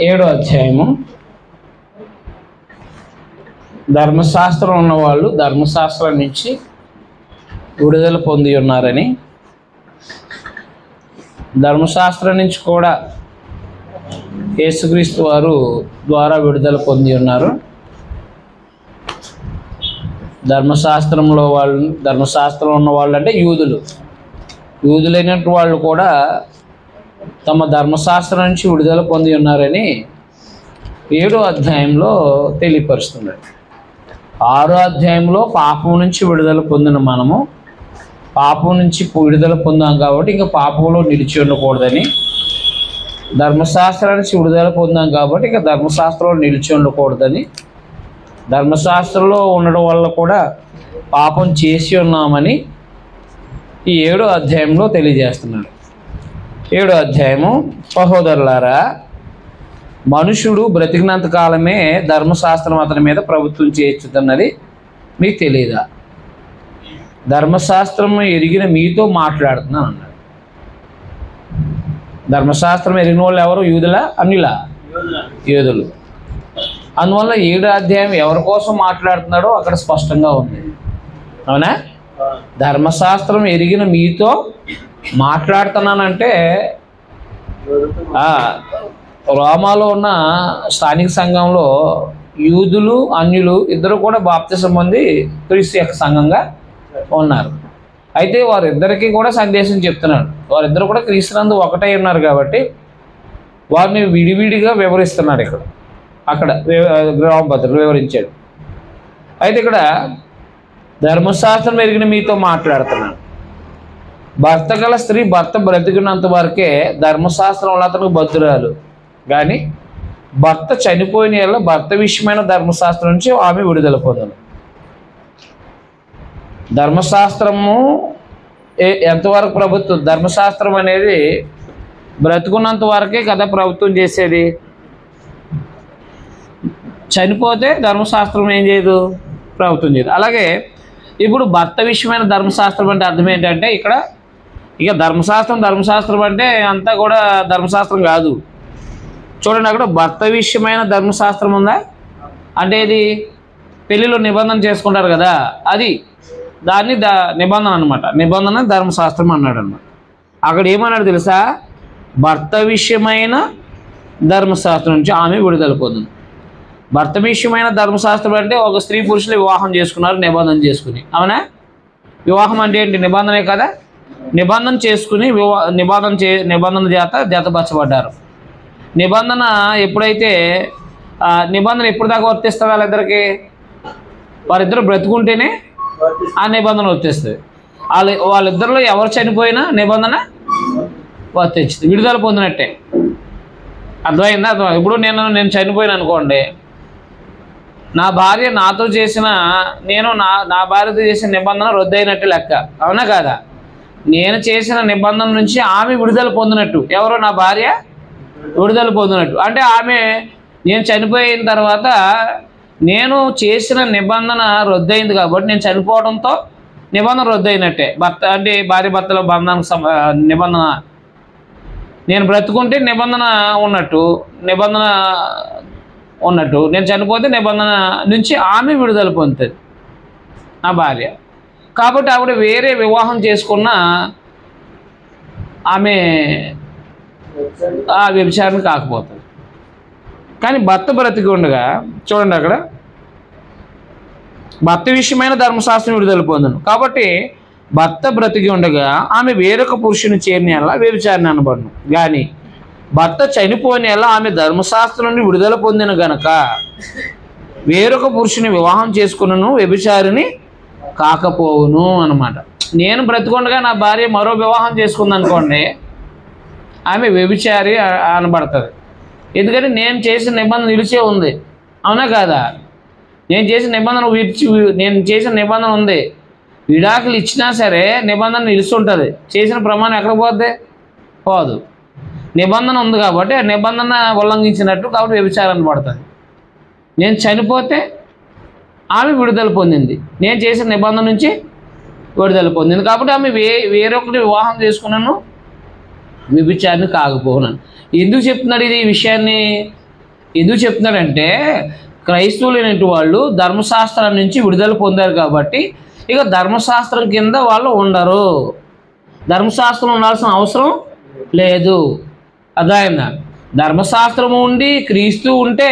7వ అధ్యాయము. ధర్మశాస్త్రం ఉన్నవాళ్ళు ధర్మశాస్త్రం నుంచి విడుదల పొంది ఉన్నారని, ధర్మశాస్త్రం నుంచి కూడా యేసుక్రీస్తు వారు ద్వారా విడుదల పొంది ఉన్నారు. ధర్మశాస్త్రంలో వాళ్ళు, ధర్మశాస్త్రం ఉన్న వాళ్ళు అంటే యూదులైనటువంటి వాళ్ళు కూడా తమ ధర్మశాస్త్రం నుంచి విడుదల పొంది ఉన్నారని 7వ అధ్యాయంలో తెలియపరుస్తున్నాడు. 6వ అధ్యాయంలో పాపం నుంచి విడుదల పొందిన మనము పాపం నుంచి విడుదల పొందాం కాబట్టి ఇంకా పాపంలో నిలిచి ఉండకూడదని, ధర్మశాస్త్రం నుంచి విడుదల పొందాం కాబట్టి ఇంకా ధర్మశాస్త్రంలో నిలిచి ఉండకూడదని, ధర్మశాస్త్రంలో ఉండడం వల్ల కూడా పాపం చేసి ఉన్నామని ఈ 7వ అధ్యాయంలో తెలియజేస్తున్నాడు. 7వ అధ్యాయము. సహోదరులారా, మనుషుడు బ్రతికినంత కాలమే ధర్మశాస్త్రం అతని మీద ప్రభుత్వం చేయొచ్చుతున్నది మీకు తెలియదా? ధర్మశాస్త్రం ఎరిగిన మీతో మాట్లాడుతున్నాను అన్నాడు. ధర్మశాస్త్రం ఎరిగిన వాళ్ళు ఎవరు? యూదులా, అన్యులా? యూదులు. అందువల్ల 7వ అధ్యాయం ఎవరి కోసం మాట్లాడుతున్నాడో అక్కడ స్పష్టంగా ఉంది. అవునా? ధర్మశాస్త్రం ఎరిగిన మీతో మాట్లాడుతున్నానంటే రోమాలో ఉన్న స్థానిక సంఘంలో యూదులు అన్యులు ఇద్దరు కూడా బాప్తిసం పొంది క్రీస్తు యొక్క సంఘంగా ఉన్నారు. అయితే వారిద్దరికీ కూడా సందేశం చెప్తున్నాడు. వారిద్దరు కూడా క్రీస్తునందు ఒకటై ఉన్నారు కాబట్టి వారిని విడివిడిగా వివరిస్తున్నాడు. అక్కడ గ్రామపత్రులు వివరించాడు. అయితే ఇక్కడ ధర్మశాస్త్రం ఎరిగిన మీతో మాట్లాడుతున్నాను. భర్త గల స్త్రీ భర్త బ్రతికినంత వరకే ధర్మశాస్త్రం వల్ల అతనికి బద్దురాలు, కానీ భర్త చనిపోయిన వల్ల భర్త విషయమైన ధర్మశాస్త్రం నుంచి ఆమె విడుదల పొందను. ధర్మశాస్త్రము ఎంతవరకు ప్రభుత్వం? ధర్మశాస్త్రం అనేది బ్రతుకున్నంత వరకే కదా ప్రభుత్వం చేసేది. చనిపోతే ధర్మశాస్త్రం ఏం చేయదు, ప్రభుత్వం చేయదు. అలాగే ఇప్పుడు భర్త విషయమైన ధర్మశాస్త్రం అంటే అర్థం ఏంటంటే ఇక ధర్మశాస్త్రం అంటే అంతా కూడా ధర్మశాస్త్రం కాదు. చూడండి, అక్కడ భర్త విషయమైన ధర్మశాస్త్రం ఉందా అంటే ఇది పెళ్ళిలో నిబంధన చేసుకుంటారు కదా, అది దాన్ని నిబంధన అనమాట. నిబంధన ధర్మశాస్త్రం అన్నాడు అన్నమాట. అక్కడ ఏమన్నాడు తెలుసా? భర్త విషయమైన ధర్మశాస్త్రం నుంచి ఆమె విడుదల పొందింది. భర్త విషయమైన ధర్మశాస్త్రం అంటే ఒక స్త్రీ పురుషులు వివాహం చేసుకున్నారు నిబంధన చేసుకుని. అవునా? వివాహం అంటే ఏంటి? నిబంధనే కదా. నిబంధన చేసుకుని నిబంధన జతపరచబడ్డారు. నిబంధన ఎప్పుడైతే నిబంధన ఎప్పుడు దాకా వర్తిస్తుంది? వారిద్దరు బ్రతుకుంటేనే ఆ నిబంధన వర్తిస్తుంది. వాళ్ళిద్దరిలో ఎవరు చనిపోయినా నిబంధన వర్తించింది, విడుదల పొందినట్టే. అర్థమైందా? ఇప్పుడు నేను చనిపోయిన అనుకోండి, నా భార్య నాతో చేసిన నా భార్యతో చేసిన నిబంధన రద్దయినట్టు లెక్క. అవునా కాదా? నేను చేసిన నిబంధన నుంచి ఆమె విడుదల పొందినట్టు. ఎవరో నా భార్య విడుదల పొందినట్టు అంటే నేను చనిపోయిన తర్వాత నేను చేసిన నిబంధన రద్దయింది కాబట్టి నేను చనిపోవడంతో నిబంధన రద్దయినట్టే. భర్త అంటే భార్య భర్తల నిబంధన నేను బ్రతుకుంటే నిబంధన ఉన్నట్టు నేను చనిపోతే నిబంధన నుంచి ఆమె విడుదల పొందుతుంది నా భార్య. కాబట్టి ఆవిడ వేరే వివాహం చేసుకున్న ఆమె ఆ వ్యభిచారణ కాకపోతుంది. కానీ భర్త బ్రతికి ఉండగా చూడండి, అక్కడ భర్త విషయమైన ధర్మశాస్త్రం విడుదల పొందను కాబట్టి భర్త బ్రతికి ఉండగా ఆమె వేరొక పురుషుని చేరిన వ్యభిచారణ అనబడును. కానీ భర్త చనిపోయిన ఆమె ధర్మశాస్త్రం నుండి విడుదల పొందిన గనక వేరొక పురుషుని వివాహం చేసుకున్నను వ్యభిచారిని కాకపోవును అన్నమాట. నేను బ్రతికుండగా నా భార్య మరో వివాహం చేసుకుందనుకోండి, ఆమె వ్యభిచారి అనబడుతుంది. ఎందుకంటే నేను చేసిన నిబంధన నిలిచే ఉంది. అవునా కాదా? నేను చేసిన నిబంధన ఉంది. విడాకులు ఇచ్చినా సరే నిబంధన నిలిచి ఉంటుంది. చేసిన ప్రమాణం ఎక్కడ పోద్ది? పోదు. నిబంధన ఉంది కాబట్టి ఆ నిబంధన ఉల్లంఘించినట్టు, కాబట్టి వ్యభిచారం పడుతుంది. నేను చనిపోతే ఆమె విడుదల పొందింది, నేను చేసిన నిబంధన నుంచి విడుదల పొందింది కాబట్టి ఆమె వేరొకటి వివాహం చేసుకున్నాను వ్యభిచారిని కాకపోనాను. ఎందుకు చెప్తున్నాడు ఈ విషయాన్ని? ఎందుకు చెప్తున్నాడంటే క్రైస్తవులైనటువంటి వాళ్ళు ధర్మశాస్త్రం నుంచి విడుదల పొందారు కాబట్టి ఇక ధర్మశాస్త్రం కింద వాళ్ళు ఉండరు, ధర్మశాస్త్రం ఉండాల్సిన అవసరం లేదు. అర్థమైందా? ధర్మశాస్త్రం ఉండి క్రీస్తు ఉంటే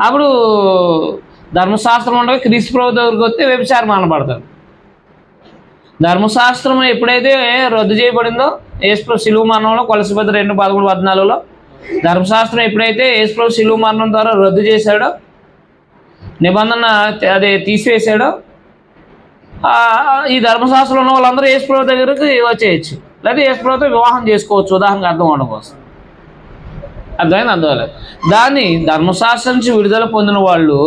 అప్పుడు ధర్మశాస్త్రం ఉండగా క్రీస్తు ప్రభు దగ్గరికి వస్తే వ్యభిచారం అనబడతారు. ధర్మశాస్త్రం ఎప్పుడైతే రద్దు చేయబడిందో యేసుప్రభు శిలువ మరణంలో కొలసీపత్రి 2:13-14లో ధర్మశాస్త్రం ఎప్పుడైతే యేసుప్రభు శిలువ మరణం ద్వారా రద్దు చేశాడో, నిబంధన అదే తీసివేశాడో, ఈ ధర్మశాస్త్రంలో ఉన్న వాళ్ళందరూ యేసుప్రభు దగ్గరికి వచ్చేయచ్చు, లేదా యేసుప్రభుతో వివాహం చేసుకోవచ్చు. ఉదాహరణకు అర్థం అవడం కోసం. అర్థమైంది? అందువల్ల దాన్ని ధర్మశాస్త్రం నుంచి విడుదల పొందిన వాళ్ళు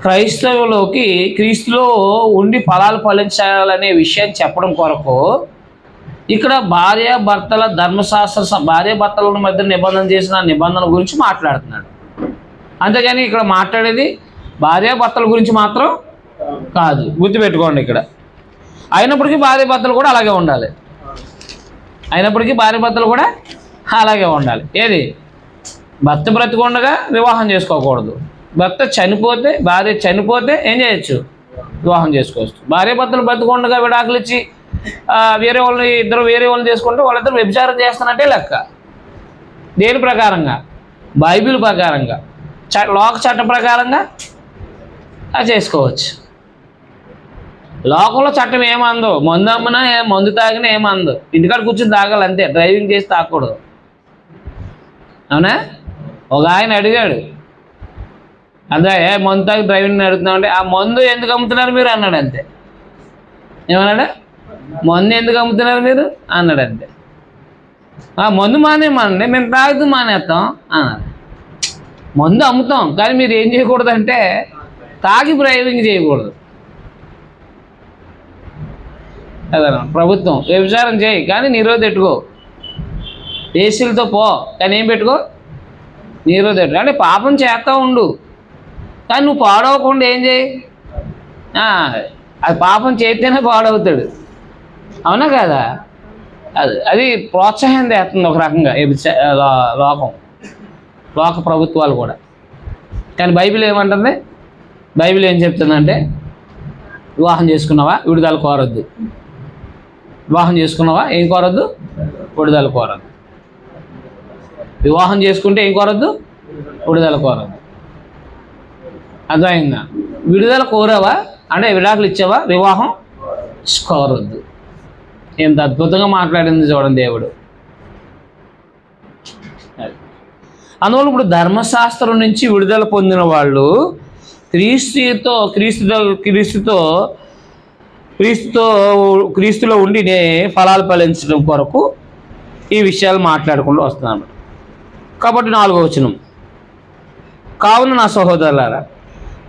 క్రైస్తవులోకి క్రీస్తులో ఉండి ఫలాలు ఫలించాలనే విషయం చెప్పడం కొరకు ఇక్కడ భార్యాభర్తల భార్యాభర్తల మధ్య నిబంధన చేసిన నిబంధన గురించి మాట్లాడుతున్నాడు. అంతేగాని ఇక్కడ మాట్లాడేది భార్యాభర్తల గురించి మాత్రం కాదు, గుర్తుపెట్టుకోండి. ఇక్కడ అయినప్పటికీ భార్యాభర్తలు కూడా అలాగే ఉండాలి. అలాగే ఉండాలి. ఏది? భర్త బ్రతికుండగా వివాహం చేసుకోకూడదు. భార్య చనిపోతే ఏం చేయొచ్చు? వివాహం చేసుకోవచ్చు. భార్యాభర్తలు బ్రతికుండగా విడాకులు ఇచ్చి వేరే వాళ్ళని చేసుకుంటే వాళ్ళిద్దరు వ్యభిచారం చేస్తున్నట్టే లెక్క. దేని ప్రకారంగా? బైబిల్ ప్రకారంగా, లోక చట్టం ప్రకారంగా చేసుకోవచ్చు. లోకంలో చట్టం ఏమందో, మందు అమ్మినా మందు తాగినా ఏమందో, ఇంటికాడ కూర్చొని తాగాలి అంతే, డ్రైవింగ్ చేసి తాగకూడదు. అవునా? ఒక ఆయన అడిగాడు, అదే మందు తాగి డ్రైవింగ్ అడుగుతున్నామంటే, ఆ మందు ఎందుకు అమ్ముతున్నారు మీరు అన్నాడు. అంతే. ఏమన్నాడు? మందు ఎందుకు అమ్ముతున్నారు మీరు అన్నాడు. అంతే. మందు మానేమండి, మేము తాగుతూ మానేస్తాం అన్నాడు. మందు అమ్ముతాం కానీ మీరు ఏం చేయకూడదు అంటే తాగి డ్రైవింగ్ చేయకూడదు. అదన ప్రభుత్వం వ్యభిచారం చేయి కానీ నీరోధు పెట్టుకో, ఏసీలతో పో కానీ ఏం పెట్టుకో, నీరోధు పెట్టుకో. అంటే పాపం చేస్తూ ఉండు కానీ నువ్వు పాడవకుండా ఏం చేయి, అది పాపం చేస్తేనే పాడవుతాడు. అవునా కదా? అది ప్రోత్సాహం చేస్తుంది ఒక రకంగా లోక ప్రభుత్వాలు కూడా. కానీ బైబిల్ ఏమంటుంది? బైబిల్ ఏం చెప్తుందంటే వివాహం చేసుకున్నావా విడుదల కోరద్దు, వివాహం చేసుకున్నావా ఏం కోరద్దు? విడుదల కోరద్దు. వివాహం చేసుకుంటే ఏం కోరద్దు? విడుదల కోరద్దు. అర్థమైందా? విడుదల కోరావా అంటే విడాకులు ఇచ్చావా, వివాహం కోరద్దు. ఎంత అద్భుతంగా మాట్లాడింది చూడండి దేవుడు. అందువల్ల ఇప్పుడు ధర్మశాస్త్రం నుంచి విడుదల పొందిన వాళ్ళు క్రీస్తులో ఉండి ఫలాలు ఫలించడం కొరకు ఈ విషయాలు మాట్లాడుకుంటూ వస్తున్నాను. కాబట్టి 4వ వచనం, కావున నా సహోదరులారా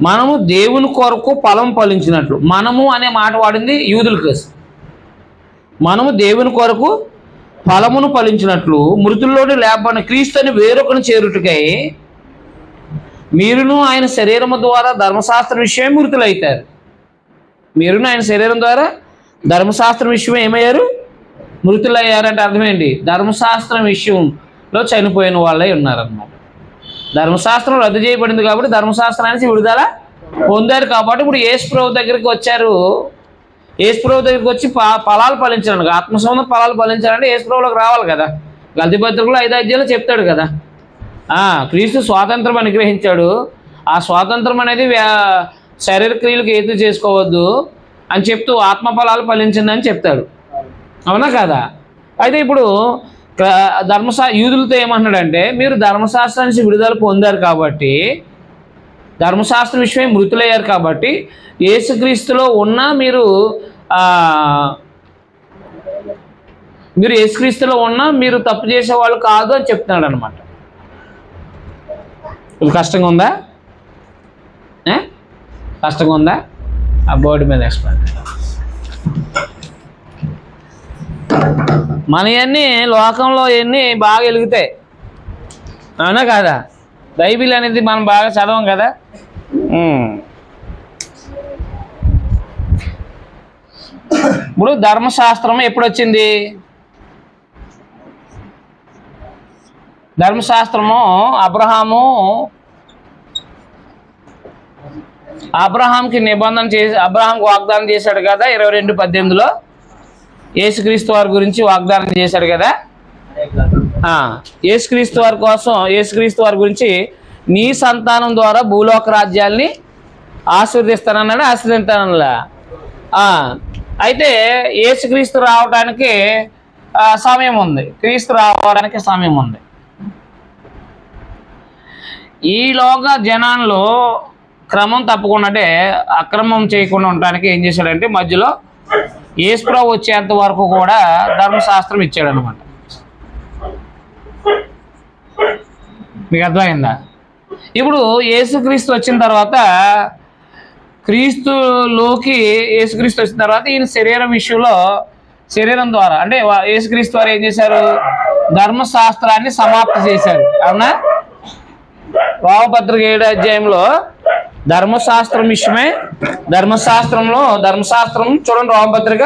మనము దేవుని కొరకు ఫలం ఫలించినట్లు, మనము అనే మాట వాడింది యూదుల కోసం. మనము దేవుని కొరకు ఫలమును ఫలించినట్లు మృతుల్లోని లేపబడిన క్రీస్తుని వేరొకరిని చేరుటకై మీరును ఆయన శరీరము ద్వారా ధర్మశాస్త్ర విషయమే మృతులైతారు. మీరును ఆయన శరీరం ద్వారా ధర్మశాస్త్రం విషయమే ఏమయ్యారు? మృతులయ్యారంటే అర్థమేంటి? ధర్మశాస్త్రం విషయంలో చనిపోయిన వాళ్ళే ఉన్నారన్నమాట. ధర్మశాస్త్రం రద్దు చేయబడింది కాబట్టి ధర్మశాస్త్రానికి విడుదల పొందారు. కాబట్టి ఇప్పుడు యేసుప్రభు దగ్గరికి వచ్చారు. యేసుప్రభు దగ్గరికి వచ్చి ఫలాలు ఫలించాలండి, ఆత్మసంబంధ ఫలాలు ఫలించాలంటే యేసుప్రభులోకి రావాలి కదా. గల్తీ పత్రికలో 5 అధ్యాయాలు చెప్తాడు కదా, క్రీస్తు స్వాతంత్రం అనుగ్రహించాడు. ఆ స్వాతంత్రం అనేది శరీర క్రియలకు ఏతు చేసుకోవద్దు అని చెప్తూ ఆత్మ ఫలాలు ఫలించింది అని చెప్తాడు. అవునా కదా? అయితే ఇప్పుడు యూదులతో ఏమన్నాడంటే మీరు ధర్మశాస్త్రానికి విడుదల పొందారు కాబట్టి, ధర్మశాస్త్రం విషయమే మృతులయ్యారు కాబట్టి యేసుక్రీస్తులో ఉన్న మీరు యేసుక్రీస్తులో ఉన్న మీరు తప్పు చేసేవాళ్ళు కాదు అని చెప్తున్నాడు అనమాట. ఇది కష్టంగా ఉందా? కష్టంగా ఉందా? ఆ బోర్డు మీద ఎక్స్ప్లెయిన్. మనవన్నీ లోకంలో ఎన్ని బాగా వెలుగుతాయి, అవునా కాదా? బైబిల్ అనేది మనం బాగా చదవం కదా. ఇప్పుడు ధర్మశాస్త్రం ఎప్పుడు వచ్చింది? ధర్మశాస్త్రము అబ్రహాంకి నిబంధన చేసి అబ్రహాంకి వాగ్దానం చేశాడు కదా 22:18 యేసుక్రీస్తు వారి గురించి వాగ్దానం చేశాడు కదా. యేసుక్రీస్తు వారి కోసం యేసుక్రీస్తు వారి గురించి నీ సంతానం ద్వారా భూలోక రాజ్యాల్ని ఆశీర్వదిస్తానన్నాడు, ఆశీర్వదిస్తానలా. అయితే యేసుక్రీస్తు రావడానికి సమయం ఉంది, క్రీస్తు రావడానికి సమయం ఉంది. ఈలోగా జనాల్లో క్రమం తప్పకుండా అక్రమం చేయకుండా ఉండడానికి ఏం చేశాడంటే మధ్యలో యేసుప్రభు వచ్చేంత వరకు కూడా ధర్మశాస్త్రం ఇచ్చాడు అనమాట. మీకు అర్థమైందా? ఇప్పుడు యేసుక్రీస్తు వచ్చిన తర్వాత యేసుక్రీస్తు వచ్చిన తర్వాత ఈయన శరీరం విషయంలో శరీరం ద్వారా అంటే యేసుక్రీస్తు వారు ఏం చేశారు, ధర్మశాస్త్రాన్ని సమాప్తి చేశారు. అవునా? రోమపత్రిక 7వ అధ్యాయంలో ధర్మశాస్త్రం విషయమే ధర్మశాస్త్రం చూడండి. రోమపత్రిక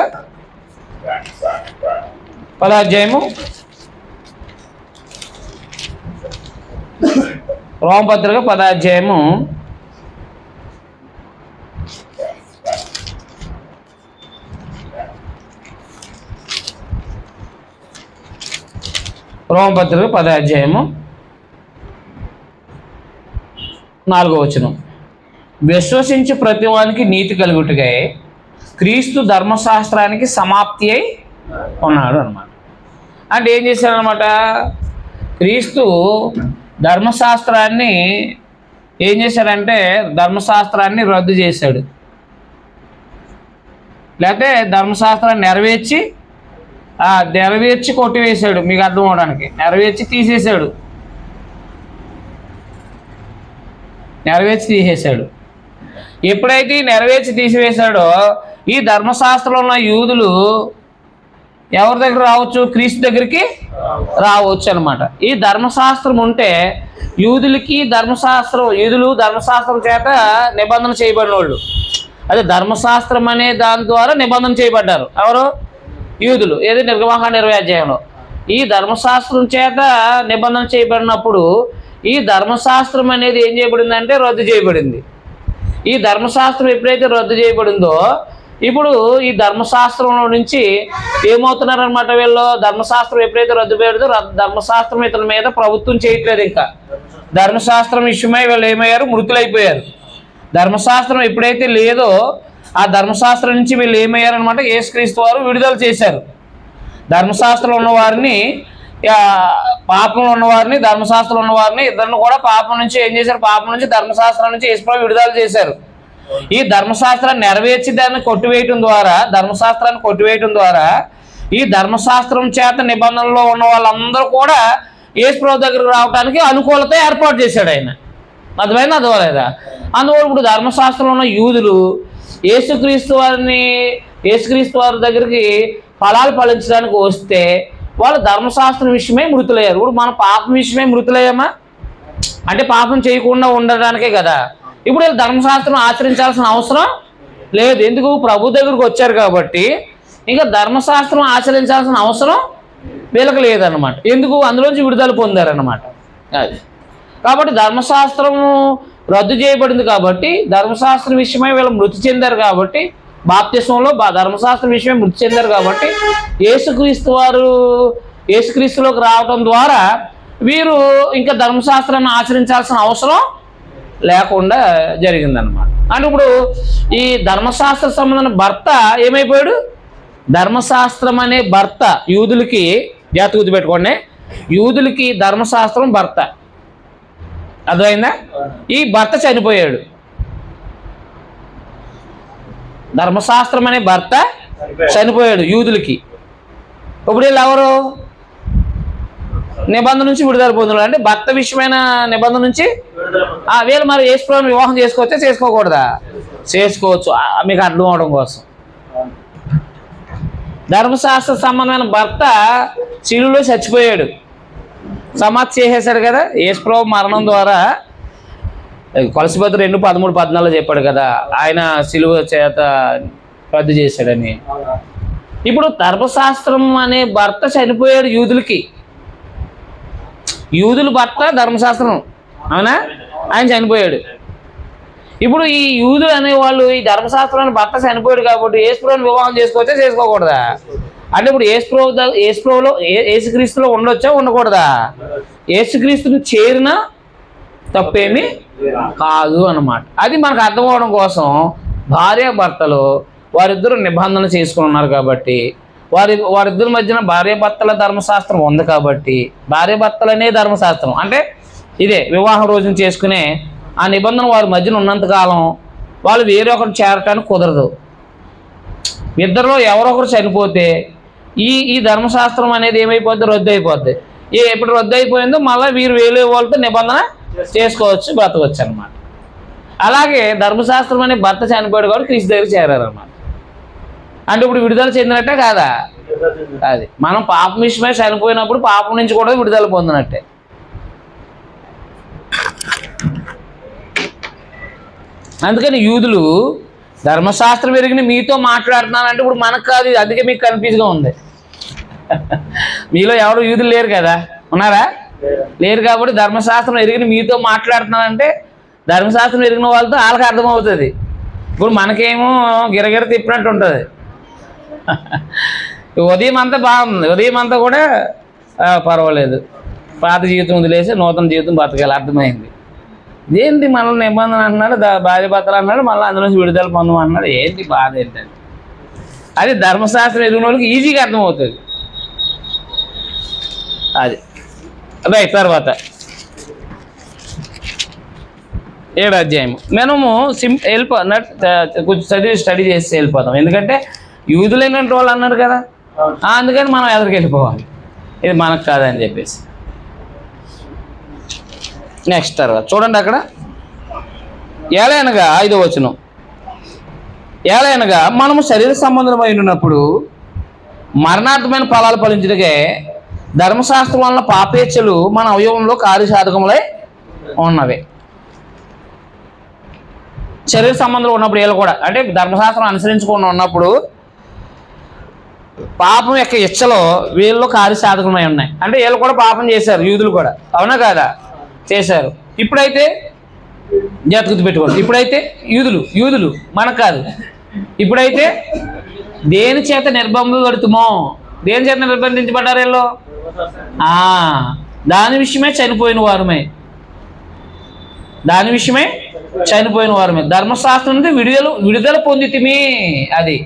10వ అధ్యాయము రోమపత్రిక 10వ అధ్యాయము రోమపత్రిక 10వ అధ్యాయము 4వ వచనం. విశ్వసించి ప్రతివానికి నీతి కలుగుటకై క్రీస్తు ధర్మశాస్త్రానికి సమాప్తి అయి ఉన్నాడు అన్నమాట. అంటే ఏం చేశాడనమాట, క్రీస్తు ధర్మశాస్త్రాన్ని ఏం చేశాడంటే ధర్మశాస్త్రాన్ని రద్దు చేశాడు, లేకపోతే ధర్మశాస్త్రాన్ని నెరవేర్చి కొట్టివేశాడు. మీకు అర్థం అవడానికి నెరవేర్చి తీసేశాడు. ఎప్పుడైతే నెరవేర్చి తీసివేశాడో ఈ ధర్మశాస్త్రంలో ఉన్న యూదులు ఎవరి దగ్గర రావచ్చు, క్రీస్తు దగ్గరికి రావచ్చు అనమాట. ఈ ధర్మశాస్త్రం ఉంటే యూదులు ధర్మశాస్త్రం చేత నిబంధన చేయబడిన వాళ్ళు. అదే ధర్మశాస్త్రం అనే దాని ద్వారా నిబంధన చేయబడ్డారు. ఎవరు? యూదులు. ఏది నిర్గమకాండ 20వ అధ్యాయంలో ఈ ధర్మశాస్త్రం చేత నిబంధన చేయబడినప్పుడు ఈ ధర్మశాస్త్రం అనేది ఏం చేయబడిందంటే రద్దు చేయబడింది. ఈ ధర్మశాస్త్రం ఎప్పుడైతే రద్దు చేయబడిందో ఇప్పుడు ఈ ధర్మశాస్త్రంలో నుంచి ఏమవుతున్నారనమాట, వీళ్ళు ధర్మశాస్త్రం ఎప్పుడైతే రద్దు చేయబడిందో ధర్మశాస్త్రం ఇతని మీద ప్రభుత్వం చేయట్లేదు. ఇంకా ధర్మశాస్త్రం విషయమై వీళ్ళు ఏమయ్యారు, మృతులైపోయారు. ధర్మశాస్త్రం ఎప్పుడైతే లేదో ఆ ధర్మశాస్త్రం నుంచి వీళ్ళు ఏమయ్యారనమాట, యేసుక్రీస్తు వారు విడుదల చేశారు. ధర్మశాస్త్రంలో ఉన్నవారిని పాపంలో ఉన్నవారిని ధర్మశాస్త్రంలో ఉన్నవారిని ఇద్దరిని కూడా పాపం నుంచి ఏం చేశారు, పాపం నుంచి ధర్మశాస్త్రం నుంచి యేసుప్రభు విడుదల చేశారు. ఈ ధర్మశాస్త్రాన్ని నెరవేర్చి ధర్మశాస్త్రాన్ని కొట్టివేయటం ద్వారా ఈ ధర్మశాస్త్రం చేత నిబంధనలో ఉన్న వాళ్ళందరూ కూడా యేసుప్రభు దగ్గరకు రావడానికి అనుకూలత ఏర్పాటు చేశాడు ఆయన. అర్థమైందా? అందువల్ల ఇప్పుడు ధర్మశాస్త్రంలో ఉన్న యూదులు యేసుక్రీస్తు వారి దగ్గరికి ఫలాలు ఫలించడానికి వస్తే వాళ్ళు ధర్మశాస్త్రం విషయమే మృతులయ్యారు. ఇప్పుడు మన పాపం విషయమే మృతులయ్యామా అంటే పాపం చేయకుండా ఉండడానికే కదా. ఇప్పుడు వీళ్ళు ధర్మశాస్త్రం ఆచరించాల్సిన అవసరం లేదు. ఎందుకు? ప్రభు దగ్గరకు వచ్చారు కాబట్టి ఇంకా ధర్మశాస్త్రం ఆచరించాల్సిన అవసరం వీళ్ళకి లేదన్నమాట. ఎందుకు? అందులోంచి విడుదల పొందారన్నమాట. అది కాబట్టి ధర్మశాస్త్రము రద్దు చేయబడింది కాబట్టి ధర్మశాస్త్రం విషయమై వీళ్ళు మృతి చెందారు కాబట్టి బాప్తిస్మంలో ధర్మశాస్త్రం విషయమై మృతి చెందారు కాబట్టి యేసుక్రీస్తులోకి రావడం ద్వారా వీరు ఇంకా ధర్మశాస్త్రాన్ని ఆచరించాల్సిన అవసరం లేకుండా జరిగిందనమాట. అంటే ఇప్పుడు ఈ ధర్మశాస్త్ర సంబంధమైన భర్త ఏమైపోయాడు, ధర్మశాస్త్రం అనే భర్త యూదులకి జాగ్రత్త గుర్తుపెట్టుకోండి, యూదులకి ధర్మశాస్త్రం భర్త. అర్థమైందా? ఈ భర్త చనిపోయాడు. ధర్మశాస్త్రం అనే భర్త చనిపోయాడు యూదులకి. ఇప్పుడు వీళ్ళు ఎవరు నిబంధన నుంచి విడుదల పొందుతారు అంటే భర్త విషయమైన నిబంధన నుంచి వీళ్ళు మరి యేసుప్రభుని వివాహం చేసుకోవచ్చా చేసుకోకూడదా? చేసుకోవచ్చు. మీకు అర్థం అవడం కోసం ధర్మశాస్త్ర సంబంధమైన భర్త శిలువలో చచ్చిపోయాడు, సమాధి చేసేశాడు కదా. యేసుప్రభు మరణం ద్వారా కొలసీపత్రి 2:13-14 చెప్పాడు కదా, ఆయన శిలువ చేత రద్దు చేశాడని. ఇప్పుడు ధర్మశాస్త్రం అనే భర్త చనిపోయాడు యూదులకి. యూదుల భర్త ధర్మశాస్త్రం, అవునా? ఆయన చనిపోయాడు. ఇప్పుడు ఈ యూదులు అనేవాళ్ళు ఈ ధర్మశాస్త్రాన్ని భర్త చనిపోయాడు కాబట్టి యేసుప్రభుని వివాహం చేసుకోవచ్చా చేసుకోకూడదా? అంటే ఇప్పుడు యేసుక్రీస్తులో ఉండొచ్చా ఉండకూడదా? యేసుక్రీస్తుని చేరినా తప్పేమీ కాదు అన్నమాట. అది మనకు అర్థం అవడం కోసం భార్యాభర్తలు వారిద్దరూ నిబంధన చేసుకుని ఉన్నారు కాబట్టి, వారిద్దరి మధ్యన భార్యాభర్తల ధర్మశాస్త్రం ఉంది కాబట్టి, భార్యాభర్తలనే ధర్మశాస్త్రం అంటే ఇదే వివాహం రోజున చేసుకునే ఆ నిబంధన వారి మధ్యన ఉన్నంతకాలం వాళ్ళు వేరే ఒకరు చేరటానికి కుదరదు. ఇద్దరిలో ఎవరొకరు చనిపోతే ఈ ధర్మశాస్త్రం అనేది ఏమైపోద్ది? రద్దు అయిపోద్ది. ఎప్పుడు రద్దు అయిపోయిందో మళ్ళీ వీరు వేరే వాళ్ళతో నిబంధన చేసుకోవచ్చు, బ్రతకొచ్చు అనమాట. అలాగే ధర్మశాస్త్రం అనే భర్త చనిపోయాడు కాబట్టి క్రీస్తు దగ్గర చేరారన్నమాట. అంటే ఇప్పుడు విడుదల చెందినట్టే కాదా? అది మనం పాపం విషయమే చనిపోయినప్పుడు పాపం నుంచి కూడా విడుదల పొందినట్టే. అందుకని యూదులు ధర్మశాస్త్రం ఎరిగిన మీతో మాట్లాడుతున్నానంటే ఇప్పుడు మనకు కాదు, అందుకే మీకు కన్ఫ్యూజ్గా ఉంది. మీలో ఎవరు యూదులు లేరు కదా, ఉన్నారా? లేరు కాబట్టి ధర్మశాస్త్రం ఎరిగిన మీతో మాట్లాడుతున్నానంటే ధర్మశాస్త్రం ఎరిగిన వాళ్ళతో వాళ్ళకి అర్థమవుతుంది. ఇప్పుడు మనకేమో గిరగిర తిప్పినట్టు ఉంటుంది. ఉదయం అంతా బాగుంది, ఉదయం అంతా కూడా పర్వాలేదు, పాత జీవితం వదిలేసి నూతన జీవితం బతకాలి అర్థమైంది. ఏంటి మనల్ని నిబంధన అంటున్నాడు, భార్యాభర్తలు అన్నాడు, మళ్ళీ అందులో నుంచి విడుదల పొందమన్నాడు. ఏంటి బాధ ఏంటంటే అది ధర్మశాస్త్రం ఎదిగిన వాళ్ళకి ఈజీగా అర్థమవుతుంది. అది రైట్. తర్వాత 7వ అధ్యాయం మనము కొంచెం చదివి స్టడీ చేసి వెళ్ళిపోతాం. ఎందుకంటే యూదులైనటువంటి వాళ్ళు అన్నారు కదా, అందుకని మనం ఎదురుకి వెళ్ళిపోవాలి, ఇది మనకు కాదని చెప్పేసి. నెక్స్ట్ తర్వాత చూడండి అక్కడ ఏలైనగా 5వ వచనం, ఏలైనగా మనము శరీర సంబంధమై ఉన్నప్పుడు మరణార్థమైన ఫలాలు ఫలించుటకే ధర్మశాస్త్రం వలన పాపేచ్ఛలు మన అవయవంలో కార్యసాధకములై ఉన్నవి. శరీర సంబంధంలో ఉన్నప్పుడు వీళ్ళు కూడా అంటే ధర్మశాస్త్రం అనుసరించుకుండా ఉన్నప్పుడు పాపం యొక్క ఇచ్చలో వీళ్ళు కార్యసాధకమై ఉన్నాయి. అంటే వీళ్ళు కూడా పాపం చేశారు, యూదులు కూడా, అవునా కాదా? చేశారు. ఇప్పుడైతే జాగ్రత్త పెట్టుకోండి, ఇప్పుడైతే యూదులు మనకు కాదు. ఇప్పుడైతే దేని చేత నిర్బంధించబడుతుమో, దేని చేత నిర్బంధించబడ్డారు వీళ్ళు? దాని విషయమే చనిపోయిన వారమే, దాని విషయమే చనిపోయిన వారమే. ధర్మశాస్త్రం నుండి విడుదల పొందితిమి. అది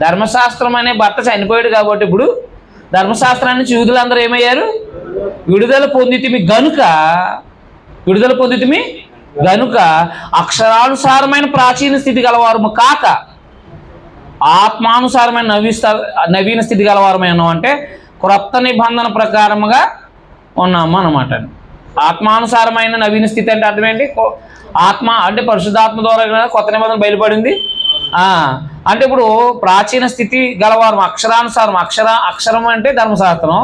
ధర్మశాస్త్రం అనే భర్త చనిపోయాడు కాబట్టి ఇప్పుడు ధర్మశాస్త్రాన్ని యూదులందరూ ఏమయ్యారు? విడుదల పొందితిమి గనుక అక్షరానుసారమైన ప్రాచీన స్థితి గలవారము కాక ఆత్మానుసారమైన నవీన స్థితి గలవారమే ఉన్నాం. అంటే క్రొత్త నిబంధన ప్రకారముగా ఉన్నాము అన్నమాట. ఆత్మానుసారమైన నవీన స్థితి అంటే అర్థం ఏంటి? ఆత్మ అంటే పరిశుద్ధాత్మ ద్వారా కొత్త నిబంధన బయలుపడింది. అంటే ఇప్పుడు ప్రాచీన స్థితి గలవారు అక్షరానుసారం, అక్షరం అంటే ధర్మశాస్త్రం.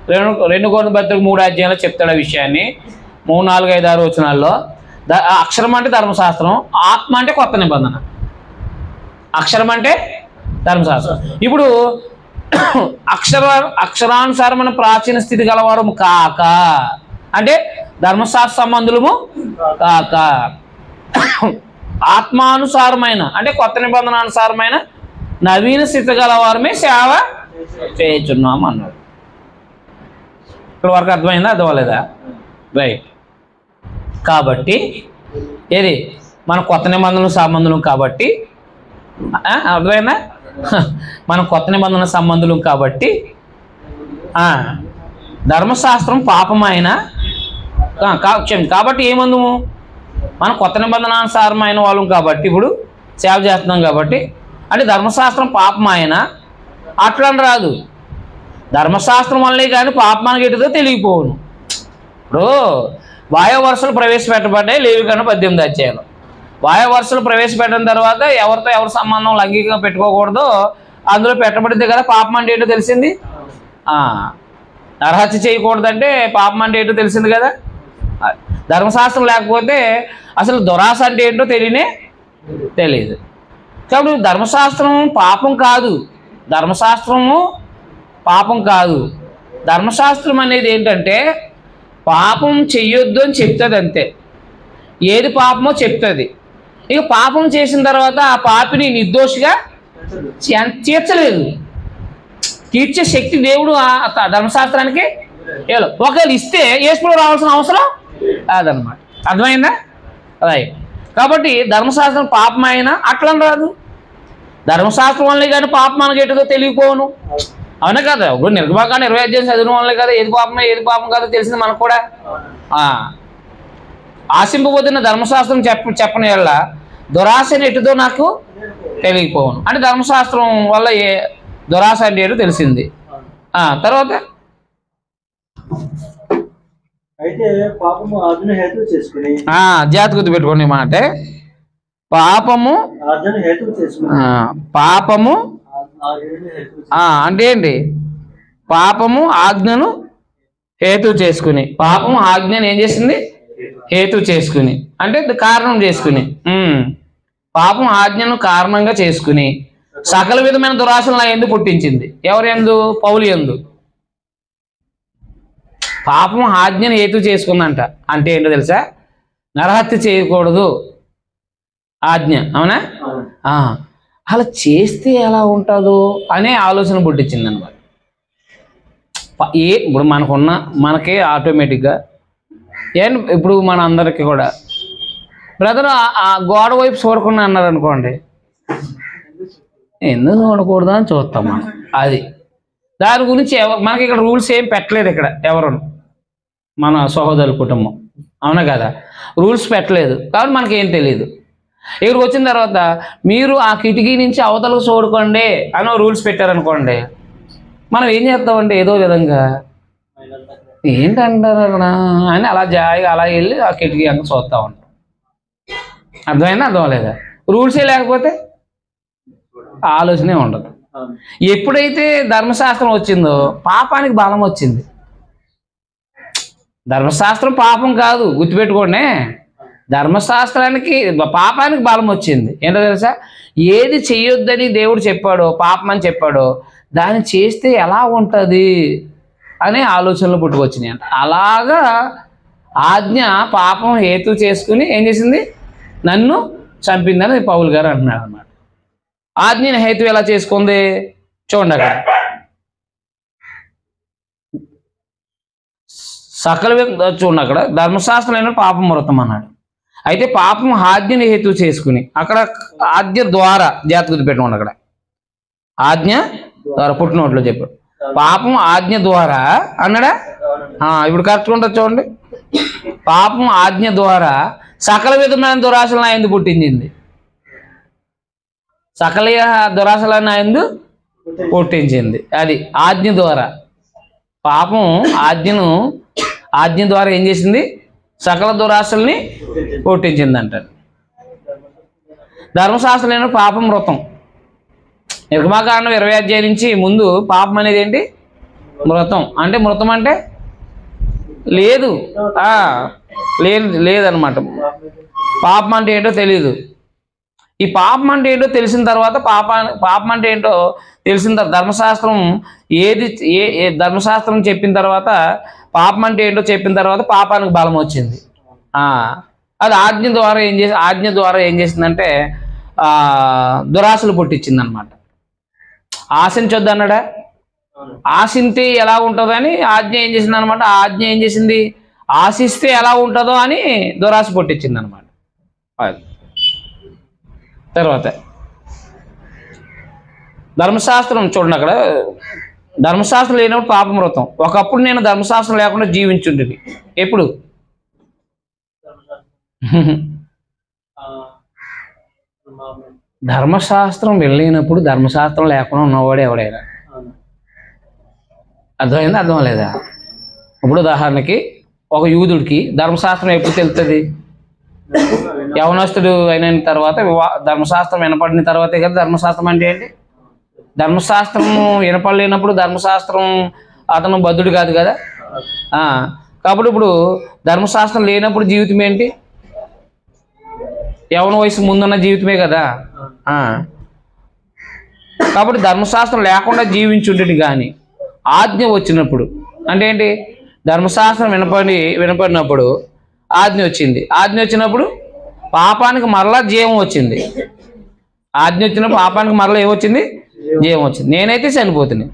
2 కొరింథీయులకు 3వ అధ్యాయంలో చెప్తాడు ఆ విషయాన్ని, 3, 4, 5, 6 వచనాల్లో. అక్షరం అంటే ధర్మశాస్త్రం, ఆత్మ అంటే కొత్త నిబంధన. అక్షరం అంటే ధర్మశాస్త్రం. ఇప్పుడు అక్షరానుసారమైన ప్రాచీన స్థితి గలవారు కాక అంటే ధర్మశాస్త్ర సంబంధులము కాక ఆత్మానుసారమైన అంటే కొత్త నిబంధన అనుసారమైన నవీన స్థితి గలవారమే సేవ చేయుచున్నాము అన్నాడు. ఇక్కడ వరకు అర్థమైందా? అర్థమలేదా? రైట్. కాబట్టి ఏది మన కొత్త నిబంధనలు సంబంధులు కాబట్టి అర్థమైందా? మనం కొత్త నిబంధన సంబంధులు కాబట్టి ధర్మశాస్త్రం పాపమైన కాబట్టి ఏమందుము మనం కొత్త నిబంధనానుసారమైన వాళ్ళం కాబట్టి ఇప్పుడు సేవ చేస్తున్నాం కాబట్టి అంటే ధర్మశాస్త్రం పాపమాయన అట్లని రాదు. ధర్మశాస్త్రం వల్లే కానీ పాపమానికి ఎటుదో తెలియపోవును. ఇప్పుడు వాయు వరుసలు ప్రవేశపెట్టబడ్డాయి లేవికన్నా 18వ అధ్యాయంలో. వాయు వరుసలు ప్రవేశపెట్టిన తర్వాత ఎవరితో ఎవరి సంబంధం లైంగికంగా పెట్టుకోకూడదో అందులో పెట్టబడితే కదా పాపం అంటే ఏంటో తెలిసింది. నరహత్య చేయకూడదంటే పాపం అంటే ఏంటో తెలిసింది కదా. ధర్మశాస్త్రం లేకపోతే అసలు దురాశ అంటే ఏంటో తెలియదు. కాబట్టి ధర్మశాస్త్రం పాపం కాదు, ధర్మశాస్త్రము పాపం కాదు. ధర్మశాస్త్రం అనేది ఏంటంటే పాపం చెయ్యొద్దు అని చెప్తుంది అంతే. ఏది పాపమో చెప్తుంది. ఇక పాపం చేసిన తర్వాత ఆ పాపిని నిర్దోషిగా తీర్చలేదు. తీర్చే శక్తి దేవుడు ధర్మశాస్త్రానికి ఒకవేళ ఇస్తే యేసుప్రభువు రావాల్సిన అవసరం అదనమాట. అర్థమైందా? రైట్. కాబట్టి ధర్మశాస్త్రం పాపం అయినా అట్లా రాదు. ధర్మశాస్త్రం వల్లే కానీ పాపం మనకి ఎటుదో తెలియకపోను. అవునా కదా? ఇప్పుడు నిర్గమాకాండం 20 అధ్యాయం చదివిన వల్లే కదా ఏది పాపమో ఏది పాపం కాదో తెలిసింది మనకు కూడా. ఆశింపబోతున్న ధర్మశాస్త్రం చెప్పని వల్ల దురాశని ఎటుదో నాకు తెలియకపోను అంటే ధర్మశాస్త్రం వల్ల ఏ దురాశ అంటే ఏంటో తెలిసింది. తర్వాత అయితే పాపము ఆజ్ఞను హేతువు చేసుకుని జాగ్రత్త గుర్తుపెట్టుకోండి మాట. పాపము అంటే ఏంటి? పాపము ఆజ్ఞను హేతు చేసుకుని. పాపము ఆజ్ఞను ఏం చేసింది? హేతు చేసుకుని అంటే కారణం చేసుకుని. పాపం ఆజ్ఞను కారణంగా చేసుకుని సకల విధమైన దురాశలు నా యందు పుట్టించింది. ఎవరి యందు? పౌలు యందు. పాపం ఆజ్ఞను హేతు చేసుకుందంట. అంటే ఏంటో తెలుసా? నరహత్య చేయకూడదు ఆజ్ఞ. అవునా? అలా చేస్తే ఎలా ఉంటుందో అనే ఆలోచన పుట్టించింది అనమాట. ఇప్పుడు మనకే ఆటోమేటిక్గా ఇప్పుడు మన అందరికీ కూడా బ్రదర్ ఆ గోడ వైపు చూడకుండా అన్నారు అనుకోండి, ఎందుకు చూడకూడదు అని చూస్తాం మనం. అది దాని గురించి మనకి ఇక్కడ రూల్స్ ఏం పెట్టలేదు. ఇక్కడ ఎవరు మన సహోదరుల కుటుంబం. అవునా కదా? రూల్స్ పెట్టలేదు కాబట్టి మనకేం తెలియదు. ఇక్కడికి వచ్చిన తర్వాత మీరు ఆ కిటికీ నుంచి అవతలకు చూడకండి అని రూల్స్ పెట్టారనుకోండి, మనం ఏం చేస్తామంటే ఏదో విధంగా ఏంటంటారు అక్కడ అని అలా జాయిగా అలా వెళ్ళి ఆ కిటికీ అంతా చూస్తూ ఉంటాం. అర్థమైందా? అర్థం లేదా? రూల్సే లేకపోతే ఆలోచనే ఉండదు. ఎప్పుడైతే ధర్మశాస్త్రం వచ్చిందో పాపానికి బలం వచ్చింది. ధర్మశాస్త్రం పాపం కాదు, గుర్తుపెట్టుకోండి. ధర్మశాస్త్రానికి పాపానికి బలం వచ్చింది. ఏంటో తెలుసా? ఏది చెయ్యొద్దని దేవుడు చెప్పాడో, పాపం అని చెప్పాడో దాన్ని చేస్తే ఎలా ఉంటుంది అనే ఆలోచనలు పుట్టుకొచ్చినాయి అంట. అలాగా ఆజ్ఞ పాపం హేతు చేసుకుని ఏం చేసింది? నన్ను చంపిందని పౌలు గారు అంటున్నాడు అన్నమాట. ఆజ్ఞని హేతు ఎలా చేసుకుంది చూడండి. అక్కడ సకల చూడండి. అక్కడ ధర్మశాస్త్రం పాపం మృతం అన్నాడు. అయితే పాపం ఆజ్ఞని హేతు చేసుకుని అక్కడ ఆజ్ఞ ద్వారా జాగ్రత్త పెట్టుకోండి. అక్కడ ఆజ్ఞ ద్వారా పుట్టినోట్లో చెప్పాడు. పాపం ఆజ్ఞ ద్వారా అన్నాడా? ఇప్పుడు కరెక్ట్గా ఉంటుంది చూడండి. పాపం ఆజ్ఞ ద్వారా సకల విధమైన దురాశలు నా యందు పుట్టించింది. సకల దురాశలు నా యందు పుట్టించింది. అది ఆజ్ఞ ద్వారా. పాపం ఆజ్ఞ ద్వారా ఏం చేసింది? సకల దురాశల్ని పుట్టించింది అంటాడు. ధర్మశాస్త్రం పాపం మృతం. నిర్గమాకాండం 20 అధ్యాయం నుంచి ముందు పాపం అనేది ఏంటి? మృతం. అంటే మృతం అంటే లేదు, లేదనమాట. పాపం అంటే ఏంటో తెలియదు. ఈ పాపం అంటే ఏంటో తెలిసిన తర్వాత పాపం అంటే ఏంటో తెలిసిన తర్వాత ధర్మశాస్త్రం ధర్మశాస్త్రం చెప్పిన తర్వాత పాపం అంటే ఏంటో చెప్పిన తర్వాత పాపానికి బలం వచ్చింది. అది ఆజ్ఞ ద్వారా ఏం చేసిందంటే దురాశలు పుట్టించింది అనమాట. ఆశించొద్దు అన్నాడా? ఆశింతే ఎలా ఉంటుందని ఆజ్ఞ ఏం చేసింది అనమాట. ఆజ్ఞ ఏం చేసింది? ఆశిస్తే ఎలా ఉంటుందో అని దురాశ పుట్టించింది అనమాట. తర్వాత ధర్మశాస్త్రం చూడండి. అక్కడ ధర్మశాస్త్రం లేనప్పుడు పాపమృతం. ఒకప్పుడు నేను ధర్మశాస్త్రం లేకుండా జీవించుండేది. ఎప్పుడు? ధర్మశాస్త్రం వెళ్ళినప్పుడు ధర్మశాస్త్రం లేకుండా ఉన్నవాడు ఎవడైనా. అర్థమైందా? అర్థం లేదా? ఇప్పుడు ఉదాహరణకి ఒక యూదుడికి ధర్మశాస్త్రం ఎప్పుడు తెలుస్తుంది? యవనస్తుడు అయిన తర్వాత ధర్మశాస్త్రం వినపడిన తర్వాతే కదా ధర్మశాస్త్రం అంటే ఏంటి? ధర్మశాస్త్రము వినపడలేనప్పుడు ధర్మశాస్త్రం అతను బద్ధుడు కాదు కదా. కాబట్టి ఇప్పుడు ధర్మశాస్త్రం లేనప్పుడు జీవితం ఏంటి? యవన వయసు ముందున్న జీవితమే కదా. కాబట్టి ధర్మశాస్త్రం లేకుండా జీవించుండేది. కానీ ఆజ్ఞ వచ్చినప్పుడు అంటే ఏంటి? ధర్మశాస్త్రం వినపడినప్పుడు ఆజ్ఞ వచ్చింది. ఆజ్ఞ వచ్చినప్పుడు పాపానికి మరలా జీవం వచ్చింది. ఆజ్ఞ వచ్చినప్పుడు పాపానికి మరలా ఏమొచ్చింది? జీవం వచ్చింది. నేనైతే చనిపోతుంది.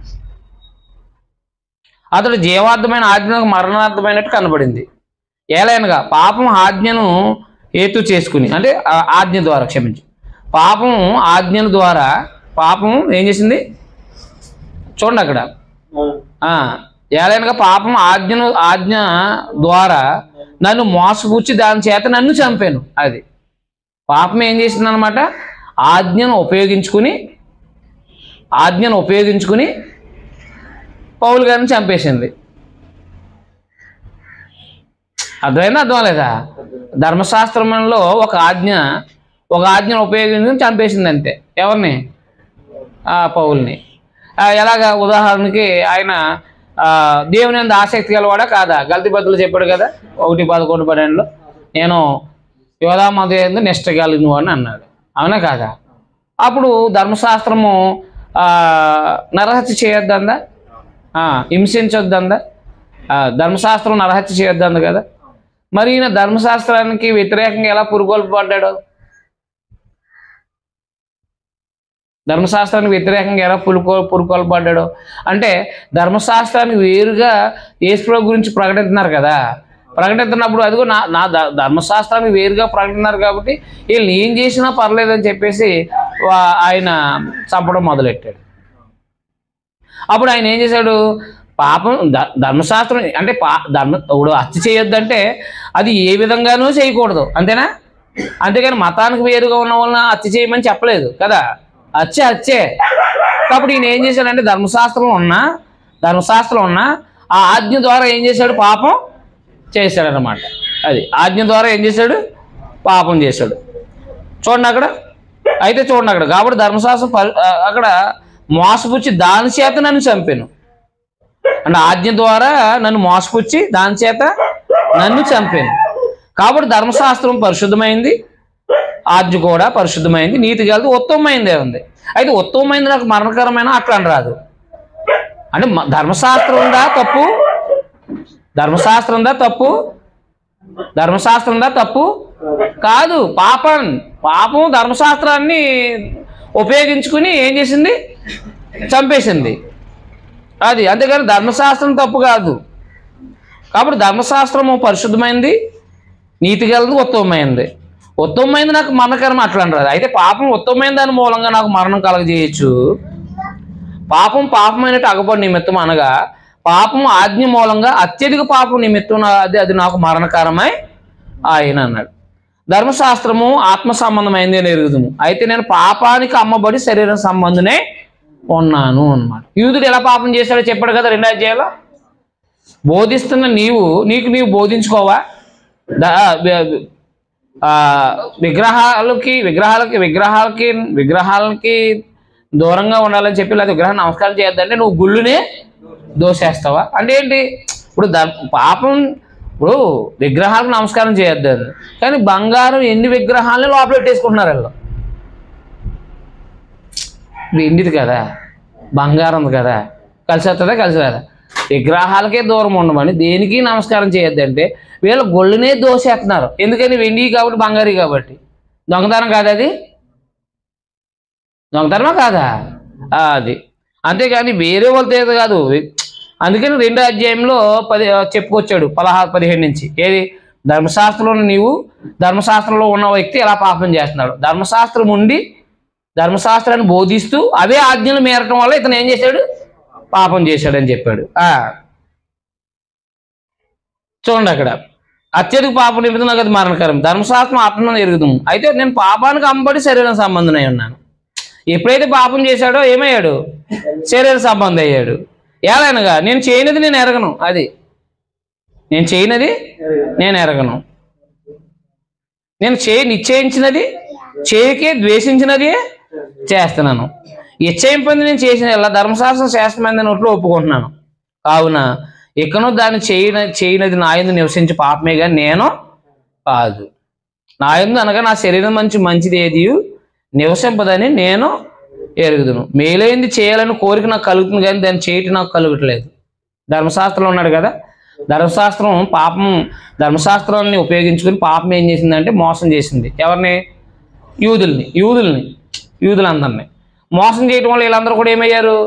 అతడు జీవార్థమైన ఆజ్ఞకు మరణార్థమైనట్టు కనబడింది. ఏలైనగా పాపం ఆజ్ఞను హేతు చేసుకుని, అంటే ఆజ్ఞ ద్వారా క్షమించి, పాపం ఆజ్ఞల ద్వారా పాపం ఏం చేసింది? చూడండి అక్కడ, ఏలైనగా పాపం ఆజ్ఞ ద్వారా నన్ను మోసపుచ్చి దాని చేత నన్ను చంపాను. అది పాపం ఏం చేసింది అనమాట? ఆజ్ఞను ఉపయోగించుకుని పౌలు గారిని చంపేసింది. అర్థమైందా? అర్థం లేదా? ధర్మశాస్త్రంలో ఒక ఆజ్ఞను ఉపయోగించుకుని చంపేసింది అంతే. ఎవరిని? పౌల్ని. ఎలాగా? ఉదాహరణకి ఆయన దేవుని యందు ఆసక్తి గలవాడా కాదా? గల్తీ బదులు చెప్పాడు కదా 1:11 నేను యోధామత యందు నిష్ట కలిగిన వాడిని అన్నాడు. అవునా కాదా? అప్పుడు ధర్మశాస్త్రము నరహత్య చేయొద్దందా? హింసించొద్దందా? ధర్మశాస్త్రం నరహత్య చేయొద్దంది కదా. మరి ఈయన ధర్మశాస్త్రానికి వ్యతిరేకంగా ఎలా పురుగొల్పబడ్డాడు? ధర్మశాస్త్రానికి వ్యతిరేకంగా ఎలా పురుకొల్పబడ్డాడు అంటే ధర్మశాస్త్రానికి వేరుగా యేసుప్రభు గురించి ప్రకటిస్తున్నారు కదా. ప్రకటిస్తున్నప్పుడు అదిగో నా ధర్మశాస్త్రానికి వేరుగా ప్రకటిస్తున్నారు కాబట్టి వీళ్ళు ఏం చేసినా పర్లేదని చెప్పేసి ఆయన చంపడం మొదలెట్టాడు. అప్పుడు ఆయన ఏం చేశాడు? పాపం ధర్మశాస్త్రం అంటే ఇప్పుడు హత్య చేయొద్దంటే అది ఏ విధంగానూ చేయకూడదు, అంతేనా? అంతేగాని మతానికి వేరుగా ఉన్న వాళ్ళని హత్య చేయమని చెప్పలేదు కదా. హత్యే. కాబట్టి ఈయన ఏం చేశాడంటే ధర్మశాస్త్రం ఉన్న ఆ ఆజ్ఞ ద్వారా ఏం చేశాడు? పాపం చేశాడనమాట. అది ఆజ్ఞ ద్వారా ఏం చేశాడు? పాపం చేశాడు. చూడండి అక్కడ. అయితే చూడండి అక్కడ, కాబట్టి ధర్మశాస్త్రం అక్కడ మోసపుచ్చి దాని చేత నన్ను చంపాను అంటే ఆజ్ఞ ద్వారా నన్ను మోసపుచ్చి దాని చేత నన్ను చంపాను. కాబట్టి ధర్మశాస్త్రం పరిశుద్ధమైంది, ఆజ్ఞ కూడా పరిశుద్ధమైంది, నీతి కలిసి ఉత్తమమైందే ఉంది. అయితే ఉత్తమమైంది నాకు మరణకరమైన అట్లా అని రాదు. అంటే ధర్మశాస్త్రం ఉందా తప్పు? ధర్మశాస్త్రం తప్పు కాదు. పాపం ధర్మశాస్త్రాన్ని ఉపయోగించుకుని ఏం చేసింది? చంపేసింది. అది అంతేగాని ధర్మశాస్త్రం తప్పు కాదు. కాబట్టి ధర్మశాస్త్రము పరిశుద్ధమైంది, నీతి గలది, ఉత్తమమైంది నాకు మరణకరం అట్లా అని రాదు. అయితే పాపం ఉత్తమమైన దాని మూలంగా నాకు మరణం కలగజేయచ్చు. పాపమైనట్టు అగపడి నిమిత్తం అనగా పాపం ఆజ్ఞ మూలంగా అత్యధిక పాపం నిమిత్తం అది నాకు మరణకరమై ఆయన అన్నాడు. ధర్మశాస్త్రము ఆత్మ సంబంధమైంది అని ఎరుగుదుము, అయితే నేను పాపానికి అమ్మబడి శరీర సంబంధనే ఉన్నాను అన్నమాట. యూదుడు ఎలా పాపం చేశాడో చెప్పాడు కదా 2వ అధ్యాయంలో. బోధిస్తున్న నీకు బోధించుకోవా? విగ్రహాలకి దూరంగా ఉండాలని చెప్పి లేదా విగ్రహం నమస్కారం చేయొద్దంటే నువ్వు గుళ్ళునే దోసేస్తావా? అంటే ఏంటి? ఇప్పుడు ఇప్పుడు విగ్రహాలకు నమస్కారం చేయొద్దు, కానీ బంగారం ఎన్ని విగ్రహాలని లోపల పెట్టేసుకుంటున్నారు వీళ్ళు. వెండిది కదా, బంగారం కదా, కలిసి వస్తుందా? కలిసి రాదా? విగ్రహాలకే దూరం ఉండమని దేనికి నమస్కారం చేయొద్దంటే వీళ్ళు గొళ్ళునే దోసేస్తున్నారు. ఎందుకని? వెండి కాబట్టి, బంగారు కాబట్టి. దొంగతనం కాదా అది? దొంగతనమా కాదా? అది అంతేగాని వేరే వాళ్ళతో కాదు. అందుకని 2వ అధ్యాయంలో చెప్పుకొచ్చాడు 16-15 నుంచి. ఏది? ధర్మశాస్త్రంలో ఉన్న వ్యక్తి ఎలా పాపం చేస్తున్నాడు, ధర్మశాస్త్రాన్ని బోధిస్తూ అవే ఆజ్ఞలు మేరటం వల్ల ఇతను ఏం చేశాడు? పాపం చేశాడని చెప్పాడు. చూడండి అక్కడ, అత్యధిక పాపం నిమిత్తం నాకు అది మరణకరం, ధర్మశాస్త్రం ఆత్మను ఎరుగుదాము, అయితే నేను పాపానికి అమ్మబడి శరీరం సంబంధమై ఉన్నాను. ఎప్పుడైతే పాపం చేశాడో ఏమయ్యాడు? శరీర సంబంధం అయ్యాడు. ఎలాగనగా నేను చేయనిది నేను ఎరగను. అది నేను చేయనిది నేను ఎరగను. నేను నిశ్చయించినది చేయకే, ద్వేషించినది చేస్తున్నాను. నిశ్చయింపంది నేను చేసిన ఎలా ధర్మశాస్త్రం శాస్త్రమైందని నోట్లో ఒప్పుకుంటున్నాను. కావున ఇకను దాన్ని చేయనది నా యందు నివసించి పాపమే కానీ నేను కాదు. నా యందు అనగా నా శరీరం మంచిది ఏది నివసింపదని నేను ఎరుగుదును. మేలైంది చేయాలని కోరిక నాకు కలుగుతుంది కానీ దాన్ని చేయటం నాకు కలుగట్లేదు. ధర్మశాస్త్రంలో ఉన్నాడు కదా, ధర్మశాస్త్రాన్ని ఉపయోగించుకుని పాపం ఏం చేసిందంటే మోసం చేసింది. ఎవరిని? యూదులందరినీ మోసం చేయడం వల్ల వీళ్ళందరూ కూడా ఏమయ్యారు?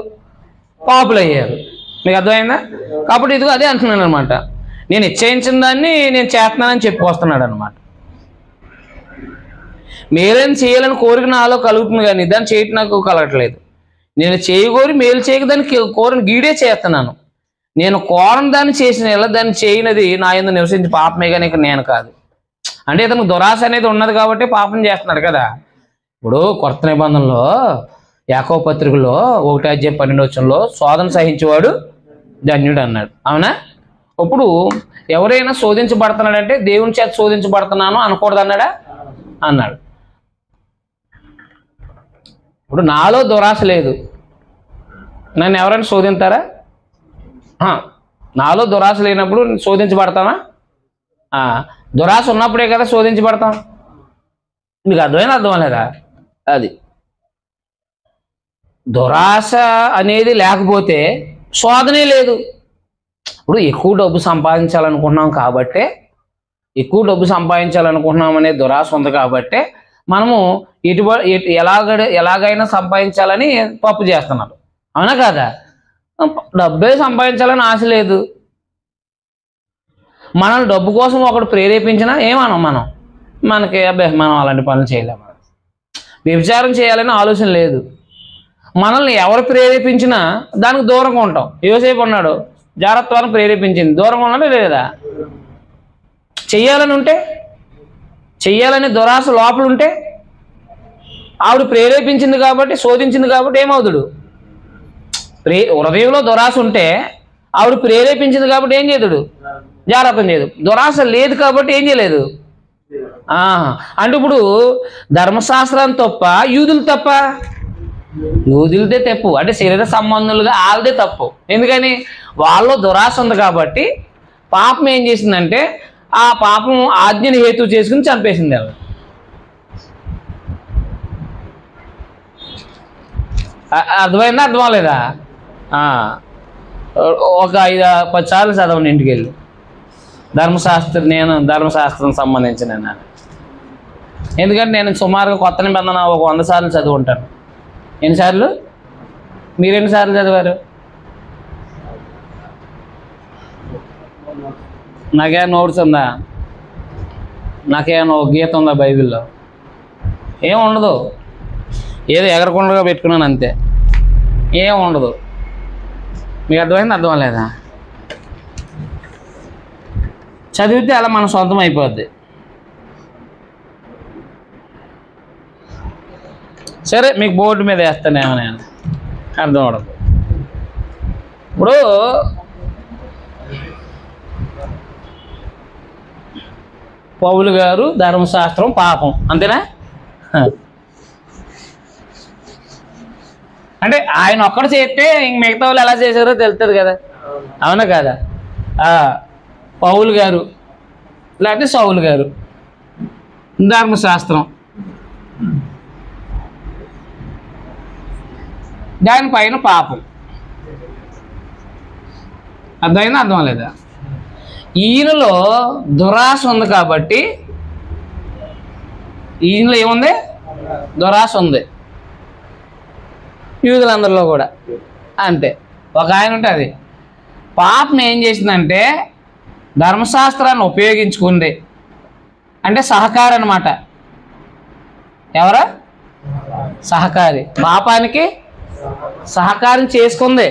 పాపులు అయ్యారు. మీకు అర్థమైందా? కాబట్టి ఇదిగో అదే అంటున్నాను అనమాట. నేను నిశ్చయించిన దాన్ని నేను చేస్తున్నానని చెప్పుకొస్తున్నాడు అనమాట. మేలని చేయాలని కోరిక నాలో కలుగుతుంది, కానీ దాన్ని చేయటం నాకు కలగట్లేదు. నేను చేయకోరి మేలు చేయక దానికి కోరిన గీడే చేస్తున్నాను. నేను కోరని దాన్ని చేసిన ఎలా దాన్ని చేయనది నా యందు నివసించి పాపమే, కానీ ఇక నేను కాదు. అంటే ఇతనికి దురాశ అనేది ఉన్నది కాబట్టి పాపం చేస్తున్నాడు కదా. ఇప్పుడు కొత్త నిబంధనలో యాకోబు పత్రికలో 1:12 శోధన సహించేవాడు ధన్యుడు అన్నాడు. అవునా? ఇప్పుడు ఎవరైనా శోధించబడుతున్నాడంటే దేవుని చేత శోధించబడుతున్నాను అనకూడదు అన్నాడా? అన్నాడు. ఇప్పుడు నాలో దురాశ లేదు, నన్ను ఎవరైనా శోధింతారా? నాలో దురాశ లేనప్పుడు శోధించబడతామా? దురాశ ఉన్నప్పుడే కదా శోధించబడతాం. మీకు అర్థం లేదా? అది దురాశ అనేది లేకపోతే శోధనే లేదు. ఇప్పుడు ఎక్కువ డబ్బు సంపాదించాలనుకుంటున్నాం కాబట్టే, అనే దురాశ ఉంది కాబట్టే మనము ఎలాగైనా సంపాదించాలని పప్పు చేస్తున్నారు. అవునా కాదా? డబ్బే సంపాదించాలని ఆశ లేదు. మనల్ని డబ్బు కోసం ఒకడు ప్రేరేపించినా ఏమనం మనకి మనం అలాంటి పనులు చేయలేము. వ్యభిచారం చేయాలని ఆలోచన లేదు. మనల్ని ఎవరు ప్రేరేపించినా దానికి దూరంగా ఉంటాం. యోసేపు ఉన్నాడు, జాగ్రత్తగా ప్రేరేపించింది, దూరంగా ఉన్నాడా లేదా? చెయ్యాలని దురాశ లోపల ఉంటే ఆవిడ ప్రేరేపించింది కాబట్టి, శోధించింది కాబట్టి ఏమవుతాడు? హృదయంలో దురాశ ఉంటే ఆవిడ ప్రేరేపించింది కాబట్టి ఏం చేయదుడు? జాగ్రత్త చేయదు. దురాశ లేదు కాబట్టి ఏం చేయలేదు. అంటే ఇప్పుడు ధర్మశాస్త్రాన్ని తప్ప యూదులదే తప్పు, అంటే శరీర సంబంధులుగా వాళ్ళదే తప్పు. ఎందుకని? వాళ్ళలో దురాశ ఉంది కాబట్టి పాపం ఏం చేసిందంటే ఆ పాపం ఆజ్ఞని హేతు చేసుకుని చంపేసింది. అర్థమైందా? అర్థం అవ్వలేదా? ఒక 5-10 సార్లు చదవండి ఇంటికి వెళ్ళి ధర్మశాస్త్రం సంబంధించిన. ఎందుకంటే నేను సుమారుగా కొత్త నిబంధన ఒక 100 సార్లు చదువుకుంటాను. ఎన్నిసార్లు? మీరు ఎన్నిసార్లు చదివారు? నాకేమైనా నోట్స్ ఉందా? నాకేమైనా ఒక గీత ఉందా బైబిల్లో? ఏం ఉండదు. ఏదో ఎగరకుండగా పెట్టుకున్నాను అంతే, ఏం ఉండదు. మీకు అర్థమైంది? అర్థం లేదా? చదివితే అలా మన సొంతం అయిపోద్ది. సరే, మీకు బోర్డు మీద వేస్తానేమో నేను, అర్థం అవడం. ఇప్పుడు పౌలు గారు ధర్మశాస్త్రం పాపం, అంతేనా? అంటే ఆయన ఒక్కడు చేస్తే ఇంక మిగతా వాళ్ళు ఎలా చేశారో తెలుస్తుంది కదా. అవునా కదా? పౌలు గారు లేకపోతే సౌలు గారు ధర్మశాస్త్రం, దానిపైన పాపం. అర్థమైందా? అర్థం లేదా? ఈయనలో దురాశ ఉంది కాబట్టి, ఈయనలో ఏముంది? దురాశ ఉంది. యూదులందరిలో కూడా అంతే. ఒక ఆయన ఉంటుంది. పాపం ఏం చేసిందంటే ధర్మశాస్త్రాన్ని ఉపయోగించుకుంది, అంటే సహకారి అనమాట. ఎవరా? సహకారి. పాపానికి సహకారం చేసుకుంది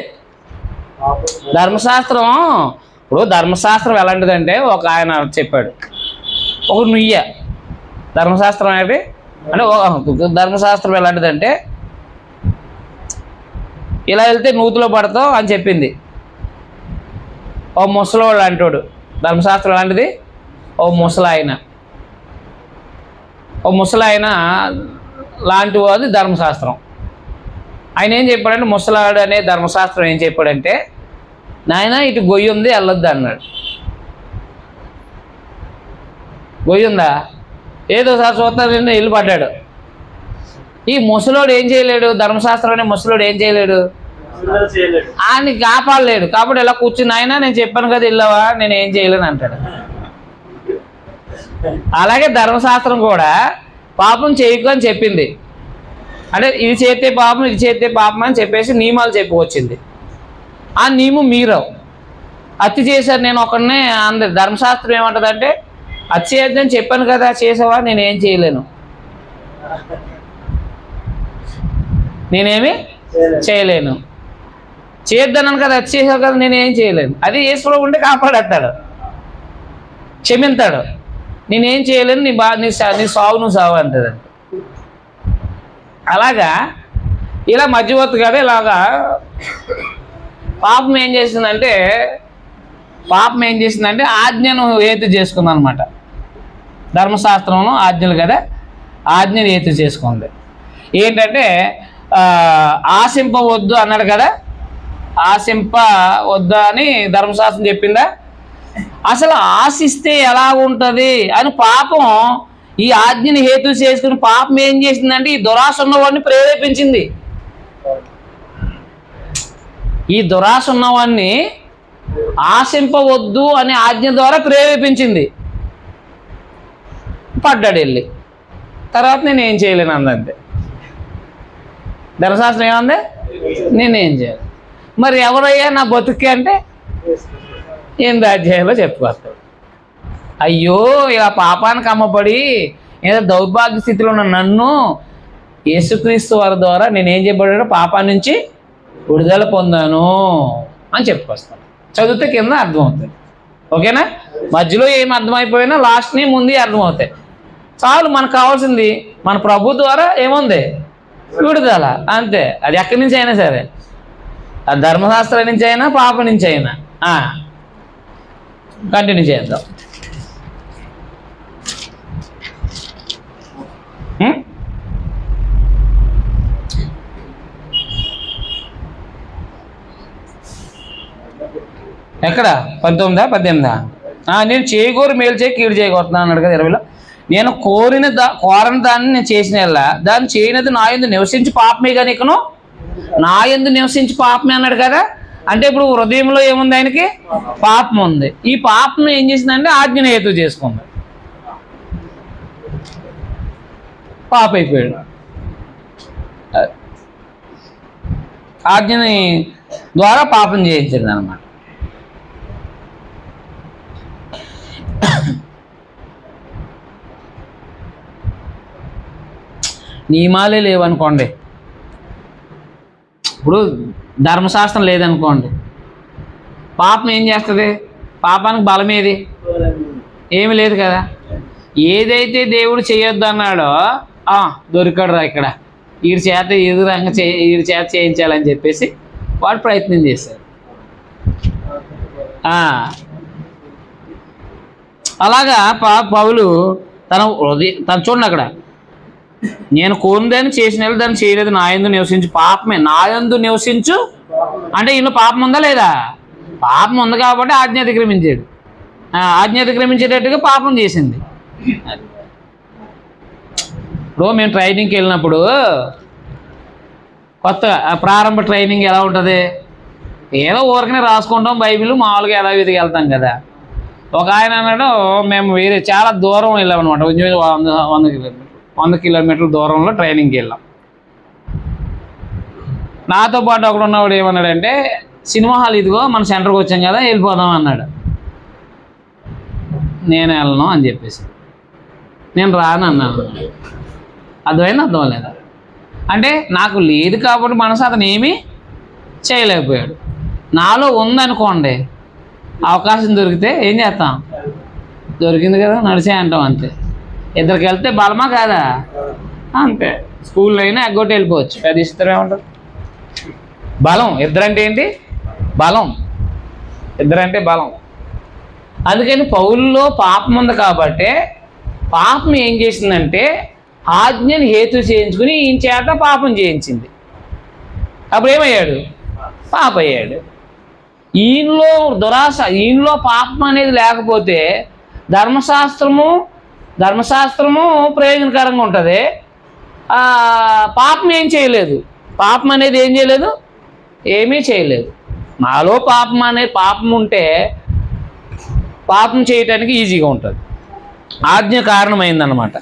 ధర్మశాస్త్రం. ఇప్పుడు ధర్మశాస్త్రం ఎలాంటిదంటే ఒక ఆయన చెప్పాడు, ఒక నుయ్య. ధర్మశాస్త్రం అంటే ధర్మశాస్త్రం ఎలాంటిదంటే ఇలా వెళ్తే నూతిలో పడతావు అని చెప్పింది. ఓ ముసలోడు అంటాడు. ధర్మశాస్త్రం ఎలాంటిది? ఓ ముసలాయన లాంటి వాది ధర్మశాస్త్రం. ఆయన ఏం చెప్పాడంటే, ముసలాడు అనే ధర్మశాస్త్రం ఏం చెప్పాడంటే, నాయన ఇటు గొయ్యి ఉంది వెళ్ళొద్దు అన్నాడు. గొయ్యి ఉందా? ఏదోసారి చూస్తాను ఇల్లు పడ్డాడు. ఈ ముసలోడు ఏం చేయలేడు, ధర్మశాస్త్రం అనే ముసలోడు ఏం చేయలేడు, ఆయన్ని కాపాడలేడు. కాబట్టి ఇలా కూర్చుని ఆయన నేను చెప్పాను కదా వెళ్ళవా, నేను ఏం చేయలేను అంటాడు. అలాగే ధర్మశాస్త్రం కూడా పాపం చేయకు అని చెప్పింది. అంటే ఇది చేస్తే పాపం, ఇది చేస్తే పాపం అని చెప్పేసి నియమాలు చెప్పుకొచ్చింది. ఆ నియమం మీరు హత్య చేశారు నేను ఒకరినే అందరు. ధర్మశాస్త్రం ఏమంటుందంటే హత్య చేయొద్దని చెప్పాను కదా, చేసావా, నేనేం చేయలేను, నేనేమి చేయలేను. చేయొద్దన్నాను కదా, హత్య చేసావు కదా, నేనేం చేయలేను. అది యేసులో ఉంటే కాపాడేస్తాడు, క్షమిస్తాడు. నేనేం చేయలేను, నీ సావు నువ్వు సావు అంటది. అలాగా ఇలా మధ్యవర్తి కదా ఇలాగా పాపం ఏం చేసిందంటే ఆజ్ఞను హేతు చేసుకుంది అనమాట. ధర్మశాస్త్రంలో ఆజ్ఞలు కదా, ఆజ్ఞను హేతు చేసుకుంది. ఏంటంటే ఆశింపవద్దు అన్నాడు కదా, ఆశింపవద్దు అని ధర్మశాస్త్రం చెప్పిందా? అసలు ఆశిస్తే ఎలా ఉంటుంది అని పాపం ఈ ఆజ్ఞని హేతు చేసుకుని పాపం ఏం చేసిందంటే ఈ దురాశ ఉన్నవాడిని ప్రేరేపించింది. ఈ దురాశ ఉన్నవాడిని ఆశింపవద్దు అనే ఆజ్ఞ ద్వారా ప్రేరేపించింది. పడ్డాడు వెళ్ళి. తర్వాత నేనేం చేయలేను అందంతే. ధర్మశాస్త్రం ఏమంది, నేనేం చేయాలి. మరి ఎవరయ్యా నా బతుక్కి అంటే 8వ అధ్యాయంలో చెప్పుకొస్తాడు. అయ్యో ఇలా పాపానికి అమ్మపడి ఏదో దౌర్భాగ్య స్థితిలో ఉన్న నన్ను యేసుక్రీస్తు వారి ద్వారా నేనేం చేయబడ్డాడు, పాపం నుంచి విడుదల పొందాను అని చెప్పుకొస్తాను. చదివితే కింద అర్థమవుతుంది. ఓకేనా? మధ్యలో ఏం అర్థమైపోయినా లాస్ట్ని ముందు అర్థమవుతాయి. చాలు. మనకు కావాల్సింది మన ప్రభు ద్వారా ఏముంది, విడుదల, అంతే. అది ఎక్కడి నుంచి అయినా సరే, ఆ ధర్మశాస్త్రం నుంచి అయినా పాపం నుంచి అయినా. కంటిన్యూ చేద్దాం. ఎక్కడ 19, 18? నేను చేయకూరు మేలు చేయి కీడు చేయకూరుతున్నాను అన్నాడు కదా 20లో. నేను కోరని దాన్ని నేను చేసిన దాన్ని చేయనది నా యందు నివసించి పాపమే కానీ ఇకను నా యందు నివసించి పాపమే అన్నాడు కదా. అంటే ఇప్పుడు హృదయంలో ఏముంది, ఆయనకి పాపం ఉంది. ఈ పాపం ఏం చేసిందంటే ఆజ్ఞను హేతు చేసుకుంది, పాప అయిపోయాడు. ఆజ్ఞని ద్వారా పాపం చేయించింది అన్నమాట. నియమాలే లేవనుకోండి, ఇప్పుడు ధర్మశాస్త్రం లేదనుకోండి, పాపం ఏం చేస్తుంది? పాపానికి బలం ఏది? ఏమి లేదు కదా. ఏదైతే దేవుడు చేయొద్దు అన్నాడో దొరికాడు రా ఇక్కడ, వీడి చేత వీడి చేత చేయించాలని చెప్పేసి వాడు ప్రయత్నం చేశాడు. అలాగా పౌలు తన చూడండి అక్కడ, నేను కోరినదాన్ని చేసిన దాన్ని చేయలేదు, నా యందు నివసించు పాపమే. నా యందు నివసించు అంటే ఇందులో పాపం ఉందా లేదా? పాపం ఉంది కాబట్టి ఆజ్ఞ అతిక్రమించాడు. ఆజ్ఞ అతిక్రమించేటట్టుగా పాపం చేసింది. ఇప్పుడు మేము ట్రైనింగ్కి వెళ్ళినప్పుడు కొత్తగా ప్రారంభ ట్రైనింగ్ ఎలా ఉంటుంది, ఏదో ఊరికనే రాసుకుంటాం బైబిల్, మామూలుగా యథావిధిగా వెళ్తాం కదా. ఒక ఆయన అన్నాడు, మేము వేరే చాలా దూరం వెళ్ళామన్నమాట, 100 కిలోమీటర్ల దూరంలో ట్రైనింగ్కి వెళ్ళాం. నాతో పాటు ఒకడు ఉన్నవాడు ఏమన్నాడంటే, సినిమా హాల్ ఇదిగో మన సెంటర్కి వచ్చాం కదా, వెళ్ళిపోదాం అన్నాడు. నేను వెళ్ళను అని చెప్పేసి నేను రాను అన్నాను. అర్థమైంది? అర్థం లేదా? అంటే నాకు లేదు కాబట్టి మనసు అతను ఏమీ చేయలేకపోయాడు. నాలో ఉందనుకోండి, అవకాశం దొరికితే ఏం చేస్తాం, దొరికింది కదా నడిచే అంటాం, అంతే. ఇద్దరికి వెళ్తే బలమా కాదా? అంతే. స్కూల్లో అయినా ఎగ్గొట్టి వెళ్ళిపోవచ్చు, అది ఇష్టం ఏమంటారు. బలం ఇద్దరంటే ఏంటి? బలం. ఇద్దరంటే బలం. అందుకని పౌలులో పాపం ఉంది కాబట్టి పాపం ఏం చేసిందంటే ఆజ్ఞని హేతు చేయించుకుని ఈయన చేత పాపం చేయించింది. అప్పుడు ఏమయ్యాడు? పాప అయ్యాడు. ఈయనలో దురాశ, ఈయనలో పాపం అనేది లేకపోతే ధర్మశాస్త్రము ప్రయోజనకరంగా ఉంటుంది. పాపం ఏం చేయలేదు. పాపం అనేది ఏం చేయలేదు, ఏమీ చేయలేదు. నాలో పాపం అనే పాపం ఉంటే పాపం చేయటానికి ఈజీగా ఉంటుంది. ఆజ్ఞ కారణమైందన్నమాట.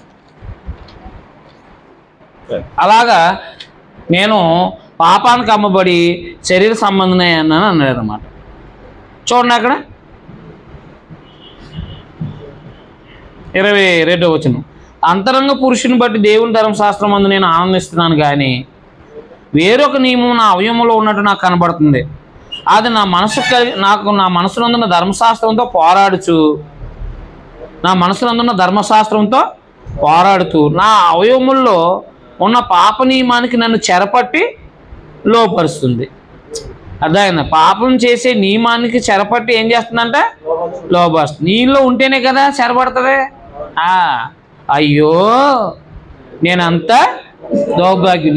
అలాగా నేను పాపానికి అమ్మబడి శరీర సంబంధమే అన్నాను అన్నాడు అన్నమాట. చూడండి అక్కడ 22వ వచనం. అంతరంగ పురుషుని బట్టి దేవుని ధర్మశాస్త్రం అందు నేను ఆనందిస్తున్నాను, కానీ వేరొక నియమం నా అవయవంలో ఉన్నట్టు నాకు కనబడుతుంది. అది నా మనసునందున్న ధర్మశాస్త్రంతో పోరాడుతూ నా అవయవముల్లో ఉన్న పాప నియమానికి నన్ను చెరపట్టి లోపరుస్తుంది. అర్థమైందా? పాపం చేసే నియమానికి చెరపట్టి ఏం చేస్తుందంట? లోపరుస్తుంది. నీలో ఉంటేనే కదా చెరపడుతుంది. అయ్యో నేనంతా దౌర్భాగ్యం.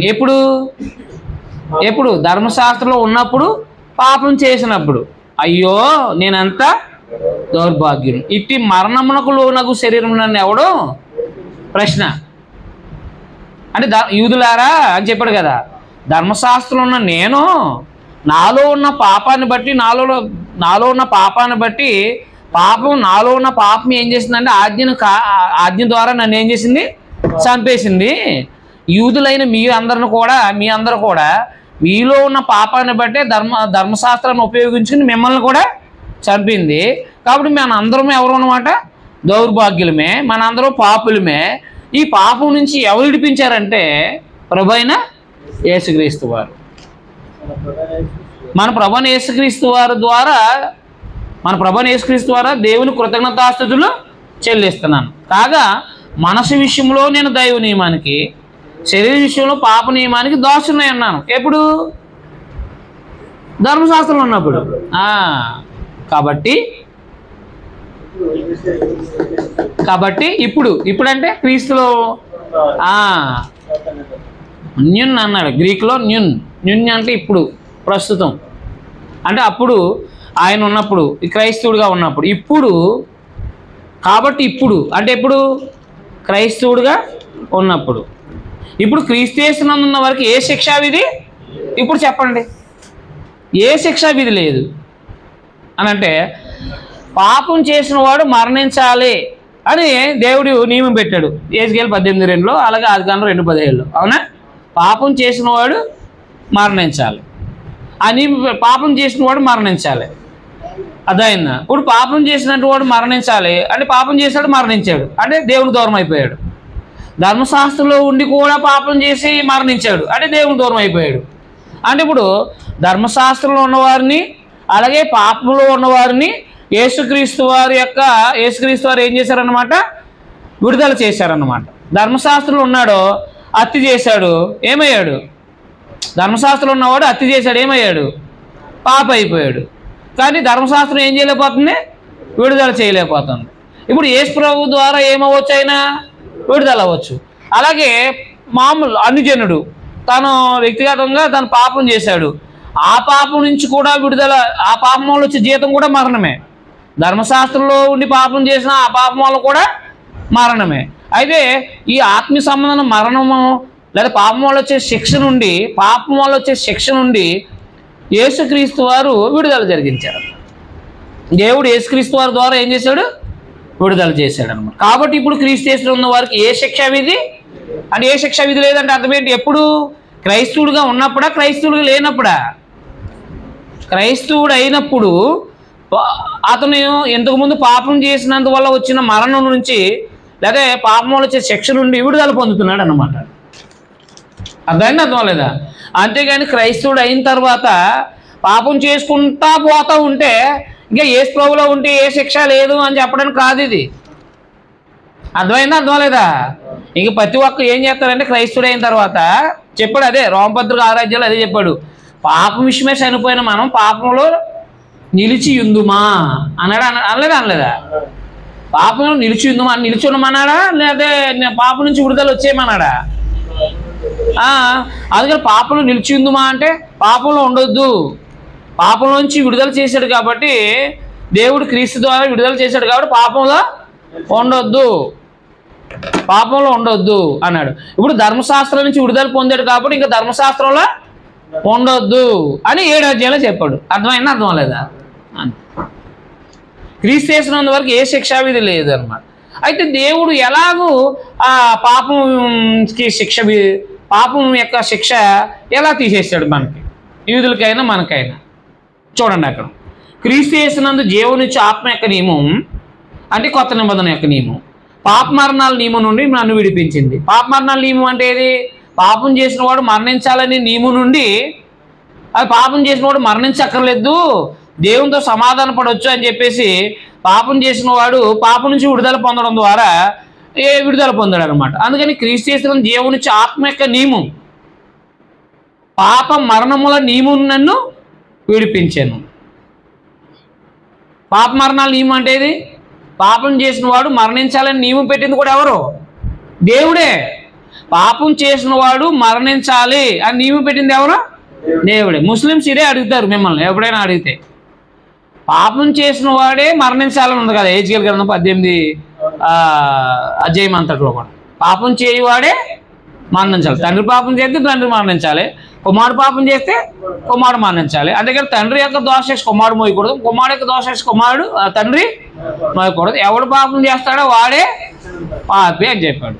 ఎప్పుడు ధర్మశాస్త్రంలో ఉన్నప్పుడు, పాపం చేసినప్పుడు అయ్యో నేనంతా దౌర్భాగ్యం. ఇట్టి మరణమునకు లోనగు శరీరం నన్ను ఎవడు? ప్రశ్న. అంటే యూదులారా అని చెప్పాడు కదా. ధర్మశాస్త్రంలో ఉన్న నేను నాలో ఉన్న పాపాన్ని బట్టి నాలో ఉన్న పాపం ఏం చేసిందంటే ఆజ్ఞ ద్వారా నన్ను ఏం చేసింది? చంపేసింది. యూదులైన మీ అందరూ కూడా మీలో ఉన్న పాపాన్ని బట్టే ధర్మశాస్త్రాన్ని ఉపయోగించుకుని మిమ్మల్ని కూడా చంపింది. కాబట్టి మన అందరం ఎవరు అన్నమాట? దౌర్భాగ్యులమే, మనందరం పాపులమే. ఈ పాపం నుంచి ఎవరు విడిపించారంటే ప్రభువైన యేసుక్రీస్తు వారు. మన ప్రభువైన యేసుక్రీస్తు ద్వారా దేవుని కృతజ్ఞతాస్తుతులు చెల్లిస్తున్నాను. కాగా మనసు విషయంలో నేను దైవ నియమానికి, శరీర విషయంలో పాప నియమానికి దోషున్నాయి అన్నాను. ఎప్పుడు? ధర్మశాస్త్రంలో ఉన్నప్పుడు. కాబట్టి ఇప్పుడంటే క్రీస్తులో న్యున్ అన్నాడు. గ్రీక్లో న్యున్ అంటే ఇప్పుడు, ప్రస్తుతం. అంటే అప్పుడు ఆయన ఉన్నప్పుడు, క్రైస్తవుడిగా ఉన్నప్పుడు. ఇప్పుడు అంటే ఎప్పుడు? క్రైస్తవుడిగా ఉన్నప్పుడు. ఇప్పుడు క్రీస్తు యేసునందు ఉన్న వారికి ఏ శిక్షా విధి? ఇప్పుడు చెప్పండి, ఏ శిక్షా విధి లేదు అని అంటే పాపం చేసిన వాడు మరణించాలి అని దేవుడు నియమం పెట్టాడు. యెహెజ్కేలు 18:2లో, అలాగే ఆదికాండం 2:17లో. అవునా? పాపం చేసిన వాడు మరణించాలి అని, పాపం చేసిన వాడు మరణించాలి. అదైందా? ఇప్పుడు పాపం చేసినట్టు వాడు మరణించాలి అంటే పాపం చేశాడు, మరణించాడు అంటే దేవుని దూరం అయిపోయాడు. ధర్మశాస్త్రంలో ఉండి కూడా పాపం చేసి మరణించాడు అంటే దేవుని దూరం అయిపోయాడు. అంటే ఇప్పుడు ధర్మశాస్త్రంలో ఉన్నవారిని, అలాగే పాపంలో ఉన్నవారిని యేసుక్రీస్తు వారు ఏం చేశారన్నమాట? విడుదల చేశారన్నమాట. ధర్మశాస్త్రంలో ఉన్నాడో హత్య చేశాడు, ఏమయ్యాడు? ధర్మశాస్త్రంలో ఉన్నవాడు హత్య చేశాడు, ఏమయ్యాడు? పాప అయిపోయాడు. కానీ ధర్మశాస్త్రం ఏం చేయలేకపోతుంది? విడుదల చేయలేకపోతుంది. ఇప్పుడు యేసు ప్రభు ద్వారా ఏమవచ్చు? అయినా విడుదల అవ్వచ్చు. అలాగే మామూలు అనుజనుడు తను వ్యక్తిగతంగా తను పాపం చేశాడు, ఆ పాపం నుంచి కూడా విడుదల, ఆ పాపం వల్ల వచ్చే జీతం కూడా మరణమే. ధర్మశాస్త్రంలో ఉండి పాపం చేసిన ఆ పాపం వల్ల కూడా మరణమే. అయితే ఈ ఆత్మీయ సంబంధం మరణము లేదా పాపం వల్ల వచ్చే శిక్ష నుండి యేసుక్రీస్తు వారు విడుదల జరిగించారు. దేవుడు యేసుక్రీస్తు వారి ద్వారా ఏం చేశాడు? విడుదల చేశాడు అన్నమాట. కాబట్టి ఇప్పుడు క్రీస్తు యేసులో ఉన్న వారికి ఏ శిక్షా విధి అంటే, ఏ శిక్షా విధి లేదంటే అర్థం ఏంటి? ఎప్పుడు? క్రైస్తవుడిగా ఉన్నప్పుడా, క్రైస్తవుడిగా లేనప్పుడా? క్రైస్తవుడు అయినప్పుడు అతను ఇంతకుముందు పాపం చేసినందువల్ల వచ్చిన మరణం నుంచి, లేదా పాపం వల్ల వచ్చే శిక్ష నుండి విడుదల పొందుతున్నాడు అన్నమాట. అర్థం లేదా? అంతేగాని క్రైస్తవుడు అయిన తర్వాత పాపం చేసుకుంటా పోతూ ఉంటే ఇంకా యేసు ప్రభువులో ఉంటే ఏ శిక్ష లేదు అని చెప్పడానికి కాదు ఇది. అర్థం లేదా? ఇంక ప్రతి ఒక్క ఏం చేస్తారంటే క్రైస్తవుడు అయిన తర్వాత చెప్పాడు, అదే రోమపత్రిక 6 అదే చెప్పాడు, పాపం విషయమే చనిపోయిన మనం పాపంలో నిలిచి ఉందుమా అన్నాడు. అనలేదా? పాపంలో నిలిచి ఉండమన్నాడా, లేదా పాపం నుంచి విడుదల వచ్చేయమన్నాడా? అందుకని పాపంలో నిలిచి ఉందుమా అంటే పాపంలో ఉండొద్దు. పాపంలోంచి విడుదల చేశాడు కాబట్టి, దేవుడు క్రీస్తు ద్వారా విడుదల చేశాడు కాబట్టి పాపంలో ఉండొద్దు అన్నాడు. ఇప్పుడు ధర్మశాస్త్రం నుంచి విడుదల పొందాడు కాబట్టి ఇంకా ధర్మశాస్త్రంలో ఉండొద్దు అని 7వ అధ్యాయంలో చెప్పాడు. అర్థమైందా? అర్థం లేదా? క్రీస్తు యేసునందు వరకు ఏ శిక్షావిధి లేదు అనమాట. అయితే దేవుడు ఎలాగూ ఆ పాపంకి పాపం యొక్క శిక్ష ఎలా తీసేస్తాడు మనకి, యూదులకైనా మనకైనా? చూడండి, అక్కడ క్రీస్తు యేసునందు జీవనిచ్చు ఆత్మ యొక్క నియమం అంటే కొత్త నిబంధన యొక్క నియమం పాప మరణాల నియమం నుండి నన్ను విడిపించింది. పాప మరణాల నియమం అంటే ఏది? పాపం చేసిన వాడు మరణించాలని నియమం నుండి, అది పాపం చేసిన వాడు మరణించక్కర్లేదు, దేవునితో సమాధాన పడవచ్చు అని చెప్పేసి పాపం చేసిన వాడు పాపం నుంచి విడుదల పొందడం ద్వారా విడుదల పొందాడు అనమాట. అందుకని క్రీస్తు యేసునందు జీవనిచ్చు ఆత్మ యొక్క నియమం పాప మరణముల నియమం నన్ను విడిపించాను. పాప మరణాల నియమం అంటే ఇది పాపం చేసిన వాడు మరణించాలని నియమం పెట్టింది కూడా ఎవరు? దేవుడే. పాపం చేసిన వాడు మరణించాలి అని నియమం పెట్టింది ఎవరు? దేవుడే. ముస్లిమ్స్ ఇదే అడుగుతారు మిమ్మల్ని ఎప్పుడైనా అడిగితే. పాపం చేసిన వాడే మరణించాలని ఉంది కదా హెజ్కేలు గ్రంథం 18 అధ్యాయం అంతట్లో కూడా. పాపం చేయవాడే మరణించాలి. తండ్రి పాపం చేస్తే తండ్రి మరణించాలి, కుమారుడు పాపం చేస్తే కుమారుడు మరణించాలి. అందుకని తండ్రి యొక్క దోష కుమారుడు మోయకూడదు, కుమారుడు యొక్క దోష కుమారుడు తండ్రి మోయకూడదు. ఎవడు పాపం చేస్తాడో వాడే పాపి అని చెప్పాడు.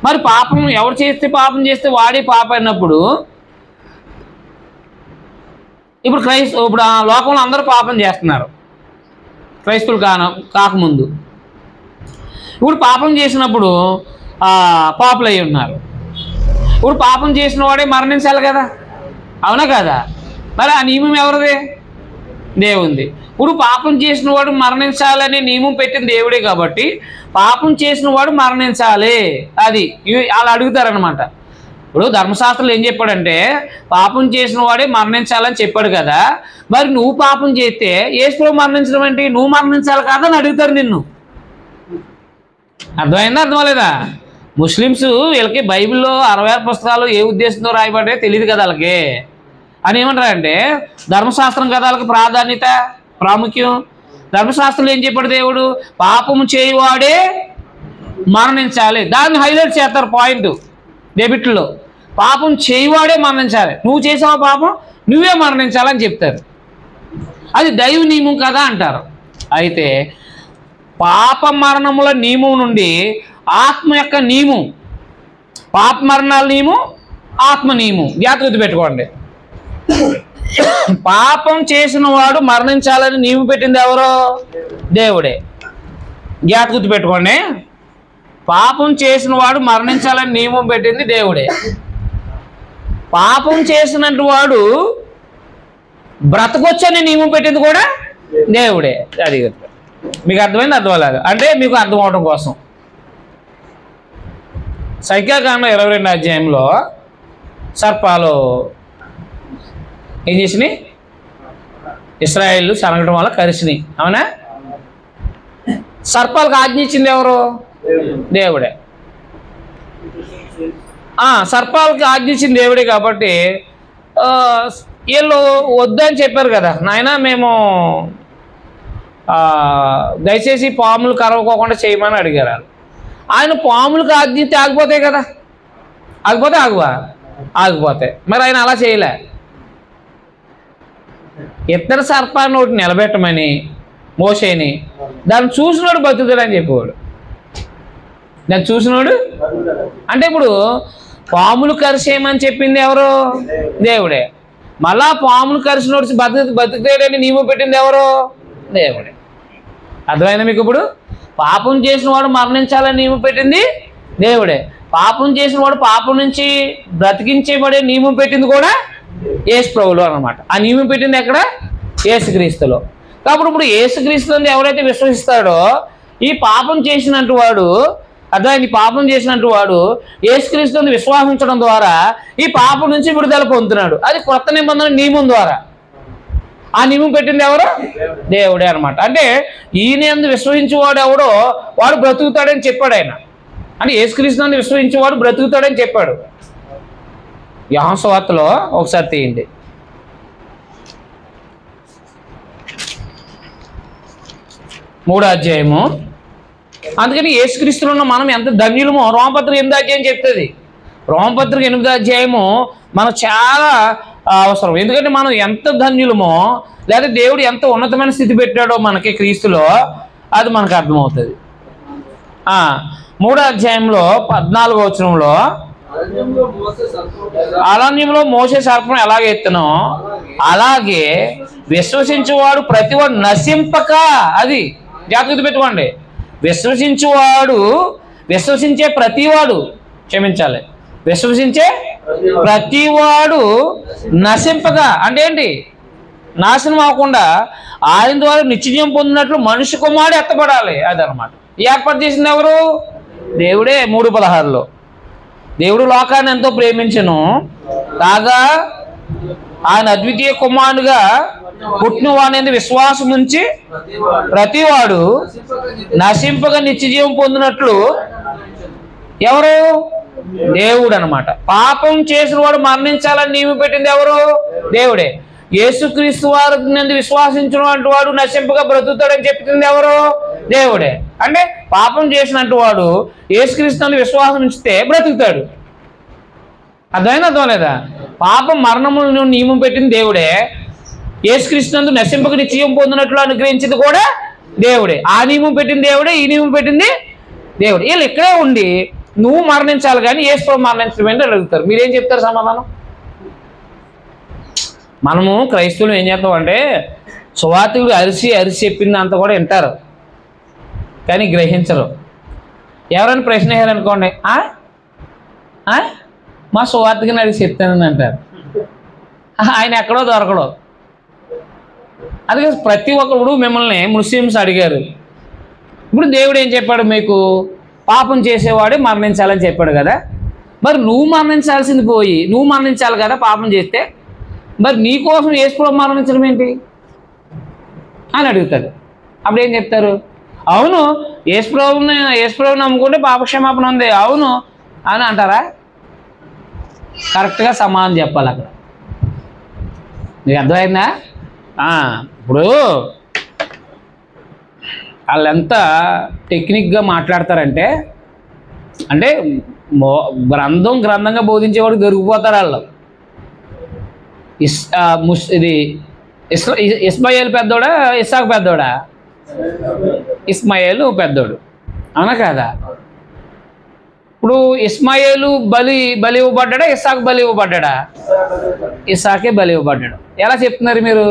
మరి పాపం ఎవరు చేస్తే పాపం చేస్తే వాడే పాప అన్నప్పుడు ఇప్పుడు ఇప్పుడు ఆ లోకంలో అందరూ పాపం చేస్తున్నారు, క్రైస్తవులు కాకముందు. ఇప్పుడు పాపం చేసినప్పుడు పాపులు అయి ఉన్నారు. ఇప్పుడు పాపం చేసిన వాడే మరణించాలి కదా, అవునా కదా? మరి ఆ నియమం ఎవరిది? దేవుంది. ఇప్పుడు పాపం చేసిన వాడు మరణించాలని నియమం పెట్టిన దేవుడే కాబట్టి పాపం చేసిన వాడు మరణించాలి. అది అలా అడుగుతారనమాట. ఇప్పుడు ధర్మశాస్త్రంలో ఏం చెప్పాడంటే పాపం చేసిన వాడే మరణించాలని చెప్పాడు కదా, మరి నువ్వు పాపం చేస్తే యేసు మరణించడం ఏంటి? నువ్వు మరణించాలి కదా అని అడుగుతారు నిన్ను. అర్థమైందా? అర్థమలేదా? ముస్లిమ్స్ వీళ్ళకి బైబిల్లో 66 పుస్తకాలు ఏ ఉద్దేశంతో రాయబడే తెలియదు కదా వాళ్ళకి. అని ఏమంటారంటే ధర్మశాస్త్రం కదా వాళ్ళకి ప్రాధాన్యత ప్రాముఖ్యం. ధర్మశాస్త్రంలో ఏం చెప్పాడు దేవుడు? పాపము చేయవాడే మరణించాలి. దాన్ని హైలైట్ చేస్తారు పాయింట్ డెబిట్లో. పాపం చేయవాడే మరణించాలి, నువ్వు చేసావా పాపం నువ్వే మరణించాలని చెప్తారు. అది దైవ నియమం కదా అంటారు. అయితే పాప మరణముల నియమం నుండి ఆత్మ యొక్క నియమం, పాప మరణాల నియమం ఆత్మ నియమం జాగ్రత్త పెట్టుకోండి. పాపం చేసిన వాడు మరణించాలని నియమం పెట్టింది ఎవరో? దేవుడే. జాగ్రత్త పెట్టుకోండి. పాపం చేసిన వాడు మరణించాలని నియమం పెట్టింది దేవుడే. పాపం చేసినట్టు వాడు బ్రతకొచ్చని నియమం పెట్టింది కూడా దేవుడే. అది మీకు అర్థమైంది? అర్థమలేదు అంటే మీకు అర్థం అవడం కోసం సంఖ్యాకాండం 22 అధ్యాయంలో సర్పాలు ఏం చేసినాయి? ఇశ్రాయేలు శనగడం వల్ల కరిసినాయి, అవునా? సర్పాలకు ఆజ్ఞ ఇచ్చింది ఎవరు? దేవుడే. సర్పాలకు ఆజ్ఞ ఇచ్చింది దేవుడే కాబట్టి వీళ్ళు వద్దని చెప్పారు కదా, నాయన మేము దయచేసి పాములు కరవకోకుండా చేయమని అడిగారు. ఆయన పాములకు ఆజ్ఞ ఆగిపోతాయి కదా, ఆగిపోతే ఆగిపోతాయి. మరి ఆయన అలా చేయలే. ఇద్దరు సర్పాన్ని ఒకటి నిలబెట్టమని మోసేని, దాన్ని చూసినోడు బతుకుతాడని చెప్పేవాడు. దాన్ని చూసినోడు అంటే ఇప్పుడు పాములు కరిసేయమని చెప్పింది ఎవరు? దేవుడే. మళ్ళా పాములు కరిసినోడు బతుకుతాడని నియమం పెట్టింది ఎవరు? దేవుడే. అర్థమైందా మీకు? ఇప్పుడు పాపం చేసిన వాడు మరణించాలని నియమం పెట్టింది దేవుడే. పాపం చేసిన వాడు పాపం నుంచి బ్రతికించబడే నియమం పెట్టింది కూడా యేసు ప్రభువులో అన్నమాట. ఆ నియమం పెట్టింది ఎక్కడ? యేసుక్రీస్తులో. కాబట్టి ఇప్పుడు యేసుక్రీస్తుని ఎవరైతే విశ్వసిస్తాడో ఈ పాపం చేసినట్టు వాడు, అర్థమైంది, పాపం చేసినట్టు వాడు యేసుక్రీస్తుని విశ్వాసించడం ద్వారా ఈ పాపం నుంచి విడుదల పొందుతున్నాడు. అది కొత్త నిబంధన నియమం ద్వారా. ఆ నియమం పెట్టింది ఎవరు? దేవుడే అనమాట. అంటే ఈయన విశ్వసించేవాడు ఎవడో వాడు బ్రతుకుతాడని చెప్పాడు ఆయన. అంటే యేసుక్రీస్తుని విశ్వసించేవాడు బ్రతుకుతాడని చెప్పాడు. యోహాను సువార్తలో ఒకసారి తీయండి. మూడో అధ్యాయము. అందుకని యేసుక్రీస్తులో ఉన్న మనం ఎంత ధన్యులమో రోమపత్రిక 8వ అధ్యాయం చెప్తుంది. రోమపత్రిక 8వ అధ్యాయము మనం చాలా అవసరం. ఎందుకంటే మనం ఎంత ధన్యులమో లేదా దేవుడు ఎంత ఉన్నతమైన స్థితి పెట్టాడో మనకి క్రీస్తులో అది మనకు అర్థమవుతుంది. 3వ అధ్యాయంలో 14వ వచనంలో అరణ్యంలో మోసే సర్పం ఎలాగ ఎత్తునో అలాగే విశ్వసించువాడు ప్రతివాడు నశింపక, అది జాగ్రత్త పెట్టుకోండి, విశ్వసించే ప్రతివాడు, క్షమించాలి, విశ్వసించే ప్రతివాడు నశింపక అంటే ఏంటి? నాశనం అవ్వకుండా ఆయన ద్వారా నిత్యజీవం పొందినట్లు మనిషి కుమారుడు ఎత్తబడాలి. అదనమాట. ఏర్పాటు చేసింది ఎవరు? దేవుడే. 3:16లో దేవుడు లోకాన్ని ఎంతో ప్రేమించెను కాగా ఆయన అద్వితీయ కుమారుడుగా పుట్టిన వాని విశ్వాసం ఉంచి ప్రతివాడు నశింపగా నిత్యజీవం పొందినట్లు ఎవరు? దేవుడు అనమాట. పాపం చేసిన వాడు మరణించాలని నియమ పెట్టింది ఎవరు? దేవుడే. యేసుక్రీస్తు వారిని విశ్వాసించిన వాడు నశింపగా బ్రతుకుతాడని చెప్తుంది ఎవరు? దేవుడే. అంటే పాపం చేసినట్టు వాడు యేసుక్రీస్తుని విశ్వాసం ఉంచితే బ్రతుకుతాడు. అర్థం లేదా? పాపం మరణములను నియమం పెట్టింది దేవుడే, యేసుక్రీస్తునందు నశింపక నిత్యం పొందినట్లు అనుగ్రహించింది కూడా దేవుడే. ఆ నియమం పెట్టింది దేవుడే, ఈ నియమం పెట్టింది దేవుడే. వీళ్ళు ఇక్కడే ఉండి నువ్వు మరణించాలి కానీ యేసు ప్రభు మరణించడం ఏంటో అడుగుతారు. మీరేం చెప్తారు సమాధానం? మనము క్రైస్తవులు ఏం చేస్తామంటే సువార్తికుడు అరిసి చెప్పింది అంతా కూడా వింటారు కానీ గ్రహించరు. ఎవరైనా ప్రశ్న వేయాలనుకోండి, మా సువార్తికని అడిగి చెప్తానని అంటారు. ఆయన ఎక్కడో దొరకడో. అందుకే ప్రతి ఒక్కరు మిమ్మల్ని ముస్లిమ్స్ అడిగారు, ఇప్పుడు దేవుడు ఏం చెప్పాడు మీకు? పాపం చేసేవాడే మరణించాలని చెప్పాడు కదా, మరి నువ్వు మరణించాల్సింది పోయి నువ్వు మరణించాలి కదా పాపం చేస్తే, మరి నీకోసం యేసు ప్రభు మరణించడం ఏంటి అని అడుగుతాడు. అప్పుడు ఏం చెప్తారు? అవును, యేసు ప్రభువుని నమ్ముకుంటే పాపక్షమాపణ ఉంది, అవును అని అంటారా? కరెక్ట్గా సమాధానం చెప్పాలి అక్కడ. మీకు అర్థమైందా? ఇప్పుడు వాళ్ళు ఎంత టెక్నిక్గా మాట్లాడతారంటే, అంటే గ్రంథంగా బోధించేవాడు దొరికిపోతారు వాళ్ళు. ఇది ఇస్మాయిల్ పెద్దోడా ఇస్సాకు పెద్దోడా? ఇస్మాయిల్ పెద్దోడు, అవునా కాదా? ఇప్పుడు ఇస్మాయిలు బలి ఇవ్వబడ్డా, ఇస్సాకు బలి ఇవ్వబడ్డా? ఇస్సాకే బలి ఇవ్వబడ్డాడు. ఎలా చెప్తున్నారు మీరు?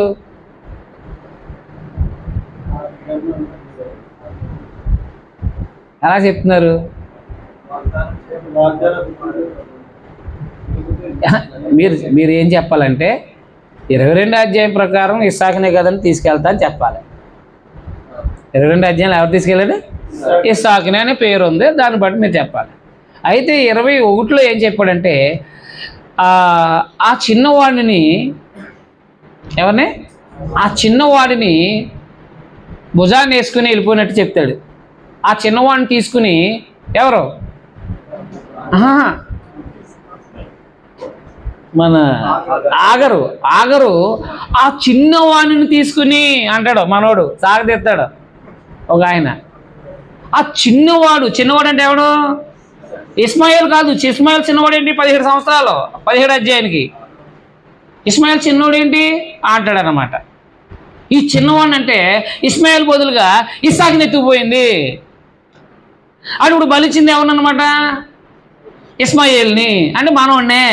ఎలా చెప్తున్నారు? మీరు ఏం చెప్పాలంటే 22వ అధ్యాయం ప్రకారం ఇస్సాకునే కదని తీసుకెళ్తా అని చెప్పాలి. 22వ అధ్యాయంలో ఎవరు తీసుకెళ్ళాడు? ఇస్సాకునే అనే పేరు ఉంది, దాన్ని బట్టి మీరు చెప్పాలి. అయితే 21లో ఏం చెప్పాడంటే, ఆ చిన్నవాడిని ఎవరిని? ఆ చిన్నవాడిని భుజాన్ని వేసుకుని వెళ్ళిపోయినట్టు చెప్తాడు. ఆ చిన్నవాడిని తీసుకుని ఎవరు? మన ఆగరు ఆ చిన్నవాడిని తీసుకుని అంటాడు మనోడు, సాగతీస్తాడు ఒక ఆయన. ఆ చిన్నవాడు అంటే ఎవడు? ఇస్మాయిల్ కాదు. ఇస్మాయిల్ చిన్నవాడు ఏంటి? 17 సంవత్సరాలు, 17 అధ్యాయానికి ఇస్మాయిల్ చిన్నవాడు ఏంటి అంటాడు అన్నమాట. ఈ చిన్నవాడిని అంటే ఇస్మాయిల్ బదులుగా ఇస్సాకుని ఎత్తుకుపోయింది. అది ఇప్పుడు బలిచింది ఎవరినమాట? ఇస్మాయిల్ని. అంటే మనోడినే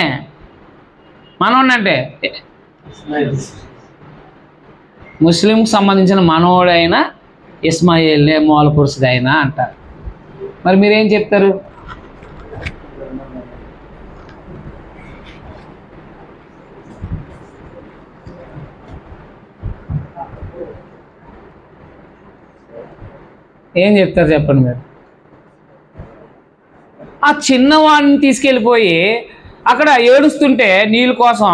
అంటే ముస్లింకి సంబంధించిన మనోడైన ఇస్మాయిల్నే మూల పురుషుడైనా అంటారు. మరి మీరేం చెప్తారు? ఏం చెప్తారు చెప్పండి మీరు? ఆ చిన్నవాడిని తీసుకెళ్ళిపోయి అక్కడ ఏడుస్తుంటే నీళ్ళ కోసం,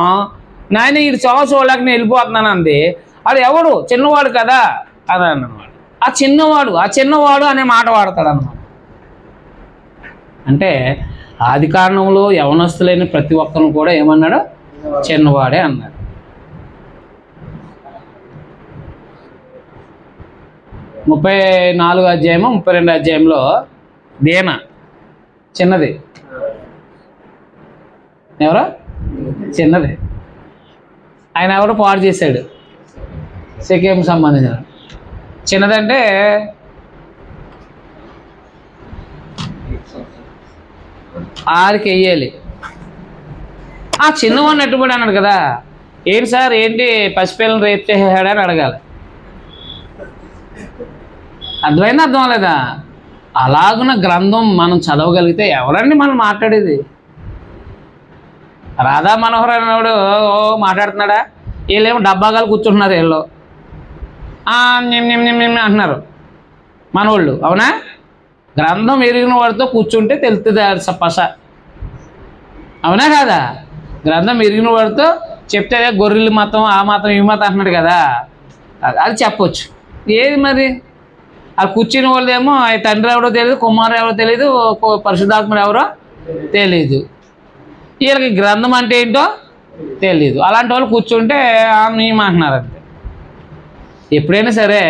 నాయన ఇది చూడలేక నేను వెళ్ళిపోతున్నాను అంది. అది ఎవడు? చిన్నవాడు కదా అని అన్నమాట. ఆ చిన్నవాడు అనే మాట వాడతాడు అన్నమాట. అంటే ఆది కారణంలో యవనస్తులైన ప్రతి ఒక్కరిని కూడా ఏమన్నాడు? చిన్నవాడే అన్నాడు. ముప్పై 34వ అధ్యాయము 32వ అధ్యాయంలో దేనా చిన్నది ఎవరా? చిన్నది. ఆయన ఎవరో పాడు చేశాడు సెకేం సంబంధించిన. చిన్నదంటే ఆరికి వెయ్యాలి. ఆ చిన్నవాడిని ఎట్టుబడి అన్నాడు కదా, ఏంటి సార్ ఏంటి పసిపిల్లని రేపు చేసేసాడని అడగాలి. అర్థమైందా అర్థం అవ్వలేదా? అలాగున్న గ్రంథం మనం చదవగలిగితే ఎవరండి మనం మాట్లాడేది? రాధా మనోహర్ అనేవాడు మాట్లాడుతున్నాడా? వీళ్ళేమో డబ్బాగాలు కూర్చుంటున్నారు, వీళ్ళు అంటున్నారు మనోళ్ళు. అవునా? గ్రంథం ఎరిగిన వాడితో కూర్చుంటే తెలుస్తుంది పస. అవునా కాదా? గ్రంథం ఎరిగిన వాడితో చెప్తే గొర్రెలు మతం ఆ మతం ఈ మతం అంటున్నాడు కదా, అది చెప్పొచ్చు. ఏది మరి ఆ కూర్చుని వాళ్ళేమో తండ్రి ఎవరో తెలియదు, కుమారు ఎవరో తెలియదు, పరిశుద్ధాత్ముడు ఎవరో తెలీదు, వీళ్ళకి గ్రంథం అంటే ఏంటో తెలీదు. అలాంటి వాళ్ళు కూర్చుంటే మేమంటున్నారు అంతే. ఎప్పుడైనా సరే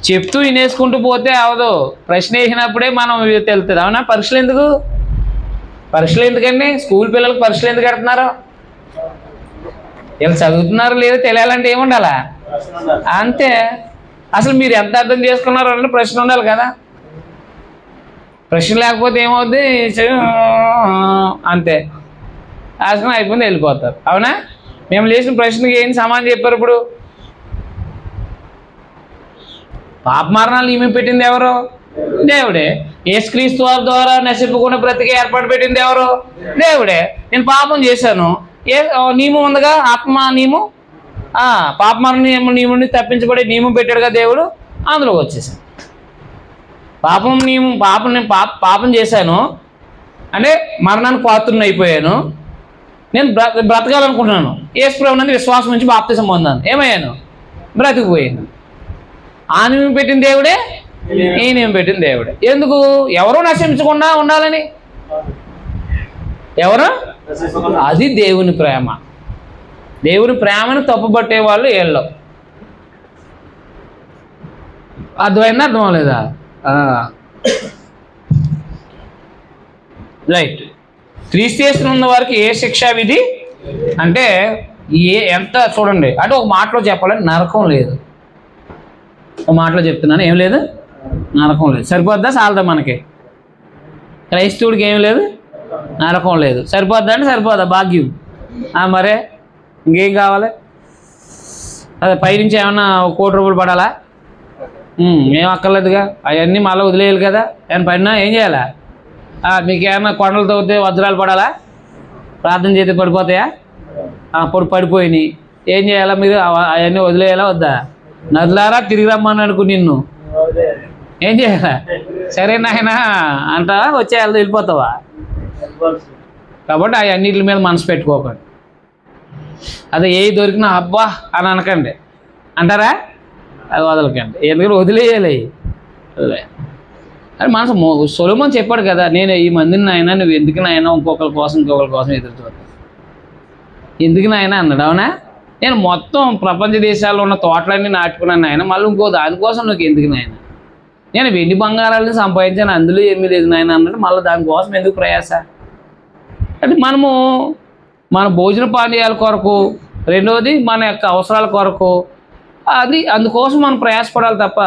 చెప్తూ వినేసుకుంటూ పోతే అవదు, ప్రశ్న వేసినప్పుడే మనం తెలుస్తుంది. అవునా? పరీక్షలు ఎందుకు? పరీక్షలు ఎందుకండి? స్కూల్ పిల్లలకు పరీక్షలు ఎందుకు కడుతున్నారు? వీళ్ళు చదువుతున్నారు లేదో తెలియాలంటే ఏముండాలా? అంతే. అసలు మీరు ఎంత అర్థం చేసుకున్నారో అంటే ప్రశ్న ఉండాలి కదా. ప్రశ్న లేకపోతే ఏమవుద్ది? అంతే, ఆశ్రమం అయిపోయింది, వెళ్ళిపోతారు. అవునా? మేము లేచిన ప్రశ్నకి ఏం సమాధానం చెప్పారు? ఇప్పుడు పాప మరణాలు ఈమె పెట్టింది ఎవరు? దేవుడే. యేసుక్రీస్తు వారి ద్వారా నశింపుకునే బ్రతికి ఏర్పాటు పెట్టింది ఎవరు? దేవుడే. నేను పాపం చేశాను, నియమం ఉందిగా, ఆత్మ నియమం, పాప మరణ నియముని తప్పించబడే నియమం పెట్టాడుగా దేవుడు, అందులోకి వచ్చేసాను. పాపం నియమం, పాపం చేశాను అంటే మరణానికి పాత్రను అయిపోయాను, నేను బ్రతకాలనుకుంటున్నాను. యేసు ప్రభువునందు విశ్వాసం నుంచి బాప్తిసం పొందాను, ఏమయ్యాను? బ్రతికిపోయాను. ఆ నియమం పెట్టిన దేవుడే, ఈ నియమం పెట్టిన దేవుడే. ఎందుకు? ఎవరూ నశించకుండా ఉండాలని. ఎవరు? అది దేవుని ప్రేమ. దేవుని ప్రేమను తప్పుపట్టే వాళ్ళు వీళ్ళు. అర్థమైందా అర్థం అవ్వలేదా? రైట్. క్రీస్తు యేసులో ఉన్న వారికి ఏ శిక్షా విధి అంటే ఎంత చూడండి, అంటే ఒక మాటలో చెప్పాలంటే నరకం లేదు. ఒక మాటలో చెప్తున్నాను, ఏం లేదు, నరకం లేదు. సరిపోద్దా? చాలదా? మనకి క్రైస్తవుడికి ఏం లేదు, నరకం లేదు. సరిపోద్దా అంటే సరిపోద్దా? భాగ్యం. మరే ఇంకేం కావాలి? అదే పైనుంచి ఏమన్నా 1 కోటి రూపాయలు పడాలా? ఏం అక్కర్లేదుగా, అవన్నీ మళ్ళీ వదిలేయాలి కదా. ఏమైనా పడినా ఏం చేయాలా? మీకేమన్నా కొండలు తవ్వితే వజ్రాలు పడాలా? ప్రార్థన చేస్తే పడిపోతాయా? పడిపోయినాయి ఏం చేయాలా? మీరు అవన్నీ వదిలేయాలా వద్దా? నదులారా తిరిగి రమ్మని అనుకో, నిన్ను ఏం చేయాలా? సరే నాయనా అంటావా? వచ్చేయాలి, వెళ్ళిపోతావా? కాబట్టి అవన్నిటి మీద మనసు పెట్టుకోకండి. అదే ఏ దొరికినా అబ్బా అని అనకండి, అంటారా? అది వదలకండి, ఎందుకంటే వదిలేయాలి. అది మనసు సొలొమోను చెప్పాడు కదా, నేను ఈ మందిని నాయన నువ్వు ఎందుకు నాయన ఇంకొకరి కోసం ఎదురు చూస్తాను, ఎందుకు నాయన అన్నాడు. అవునా? నేను మొత్తం ప్రపంచ దేశాల్లో ఉన్న తోటలన్నీ నాటుకున్నాను నాయన, మళ్ళీ ఇంకో దానికోసం నువ్వు ఎందుకు నాయన, నేను వెండి బంగారాలని సంపాదించాను అందులో ఏమీ లేదు నాయన అన్నాడు. మళ్ళీ దానికోసం ఎందుకు ప్రయాస? అంటే మనము మన భోజన పానీయాల కొరకు, రెండవది మన యొక్క అవసరాల కొరకు, అందుకోసం మనం ప్రయాసపడాలి తప్ప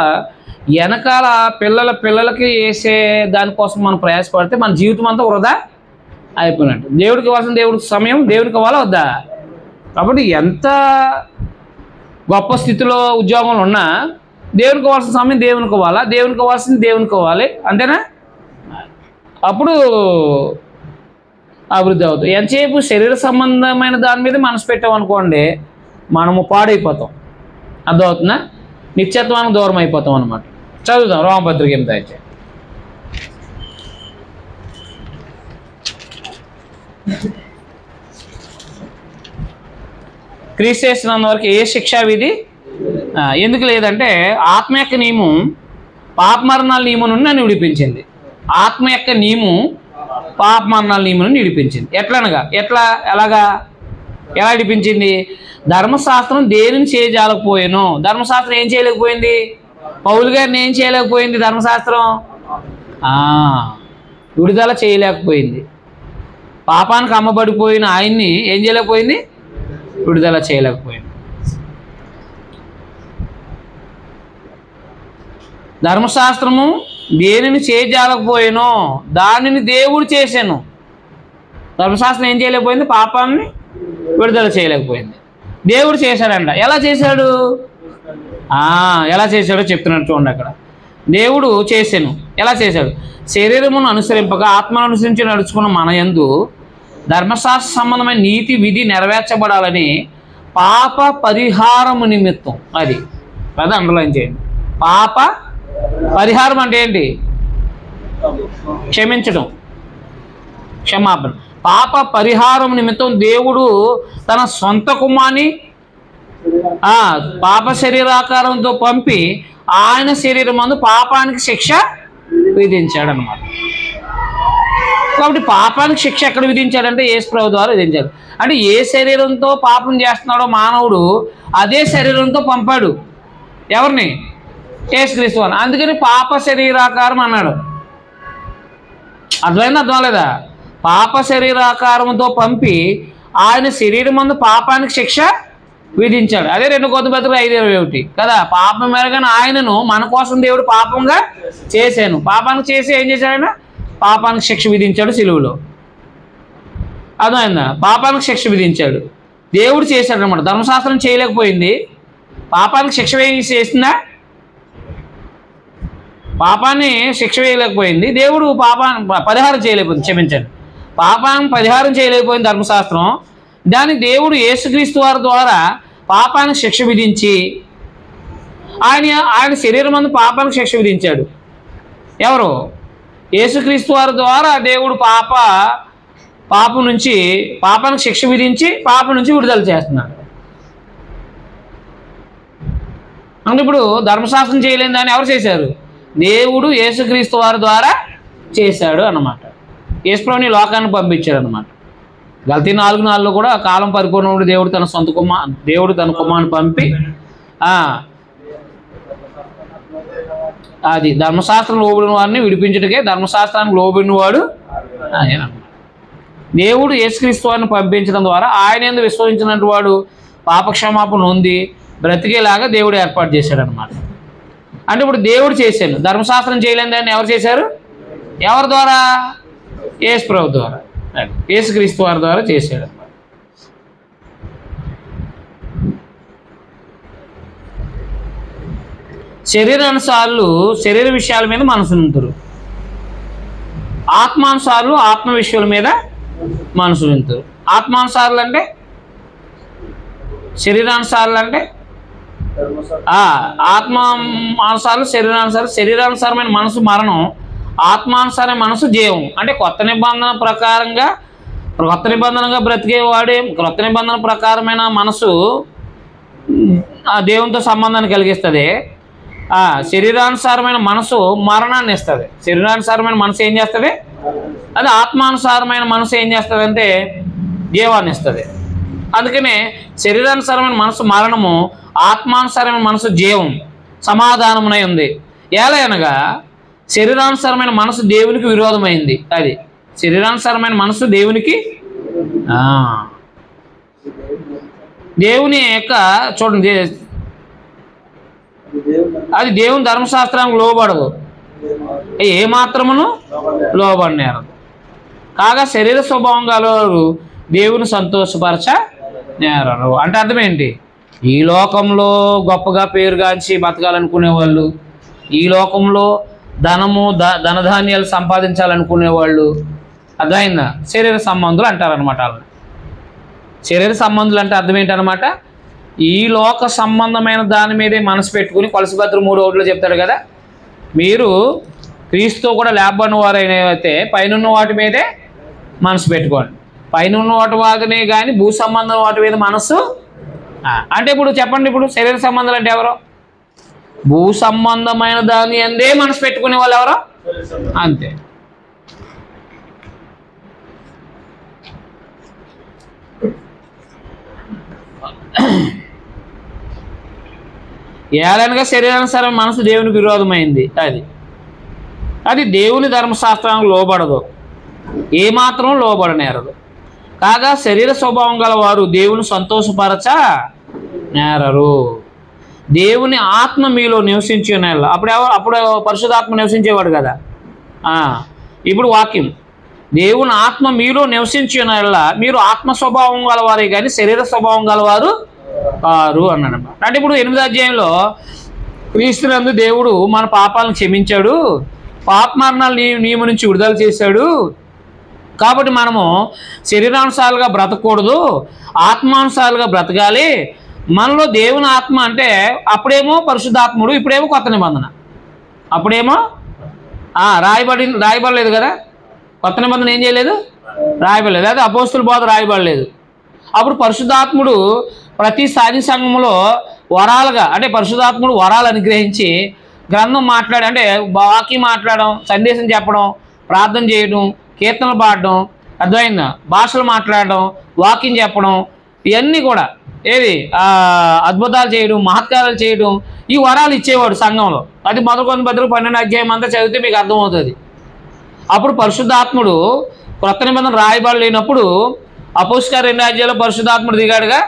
వెనకాల పిల్లలకి వేసే దానికోసం మనం ప్రయాసపడితే మన జీవితం అంతా వృధా అయిపోయినట్టు. దేవుడికి ఇవ్వాల్సిన దేవుడికి సమయం దేవుడికి ఇవ్వాలా వద్దా? కాబట్టి ఎంత గొప్ప స్థితిలో ఉద్యోగంలో ఉన్నా దేవునికి ఇవ్వాల్సిన సమయం దేవునికి ఇవ్వాలా, దేవునికి ఇవ్వాల్సింది దేవునికి ఇవ్వాలి, అంతేనా? అప్పుడు అభివృద్ధి అవుతుంది. ఎంతసేపు శరీర సంబంధమైన దాని మీద మనసు పెట్టామనుకోండి, మనము పాడైపోతాం. అర్థమవుతుందా? నిత్యత్వానికి దూరం అయిపోతాం అన్నమాట. చదువుదాం రోమపత్రిక 8వ అధ్యాయం. క్రీస్తు యేసునందు వరకు ఏ శిక్షా విధి ఎందుకు లేదంటే ఆత్మ యొక్క నియమం పాప మరణాల నియమం నుండి నన్ను విడిపించింది. ఆత్మ యొక్క నియమం పాప మరణాల నియమం నుండి విడిపించింది. ఎలాగా విడిపించింది? ధర్మశాస్త్రం దేనిని చేయజాలకపోయాను. ధర్మశాస్త్రం ఏం చేయలేకపోయింది? పౌలు గారిని ఏం చేయలేకపోయింది? ధర్మశాస్త్రం విడుదల చేయలేకపోయింది. పాపానికి అమ్మబడిపోయిన ఆయన్ని ఏం చేయలేకపోయింది? విడుదల చేయలేకపోయింది. ధర్మశాస్త్రము దేనిని చేయజాలకపోయానో దానిని దేవుడు చేశాను. ధర్మశాస్త్రం ఏం చేయలేకపోయింది? పాపాన్ని విడుదల చేయలేకపోయింది. దేవుడు చేశాడంట. ఎలా చేశాడు? ఎలా చేశాడో చెప్తున్నట్టు చూడండి. అక్కడ దేవుడు చేశాను. ఎలా చేశాడు? శరీరమును అనుసరింపక ఆత్మను అనుసరించి నడుచుకున్న మన యందు ధర్మశాస్త్ర సంబంధమైన నీతి విధి నెరవేర్చబడాలని పాప పరిహారము నిమిత్తం. అది అండర్లైన్ చేయండి. పాప పరిహారం అంటే ఏంటి? క్షమించడం, క్షమాపణ. పాప పరిహారం నిమిత్తం దేవుడు తన సొంత కుమారుని పాప శరీరాకారంతో పంపి ఆయన శరీరం మందు పాపానికి శిక్ష విధించాడు అన్నమాట. కాబట్టి పాపానికి శిక్ష ఎక్కడ విధించాడంటే యేసు ప్రభు ద్వారా విధించాడు. అంటే ఏ శరీరంతో పాపం చేస్తున్నాడో మానవుడు అదే శరీరంతో పంపాడు. ఎవరిని? యేసుక్రీస్తు అని. అందుకని పాప శరీరాకారం అన్నాడు. అర్థమైందా? అర్థం లేదా? పాప శరీరాకారంతో పంపి ఆయన శరీరం మందు పాపానికి శిక్ష విధించాడు. అదే 2 కొరింథీయులకు 5:21 కదా. పాపం మెరగని ఆయనను మన కోసం దేవుడు పాపంగా చేశాను. పాపానికి చేసి ఏం చేశాడు ఆయన? పాపానికి శిక్ష విధించాడు సిలువలో. అర్థమైందా? పాపానికి శిక్ష విధించాడు. దేవుడు చేశాడు అనమాట. ధర్మశాస్త్రం చేయలేకపోయింది. పాపానికి శిక్ష చేసిందా? పాపాన్ని శిక్ష వేయలేకపోయింది. దేవుడు పాపాన్ని పరిహారం చేయలేకపోయింది. క్షమించండి, పాపాన్ని పరిహారం చేయలేకపోయింది ధర్మశాస్త్రం. దాన్ని దేవుడు యేసుక్రీస్తు వారి ద్వారా పాపానికి శిక్ష విధించి ఆయన శరీరం మందు పాపానికి శిక్ష విధించాడు. ఎవరు? యేసుక్రీస్తు వారి ద్వారా దేవుడు పాపం నుంచి పాపానికి శిక్ష విధించి పాపం నుంచి విడుదల చేస్తున్నాడు. అంటే ఇప్పుడు ధర్మశాస్త్రం చేయలేని దాన్ని ఎవరు చేశారు? దేవుడు యేసుక్రీస్తు వారి ద్వారా చేశాడు అన్నమాట. యేసుప్రభుని లోకాన్ని పంపించాడు అన్నమాట. గలతీ 4:4 కూడా కాలం పరిపూర్ణముడు దేవుడు తన కుమారుని పంపి అది ధర్మశాస్త్రం లోబడిన వారిని విడిపించుటకే ధర్మశాస్త్రానికి లోబడిన వాడు ఆయన. దేవుడు యేసుక్రీస్తు వారిని పంపించడం ద్వారా ఆయన యందు విశ్వసించినట్టు వాడు పాపక్షమాపణ ఉంది బ్రతికేలాగా దేవుడు ఏర్పాటు చేశాడు అనమాట. అంటే ఇప్పుడు దేవుడు చేశాను. ధర్మశాస్త్రం చేయలేని దాన్ని ఎవరు చేశారు? ఎవరి ద్వారా? యేసు ప్రభు ద్వారా, యేసుక్రీస్తు వారి ద్వారా చేశాడు అనమాట. శరీరానుసారులు శరీర విషయాల మీద మనసు ఉంటారు, ఆత్మానుసారులు ఆత్మ విషయాల మీద మనసు ఉంటారు. ఆత్మానుసారులు అంటే శరీరానుసారులు అంటే ఆత్మానుసారులు శరీరానుసారమైన మనసు మరణం, ఆత్మానుసారమైన మనసు జీవం. అంటే కొత్త నిబంధనగా బ్రతికేవాడే కొత్త నిబంధన ప్రకారమైన మనసు దేవునితో సంబంధాన్ని కలిగిస్తుంది. శరీరానుసారమైన మనసు మరణాన్ని ఇస్తుంది. శరీరానుసారమైన మనసు ఏం చేస్తుంది? అది ఆత్మానుసారమైన మనసు ఏం చేస్తుంది అంటే జీవాన్ని ఇస్తుంది. అందుకనే శరీరానుసారమైన మనసు మరణము, ఆత్మానుసారమైన మనసు జీవం, సమాధానమునై ఉంది. ఎలా అనగా శరీరానుసారమైన మనసు దేవునికి విరోధమైంది. అది శరీరానుసారమైన మనసు దేవునికి దేవుని యొక్క చూడండి, అది దేవుని ధర్మశాస్త్రానికి లోబడదు, ఏమాత్రమును లోబడినారు. కాగా శరీర స్వభావం గలవారు దేవుని సంతోషపరచ నేరరు. అంటే అర్థం ఏంటి? ఈ లోకంలో గొప్పగా పేరుగాంచి బతకాలనుకునే వాళ్ళు, ఈ లోకంలో ధనధాన్యాలు సంపాదించాలనుకునేవాళ్ళు, అర్థమైందా? శరీర సంబంధులు అంటారనమాట. వాళ్ళని శరీర సంబంధులు అంటే అర్థం ఏంటనమాట? ఈ లోక సంబంధమైన దాని మీదే మనసు పెట్టుకుని కొలసపత్ర 3:1 చెప్తాడు కదా, మీరు క్రీస్తుతో కూడా లేబడిన వారైతే పైన వాటి మీదే మనసు పెట్టుకోండి. పైన వాటి వాటినే కానీ భూ సంబంధం వాటి మీద మనసు అంటే ఇప్పుడు చెప్పండి, ఇప్పుడు శరీర సంబంధాలు అంటే ఎవరో? భూ సంబంధమైన దాని అందే మనసు పెట్టుకునే వాళ్ళు ఎవరో అంతే. ఏలనగా శరీరానుసారం మనసు దేవునికి విరోధమైంది. అది దేవుని ధర్మశాస్త్రానికి లోబడదు, ఏమాత్రం లోబడనేరదు. కాగా శరీర స్వభావం గల వారు దేవుని సంతోషపరచ నేరరు. దేవుని ఆత్మ మీలో నివసించే నేల. అప్పుడు పరిశుద్ధాత్మ నివసించేవాడు కదా. ఇప్పుడు వాక్యం, దేవుని ఆత్మ మీలో నివసించే నేల మీరు ఆత్మ స్వభావం గలవారే కానీ శరీర స్వభావం గలవారు కారు అన్నాడు. అంటే ఇప్పుడు 8వ అధ్యాయంలో క్రీస్తునందు దేవుడు మన పాపాలను క్షమించాడు, పాప మరణాలు నియమం నుంచి విడుదల చేశాడు. కాబట్టి మనము శరీరానుసారులుగా బ్రతకూడదు, ఆత్మానుసారులుగా బ్రతకాలి. మనలో దేవుని ఆత్మ అంటే అప్పుడేమో పరిశుద్ధాత్ముడు, ఇప్పుడేమో కొత్త నిబంధన. అప్పుడేమో రాయబడలేదు కదా, కొత్త నిబంధన ఏం చేయలేదు, రాయబడలేదు. అదే అపోస్తుల బోధ రాయబడలేదు. అప్పుడు పరిశుద్ధాత్ముడు ప్రతి సాధి సంఘంలో వరాలుగా, అంటే పరిశుద్ధాత్ముడు వరాలు అనుగ్రహించి గ్రంథం మాట్లాడి, అంటే వాక్యం మాట్లాడడం, సందేశం చెప్పడం, ప్రార్థన చేయడం, కీర్తనలు పాడడం, అర్థమైందా, భాషలు మాట్లాడడం, వాక్యం చెప్పడం, ఇవన్నీ కూడా ఏది అద్భుతాలు చేయడం, మహత్కారాలు చేయడం, ఈ వరాలు ఇచ్చేవాడు సంఘంలో. అది మొదలుకొని 12 అధ్యాయం అంతా చదివితే మీకు అర్థమవుతుంది. అప్పుడు పరిశుద్ధాత్ముడు కొత్త నిబంధన రాయబడలేనప్పుడు అపోస్తలుల 2వ అధ్యాయంలో పరిశుద్ధాత్ముడు దిగాడుగా.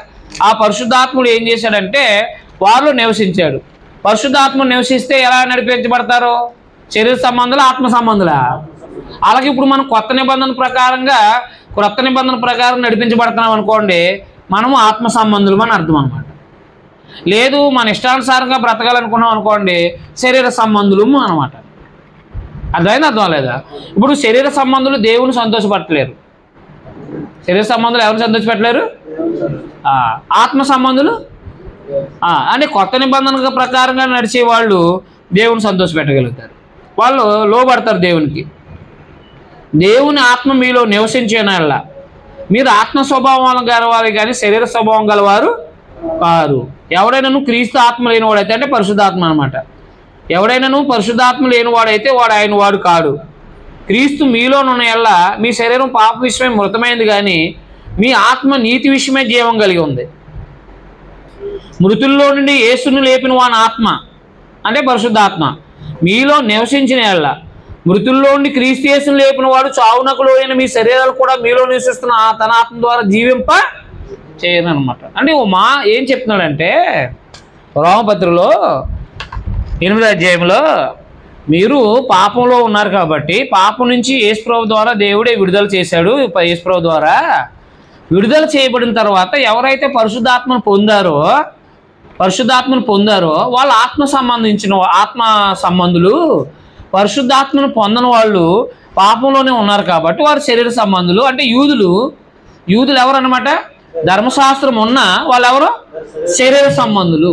ఆ పరిశుద్ధాత్ముడు ఏం చేశాడంటే వారిలో నివసించాడు. పరిశుద్ధాత్ముడు నివసిస్తే ఎలా నడిపించబడతారో, శరీర సంబంధులు, ఆత్మ సంబంధులా? అలాగే ఇప్పుడు మనం కొత్త నిబంధన ప్రకారం నడిపించబడుతున్నాం అనుకోండి, మనము ఆత్మ సంబంధులు అని అర్థం అనమాట. లేదు మన ఇష్టానుసారంగా బ్రతకాలనుకున్నాం అనుకోండి, శరీర సంబంధులు అనమాట. అర్థమైంది, అర్థం లేదా? ఇప్పుడు శరీర సంబంధులు దేవుని సంతోషపెట్టలేరు. శరీర సంబంధులు ఎవరిని సంతోషపెట్టలేరు? ఆత్మ సంబంధులు అంటే కొత్త నిబంధన ప్రకారంగా నడిచే వాళ్ళు దేవుని సంతోషపెట్టగలుగుతారు, వాళ్ళు లోబడతారు దేవునికి. దేవుని ఆత్మ మీలో నివసించేనల్లా మీరు ఆత్మ స్వభావం గలవారు కానీ శరీర స్వభావం గలవారు కారు. ఎవడైనా క్రీస్తు ఆత్మ లేనివాడైతే, అంటే పరిశుద్ధాత్మ అనమాట, ఎవడైనా పరిశుద్ధాత్మ లేనివాడైతే వాడు ఆయన వాడు కాడు. క్రీస్తు మీలోనున్న ఎల్లా మీ శరీరం పాప విషయమే మృతమైంది కానీ మీ ఆత్మ నీతి విషయమే జీవం కలిగి ఉంది. మృతుల్లో నుండి యేసును లేపిన వాని ఆత్మ, అంటే పరిశుద్ధాత్మ మీలో నివసించిన ఎల్లా, మృతుల్లో నుండి క్రీస్తు యేసును లేపిన వాడు చావునకు లోయైన మీ శరీరాలు కూడా మీలో నివసిస్తున్న తన ఆత్మ ద్వారా జీవింప చేయనమాట. అంటే ఏం చెప్తున్నాడంటే రోమపత్రికలో 8వ అధ్యాయంలో మీరు పాపంలో ఉన్నారు కాబట్టి పాపం నుంచి యేసుప్రభు ద్వారా దేవుడే విడుదల చేశాడు. యేసుప్రభు ద్వారా విడుదల చేయబడిన తర్వాత ఎవరైతే పరిశుద్ధాత్మను పొందారో వాళ్ళు ఆత్మ సంబంధులు. పరిశుద్ధాత్మను పొందని వాళ్ళు పాపంలోనే ఉన్నారు కాబట్టి వారు శరీర సంబంధులు. అంటే యూదులు ఎవరన్నమాట, ధర్మశాస్త్రం ఉన్న వాళ్ళు ఎవరు, శరీర సంబంధులు.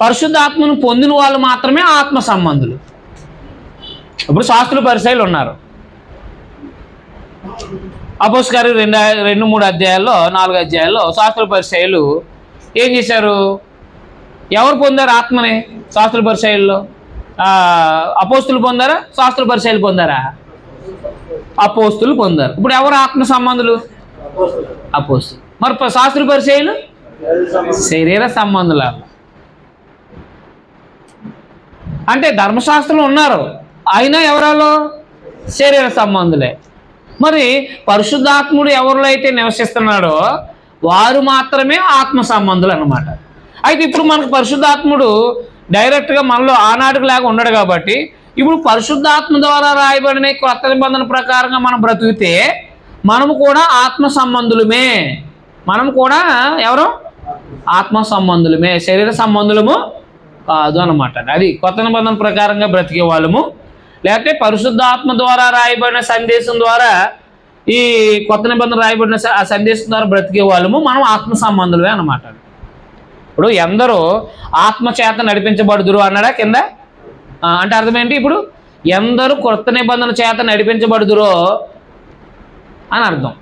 పరిశుద్ధాత్మను పొందిన వాళ్ళు మాత్రమే ఆత్మ సంబంధులు. ఇప్పుడు శాస్త్రులు పరిసయ్యులు ఉన్నారు. అపోస్తలుల 2-3 అధ్యాయాల్లో 4 అధ్యాయాల్లో శాస్త్రుల పరిసయ్యులు ఏం చేశారు? ఎవరు పొందారు ఆత్మని? శాస్త్రుల పరిసయ్యుల్లో అపోస్తలులు పొందారా, శాస్త్రుల పరిసయ్యులు పొందారా? అపోస్తలులు పొందారు. ఇప్పుడు ఎవరు ఆత్మ సంబంధులు? అపోస్తలులు. మరి శాస్త్రుల పరిసయ్యులు శరీర సంబంధులు. అంటే ధర్మశాస్త్రంలో ఉన్నారు, అయినా ఎవరాలో శరీర సంబంధులే. మరి పరిశుద్ధాత్ముడు ఎవరిలో అయితే నివసిస్తున్నాడో వారు మాత్రమే ఆత్మ సంబంధులు అన్నమాట. అయితే ఇప్పుడు మనకు పరిశుద్ధాత్ముడు డైరెక్ట్గా మనలో ఆనాటికి లాగా ఉండడు కాబట్టి ఇప్పుడు పరిశుద్ధాత్మ ద్వారా రాయబడిన కొత్త నిబంధన ప్రకారంగా మనం బ్రతికితే మనము కూడా ఆత్మ సంబంధులమే. మనం కూడా ఎవరు? ఆత్మ సంబంధులమే, శరీర సంబంధులము కాదు అన్నమాట. అది కొత్త నిబంధన ప్రకారంగా బ్రతికే వాళ్ళము. లేకపోతే పరిశుద్ధాత్మ ద్వారా రాయబడిన సందేశం ద్వారా, ఈ కొత్త నిబంధన రాయబడిన ఆ సందేశం ద్వారా బ్రతికే వాళ్ళము మనం ఆత్మ సంబంధులమే అన్నమాట. ఇప్పుడు ఎందరో ఆత్మ చేత నడిపించబడుదురు అన్నాడా కింద. అంటే అర్థమేంటి? ఇప్పుడు ఎందరూ కొత్త నిబంధన చేత నడిపించబడుదురో అని అర్థం.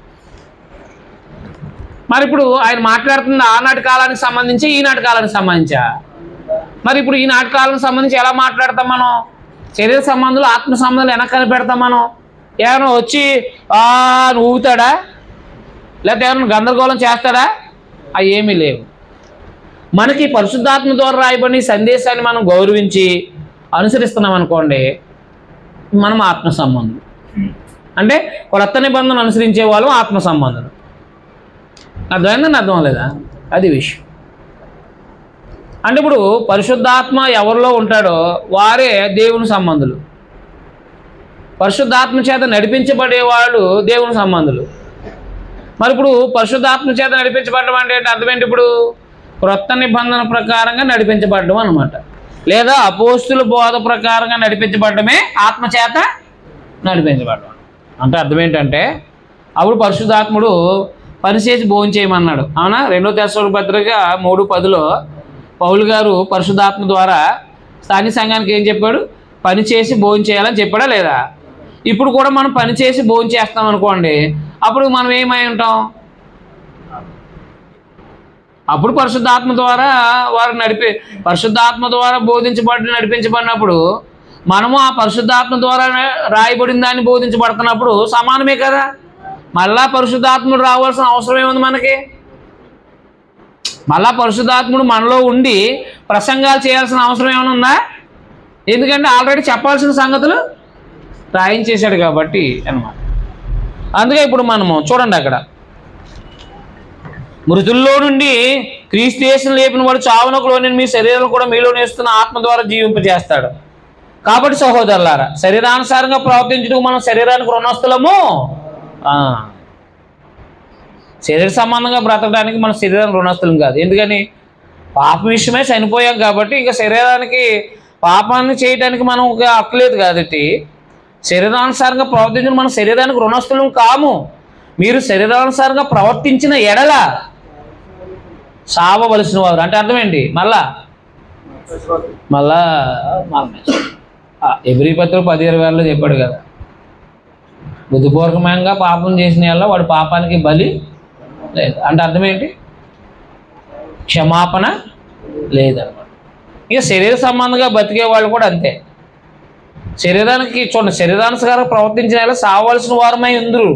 మరి ఇప్పుడు ఆయన మాట్లాడుతున్న ఆనాటి కాలానికి సంబంధించి ఈనాటి కాలానికి సంబంధించా? మరి ఇప్పుడు ఈనాటి కాలానికి సంబంధించి ఎలా మాట్లాడతాం మనం? శరీర సంబంధాలు ఆత్మ సంబంధాలు వెనక కనిపెడతాం మనం. ఏమైనా వచ్చి ఊగుతాడా, లేకపోతే ఏమైనా గందరగోళం చేస్తాడా? అవి ఏమీ లేవు. మనకి పరిశుద్ధాత్మ ద్వారా రాయబడిన సందేశాన్ని మనం గౌరవించి అనుసరిస్తున్నాం అనుకోండి, మనం ఆత్మ సంబంధులు. అంటే కొత్త నిబంధన అనుసరించే వాళ్ళు ఆత్మ సంబంధులు. అర్థమైందని అర్థం లేదా? అది విషయం. అంటే ఇప్పుడు పరిశుద్ధాత్మ ఎవరిలో ఉంటాడో వారే దేవుని సంబంధులు. పరిశుద్ధాత్మ చేత నడిపించబడే వాళ్ళు దేవుని సంబంధులు. మరి ఇప్పుడు పరిశుద్ధాత్మ చేత నడిపించబడడం అంటే అర్థం ఏంటి? ఇప్పుడు క్రొత్త నిబంధన ప్రకారంగా నడిపించబడడం అనమాట. లేదా అపోస్తుల బోధ ప్రకారంగా నడిపించబడమే ఆత్మ చేత నడిపించబడడం. అంటే అర్థం ఏంటంటే అప్పుడు పరిశుద్ధాత్ముడు పనిచేసి భోజనం చేయమన్నాడు. అవునా? 2 తెస్సలోనికీయుల పత్రిక 3:10 పౌలు గారు పరిశుద్ధాత్మ ద్వారా స్థానిక సంఘానికి ఏం చెప్పాడు? పని చేసి భోజనం చేయాలని చెప్పాడా లేదా? ఇప్పుడు కూడా మనం పని చేసి భోజనం చేస్తాం అనుకోండి, అప్పుడు మనం ఏమై ఉంటాం? అప్పుడు పరిశుద్ధాత్మ ద్వారా వారు పరిశుద్ధాత్మ ద్వారా నడిపించబడినప్పుడు మనము ఆ పరిశుద్ధాత్మ ద్వారా రాయబడిన దాన్ని బోధించబడుతున్నప్పుడు సమానమే కదా. మళ్ళా పరిశుద్ధాత్ముడు రావాల్సిన అవసరం ఏముంది మనకి? మళ్ళా పరిశుద్ధాత్ముడు మనలో ఉండి ప్రసంగాలు చేయాల్సిన అవసరం ఏమైనా ఉందా? ఎందుకంటే ఆల్రెడీ చెప్పాల్సిన సంగతులు రాయించేశాడు కాబట్టి అన్నమాట. అందుకే ఇప్పుడు మనము చూడండి, అక్కడ మృతుల్లో నుండి క్రీస్తు యేసును లేపిన వాడు చావునకులోని మీ శరీరం కూడా మీలో నేస్తున్న ఆత్మ ద్వారా జీవింపజేస్తాడు. కాబట్టి సహోదరులారా, శరీరానుసారంగా ప్రవర్తించడానికి మనం శరీరానికి రుణస్తులము. శరీర సంబంధంగా బ్రతకడానికి మన శరీరానికి రుణస్తులం కాదు. ఎందుకని? పాప విషయమే చనిపోయాం కాబట్టి ఇంకా శరీరానికి పాపాన్ని చేయడానికి మనం ఒక హక్కు లేదు. కాబట్టి శరీరానుసారంగా ప్రవర్తించిన మన శరీరానికి రుణస్తులం కాము. మీరు శరీరానుసారంగా ప్రవర్తించిన ఎడల సావవలసిన వారు. అంటే అర్థం ఏంటి? మళ్ళా ఎబ్రీ పత్రిక 10:20 చెప్పాడు కదా, బుద్ధిపూర్వకంగా పాపం చేసిన వాళ్ళ వాడు పాపానికి బలి లేదు. అంటే అర్థం ఏంటి? క్షమాపణ లేదన్నమాట. ఇక శరీర సంబంధంగా బతికే వాళ్ళు కూడా అంతే. శరీరానికి చూడండి, శరీరానుసారంగా ప్రవర్తించిన వాళ్ళ సావవలసిన వారమై ఉందరు.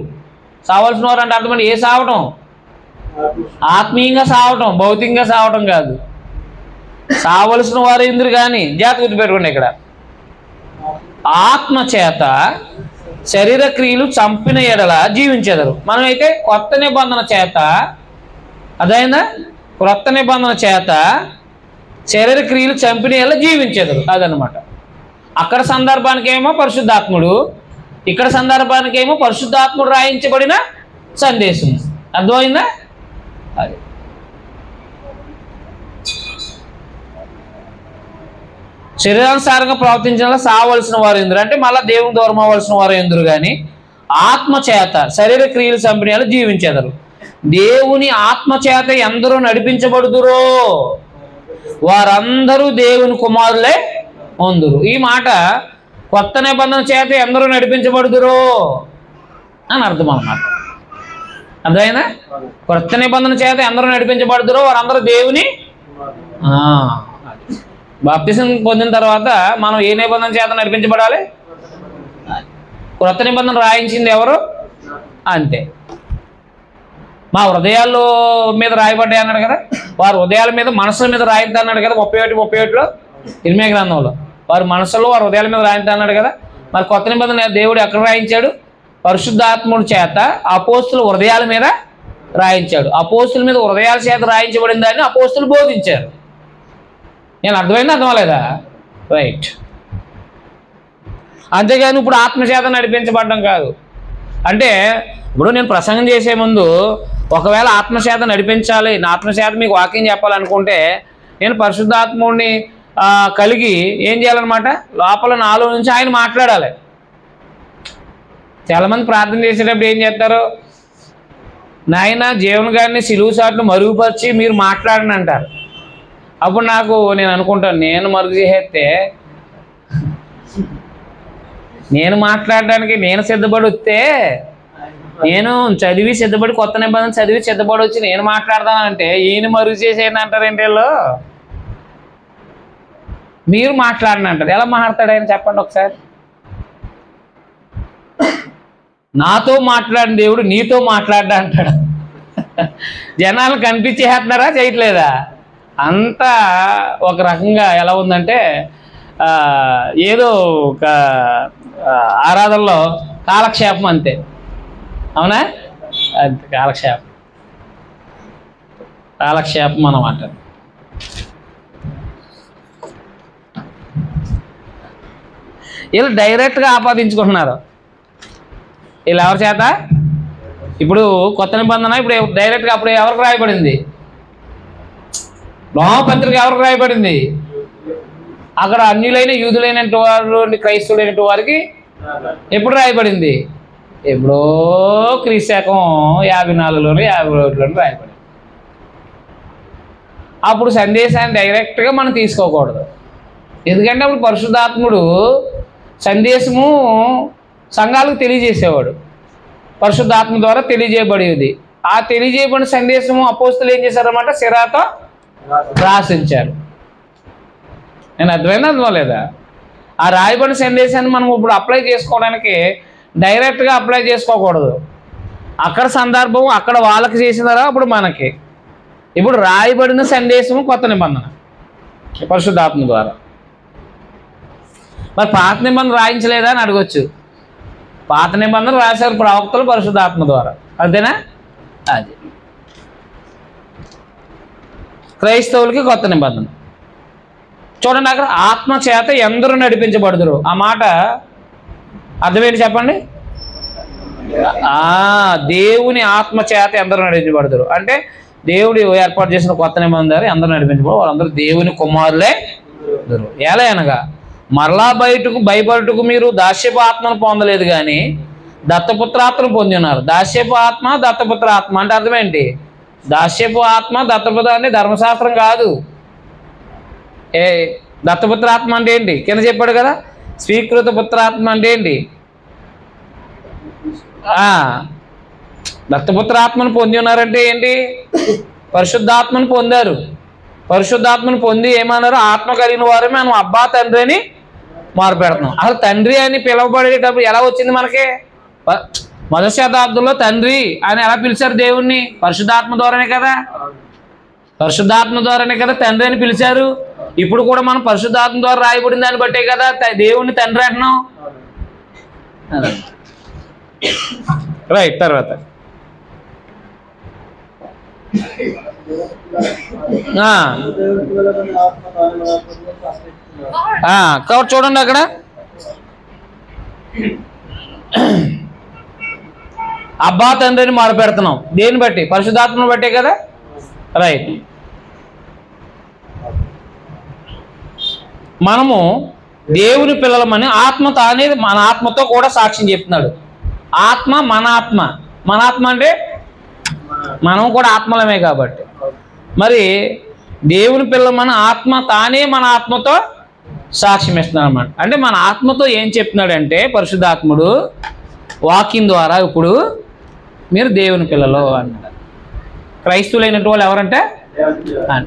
సావలసిన వారు అంటే అర్థం ఏ సావటం? ఆత్మీయంగా సావటం, భౌతికంగా సావటం కాదు. సావలసిన వారు ఎందురు. కానీ జాగ్రత్త గుర్తుపెట్టుకోండి, ఇక్కడ ఆత్మ చేత శరీర క్రియలు చంపిన ఎడల జీవించెదరు. మనమైతే కొత్త నిబంధన చేత, అదైందా, క్రొత్త నిబంధన చేత శరీర క్రియలు చంపిన ఎడల జీవించెదరు. అదనమాట. అక్కడ సందర్భానికి ఏమో పరిశుద్ధాత్ముడు, ఇక్కడ సందర్భానికి ఏమో పరిశుద్ధాత్ముడు రాయించబడిన సందేశం. అర్థమైందా? అది శరీరానుసారంగా ప్రవర్తించిన సావలసిన వారు ఎందురు అంటే మళ్ళీ దేవుని దూరం అవ్వాల్సిన వారు ఎందురు. కానీ ఆత్మ చేత శరీర క్రియలు చంపిన జీవించెదరు. దేవుని ఆత్మ చేత ఎందరూ నడిపించబడుదురో వారందరూ దేవుని కుమారులే ఉందురు. ఈ మాట కొత్త నిబంధన చేత ఎందరూ నడిపించబడుదురో అని అర్థం అన్నమాట. అర్థమైందా? కొత్త నిబంధన చేత ఎందరూ నడిపించబడుదురో వారందరూ దేవుని. బాప్తిసం పొందిన తర్వాత మనం ఏ నిబంధన చేత నడిపించబడాలి? కొత్త నిబంధన రాయించింది ఎవరు? అంతే. మా హృదయాల్లో మీద రాయబడ్డాయి అన్నాడు కదా, వారి హృదయాల మీద మనసుల మీద రాయిద్దా అన్నాడు కదా 31:31 ఇర్మియా గ్రంథంలో. వారి మనసులో వారి హృదయాల మీద రాయిద్దా అన్నాడు కదా. మరి కొత్త నిబంధన దేవుడు ఎక్కడ రాయించాడు? పరిశుద్ధాత్ముడి చేత అపోస్తుల హృదయాల మీద రాయించాడు. అపోస్తుల మీద హృదయాల చేత రాయించబడిన దాన్ని అపోస్తులు బోధించారు. నేను అర్థమైంది, అర్థమలేదా? రైట్. అంతేగాని ఇప్పుడు ఆత్మచేత నడిపించబడడం కాదు. అంటే ఇప్పుడు నేను ప్రసంగం చేసే ముందు ఒకవేళ ఆత్మచేత నడిపించాలి, నా ఆత్మచేత మీకు వాక్యం చెప్పాలనుకుంటే నేను పరిశుద్ధాత్ముడిని కలిగి ఏం చేయాలన్నమాట? లోపల నాలో నుంచి ఆయన మాట్లాడాలి. చాలామంది ప్రార్థన చేసేటప్పుడు ఏం చేస్తారు? నాయన జీవన్ గారిని సిలువు చాటును మరుగుపరిచి మీరు మాట్లాడని అంటారు. అప్పుడు నేను అనుకుంటాను, నేను మరుగు చేస్తే నేను మాట్లాడడానికి నేను సిద్ధపడి వస్తే, నేను చదివి సిద్ధపడి కొత్త నిబంధన చదివి సిద్ధపడి వచ్చి నేను మాట్లాడతానంటే ఈయన మరుగు చేసేయండి అంటారేంటి? వీళ్ళు మీరు మాట్లాడని అంటారు. ఎలా మాట్లాడతాడు ఆయన చెప్పండి ఒకసారి? నాతో మాట్లాడిన దేవుడు నీతో మాట్లాడ్డా అంటాడు. జనాలు కనిపించేస్తున్నారా, చేయట్లేదా? అంతా ఒక రకంగా ఎలా ఉందంటే ఏదో ఒక ఆరాధనలో కాలక్షేపం అంతే. అవునా? అంతే, కాలక్షేపం అన్నమాట. వీళ్ళు డైరెక్ట్గా ఆపాదించుకుంటున్నారు. వీళ్ళు ఎవరి చేత? ఇప్పుడు కొత్త నిబంధన ఇప్పుడు డైరెక్ట్గా అప్పుడు ఎవరికి రాయబడింది? రోమపత్రిక ఎవరికి రాయబడింది? అక్కడ అన్యులైన యూదులైన వారు క్రైస్తవులైన వారికి ఎప్పుడు రాయబడింది? ఎప్పుడో క్రీశాకం 54లోను 51లోను రాయబడింది. అప్పుడు సందేశాన్ని డైరెక్ట్గా మనం తీసుకోకూడదు. ఎందుకంటే అప్పుడు పరిశుద్ధాత్ముడు సందేశము సంఘాలకు తెలియజేసేవాడు, పరిశుద్ధాత్మ ద్వారా తెలియజేయబడేది. ఆ తెలియజేయబడిన సందేశము అపోస్తులు ఏం చేశారన్నమాట? సిరాతో రాసించారు. నేను అర్థం లేదా? ఆ రాయబడిన సందేశాన్ని మనం ఇప్పుడు అప్లై చేసుకోవడానికి డైరెక్ట్గా అప్లై చేసుకోకూడదు. అక్కడ సందర్భం అక్కడ వాళ్ళకి చేసినారా అప్పుడు మనకి. ఇప్పుడు రాయబడిన సందేశము కొత్త నిబంధన పరిశుద్ధాత్మ ద్వారా. మరి పాత నిబంధన రాయించలేదా అని అడగొచ్చు. పాత నిబంధన రాశారు ప్రవక్తలు పరిశుద్ధాత్మ ద్వారా, అంతేనా? అది క్రైస్తవులకి కొత్త నిబంధన. చూడండి, అక్కడ ఆత్మ చేత ఎందరూ నడిపించబడుదురు. ఆ మాట అర్థమేంటి చెప్పండి? దేవుని ఆత్మ చేత ఎందరూ నడిపించబడుదురు అంటే దేవుడు ఏర్పాటు చేసిన కొత్త నిబంధన ద్వారా ఎందరూ నడిపించబడు, వాళ్ళందరూ దేవుని కుమారులే. ఎలా అనగా మరలా భయపడుటకు మీరు దాస్యపు ఆత్మను పొందలేదు కానీ దత్తపుత్రాత్మను పొంది ఉన్నారు. దాస్యపు ఆత్మ, దత్తపుత్ర ఆత్మ అంటే అర్థం ఏంటి? దాస్యపు ఆత్మ, దత్తపుత్ర అంటే ధర్మశాస్త్రం కాదు. దత్తపుత్ర ఆత్మ అంటే ఏంటి? కింద చెప్పాడు కదా. స్వీకృత పుత్రాత్మ అంటే ఏంటి? దత్తపుత్ర ఆత్మను పొంది ఉన్నారంటే ఏంటి? పరిశుద్ధాత్మను పొందారు. పరిశుద్ధాత్మను పొంది ఏమన్నారు? ఆత్మ కలిగిన వారు మనం అబ్బా తండ్రి అని మారు పెడుతున్నాం. అసలు తండ్రి అని పిలవబడేటప్పుడు ఎలా వచ్చింది మనకి? మొదటి శతాబ్దంలో తండ్రి అని ఎలా పిలిచారు దేవుణ్ణి? పరిశుద్ధాత్మ ద్వారానే కదా. పరిశుద్ధాత్మ ద్వారానే కదా తండ్రి అని పిలిచారు. ఇప్పుడు కూడా మనం పరిశుద్ధాత్మ ద్వారా రాయబడిన దాన్ని బట్టే కదా దేవుణ్ణి తండ్రి అంటున్నాం. రైట్. తర్వాత చూడండి, అక్కడ అబ్బా తండ్రిని మారు పెడుతున్నాం. దేన్ని బట్టి? పరిశుద్ధాత్మను బట్టే కదా. రైట్. మనము దేవుని పిల్లలమని ఆత్మ తానే మన ఆత్మతో కూడా సాక్ష్యం చెప్తున్నాడు. ఆత్మ మన ఆత్మ. మన ఆత్మ అంటే మనం కూడా ఆత్మలమే కాబట్టి మరి దేవుని పిల్లలమని ఆత్మ తానే మన ఆత్మతో సాక్ష్యం ఇస్తున్నాడు అన్నమాట. అంటే మన ఆత్మతో ఏం చెప్తున్నాడంటే పరిశుద్ధాత్ముడు వాక్యం ద్వారా ఇప్పుడు మీరు దేవుని పిల్లలు అన్నాడు. క్రైస్తవులైనటువంటి వాళ్ళు ఎవరంటే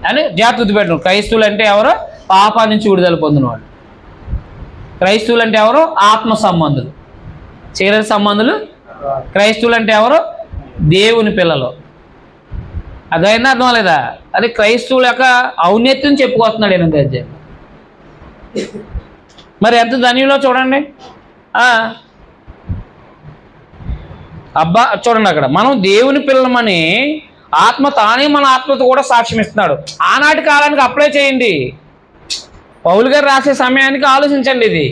అని జాగ్రత్త పెట్టడం. క్రైస్తవులు అంటే ఎవరు? పాపా నుంచి విడుదల పొందిన వాళ్ళు. క్రైస్తవులు అంటే ఎవరు? ఆత్మ సంబంధులు, శరీర సంబంధులు. క్రైస్తవులు అంటే ఎవరు? దేవుని పిల్లలు. అదైనా అర్థం లేదా? అది క్రైస్తవుల యొక్క ఔన్నత్యం చెప్పుకొస్తున్నాడు 8వ అధ్యాయం. మరి ఎంత ధన్యంలో చూడండి. అబ్బా చూడండి, అక్కడ మనం దేవుని పిల్లలమని ఆత్మ తానే మన ఆత్మతో కూడా సాక్ష్యం ఇస్తున్నాడు. ఆనాటి కాలానికి అప్లై చేయండి. పౌలు గారు రాసే సమయానికి ఆలోచించండి. ఇది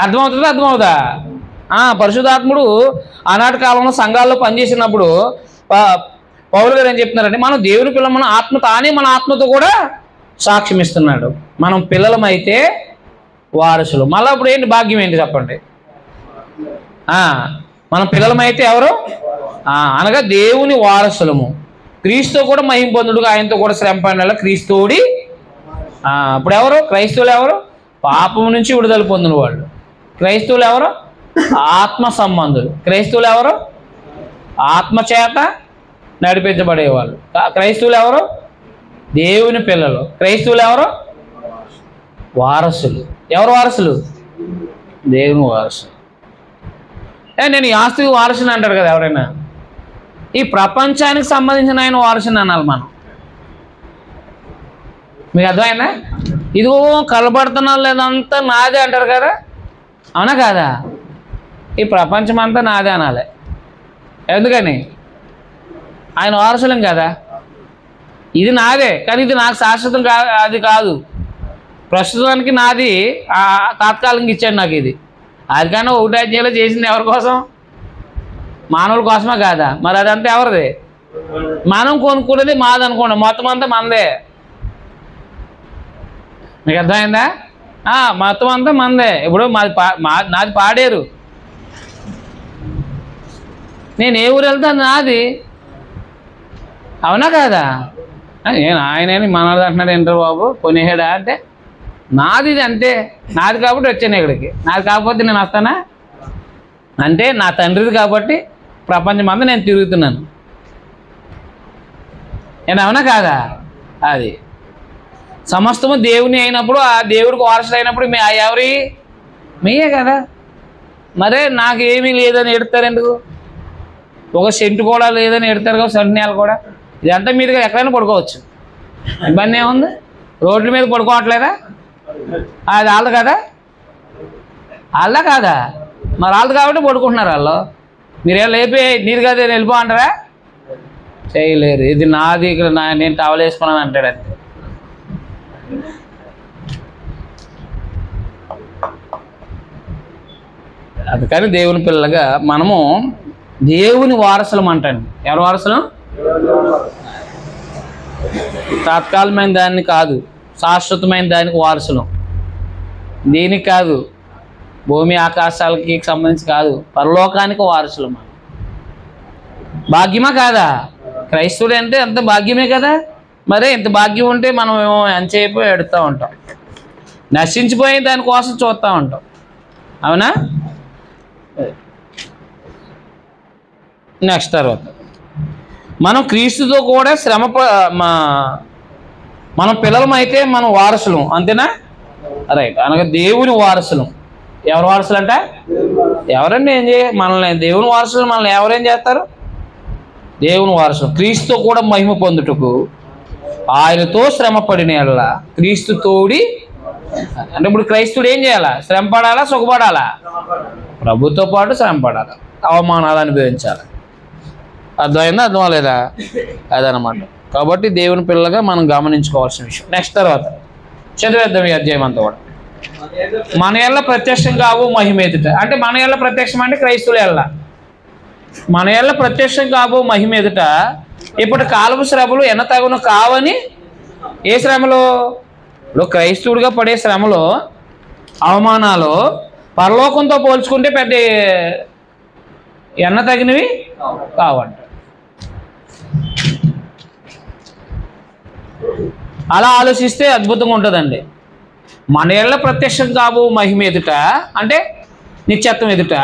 అర్థమవుతుందా? అర్థమవుదా? పరిశుద్ధాత్ముడు ఆనాటి కాలంలో సంఘాల్లో పనిచేసినప్పుడు పౌలు గారు ఏం చెప్తున్నారంటే మనం దేవుని పిల్లమని ఆత్మ తానే మన ఆత్మతో కూడా సాక్ష్యం ఇస్తున్నాడు. మనం పిల్లలమైతే వారసులు. మళ్ళీ ఇప్పుడు ఏంటి భాగ్యం ఏంటి చెప్పండి? మనం పిల్లలమైతే ఎవరు? అనగా దేవుని వారసులము. క్రీస్తు కూడా మహిమ పొందుడుగా ఆయనతో కూడా శ్రమ పడిన క్రీస్తువుడి. ఇప్పుడు ఎవరు? క్రైస్తవులు ఎవరు? పాపం నుంచి విడుదల పొందిన వాళ్ళు. క్రైస్తవులు ఎవరు? ఆత్మ సంబంధులు. క్రైస్తవులు ఎవరు? ఆత్మ చేత నడిపించబడేవాళ్ళు. క్రైస్తవులు ఎవరు? దేవుని పిల్లలు. క్రైస్తవులు ఎవరు? వారసులు. ఎవరు వారసులు? దేవుని వారసులు. నేను ఈ ఆస్తికి వారసుని అంటారు కదా ఎవరైనా. ఈ ప్రపంచానికి సంబంధించిన ఆయన వారసుని అనాలి మనం. మీకు అర్థమైందా? ఇదిగో కలబడుతున్నా లేదంతా నాదే అంటారు కదా, అవునా కాదా? ఈ ప్రపంచం అంతా నాదే అనాలి. ఎందుకని? ఆయన వారసులం కదా. ఇది నాదే, కానీ ఇది నాకు శాశ్వతం అది కాదు. ప్రస్తుతానికి నాది తాత్కాలికంగా ఇచ్చాడు నాకు ఇది. అది కానీ 1 అధ్యాయంలో చేసింది ఎవరి కోసం? మానవుల కోసమా కాదా? మరి అదంతా ఎవరిది? మనం కొనుక్కునేది మాది అనుకోండి, మొత్తం అంతా మనదే. మీకు అర్థమైందా? మొత్తం అంతా మనదే. ఇప్పుడు నాది పాడేరు, నేను ఏ ఊరు వెళ్తా నాది, అవునా కాదా? నేను ఆయనని మనది అంటున్నాడు ఏంటో బాబు కొనేసాడా అంటే నాది ఇది అంతే. నాది కాబట్టి వచ్చాను ఇక్కడికి, నాది కాకపోతే నేను వస్తానా? అంటే నా తండ్రిది కాబట్టి ప్రపంచం అంతా నేను తిరుగుతున్నాను. నేను అవునా కాదా? అది సమస్తము దేవుని అయినప్పుడు, ఆ దేవుడికి వారసుడు అయినప్పుడు ఎవరి మీయే కదా. మరే నాకు ఏమీ లేదని ఎడతారు ఎందుకు? ఒక సెంటు కూడా లేదని ఎడతారు కదా, సెంటు నేల కూడా. ఇదంతా మీరు ఎక్కడైనా పడుకోవచ్చు, ఇబ్బంది ఏముంది? రోడ్ల మీద పడుకోవట్లేదా? అది వాళ్ళది కదా, వాళ్ళ కాదా? మరి వాళ్ళది కాబట్టి పడుకుంటున్నారు వాళ్ళు. మీరేం లేపి నీరు కదా వెళ్ళిపో అంటారా? చేయలేరు. ఇది నాది, ఇక్కడ నేను టవల్ వేసుకున్నాను అంటాడు అంతే. అందుకని దేవుని పిల్లలుగా మనము దేవుని వారసులం అంటండి. ఎవరి వారసులం? తాత్కాలికమైన దాన్ని కాదు, శాశ్వతమైన దానికి వారసులం. దీనికి కాదు, భూమి ఆకాశాలకి సంబంధించి కాదు, పరలోకానికి వారసులం. భాగ్యమా కాదా? క్రైస్తవుడు అంటే అంత భాగ్యమే కదా. మరే ఇంత భాగ్యం ఉంటే మనం ఏమో ఎంతసేపు ఎడుతూ ఉంటాం, నశించిపోయి దానికోసం చూస్తూ ఉంటాం, అవునా? నెక్స్ట్ తర్వాత మనం క్రీస్తుతో కూడా మన పిల్లలమైతే మనం వారసులం, అంతేనా? రైట్. అనగా దేవుని వారసులం. ఎవరు వారసులు అంట? ఎవరండి ఏం మనల్ని దేవుని వారసులు మనల్ని ఎవరేం చేస్తారు? దేవుని వారసులు. క్రీస్తుతో కూడా మహిమ పొందుటకు ఆయనతో శ్రమ పడిన ఎడల క్రీస్తు తోడి. అంటే ఇప్పుడు క్రైస్తుడు ఏం చేయాలా? శ్రమ పడాలా, సుఖపడాలా? ప్రభుతో పాటు శ్రమ పడాలి, అవమానాలు అనుభవించాలి. అర్థమైందా? అర్థం లేదా? అదనమాట. కాబట్టి దేవుని పిల్లగా మనం గమనించుకోవాల్సిన విషయం. నెక్స్ట్ తర్వాత చదివేద్దాం ఈ అధ్యాయం అంతా కూడా. మన ఎల్ల ప్రత్యక్షం కావు మహిమ ఎదుట. అంటే మన ఎల్ల ప్రత్యక్షం అంటే క్రైస్తువుల ఎల్ల. మన ఎల్ల ప్రత్యక్షం కావు మహిమ ఎదుట ఇప్పటి కాలపు శ్రమలు ఎన్నతగును కావని. ఏ శ్రమలో? ఇప్పుడు క్రైస్తవుడిగా పడే శ్రమలో, అవమానాలు పరలోకంతో పోల్చుకుంటే పెద్ద ఎన్న తగినవి కావంట. అలా ఆలోచిస్తే అద్భుతంగా ఉంటుందండి. మన ఎల్ల ప్రత్యక్షం కావు మహిమ ఎదుట అంటే నిత్యత్వం ఎదుట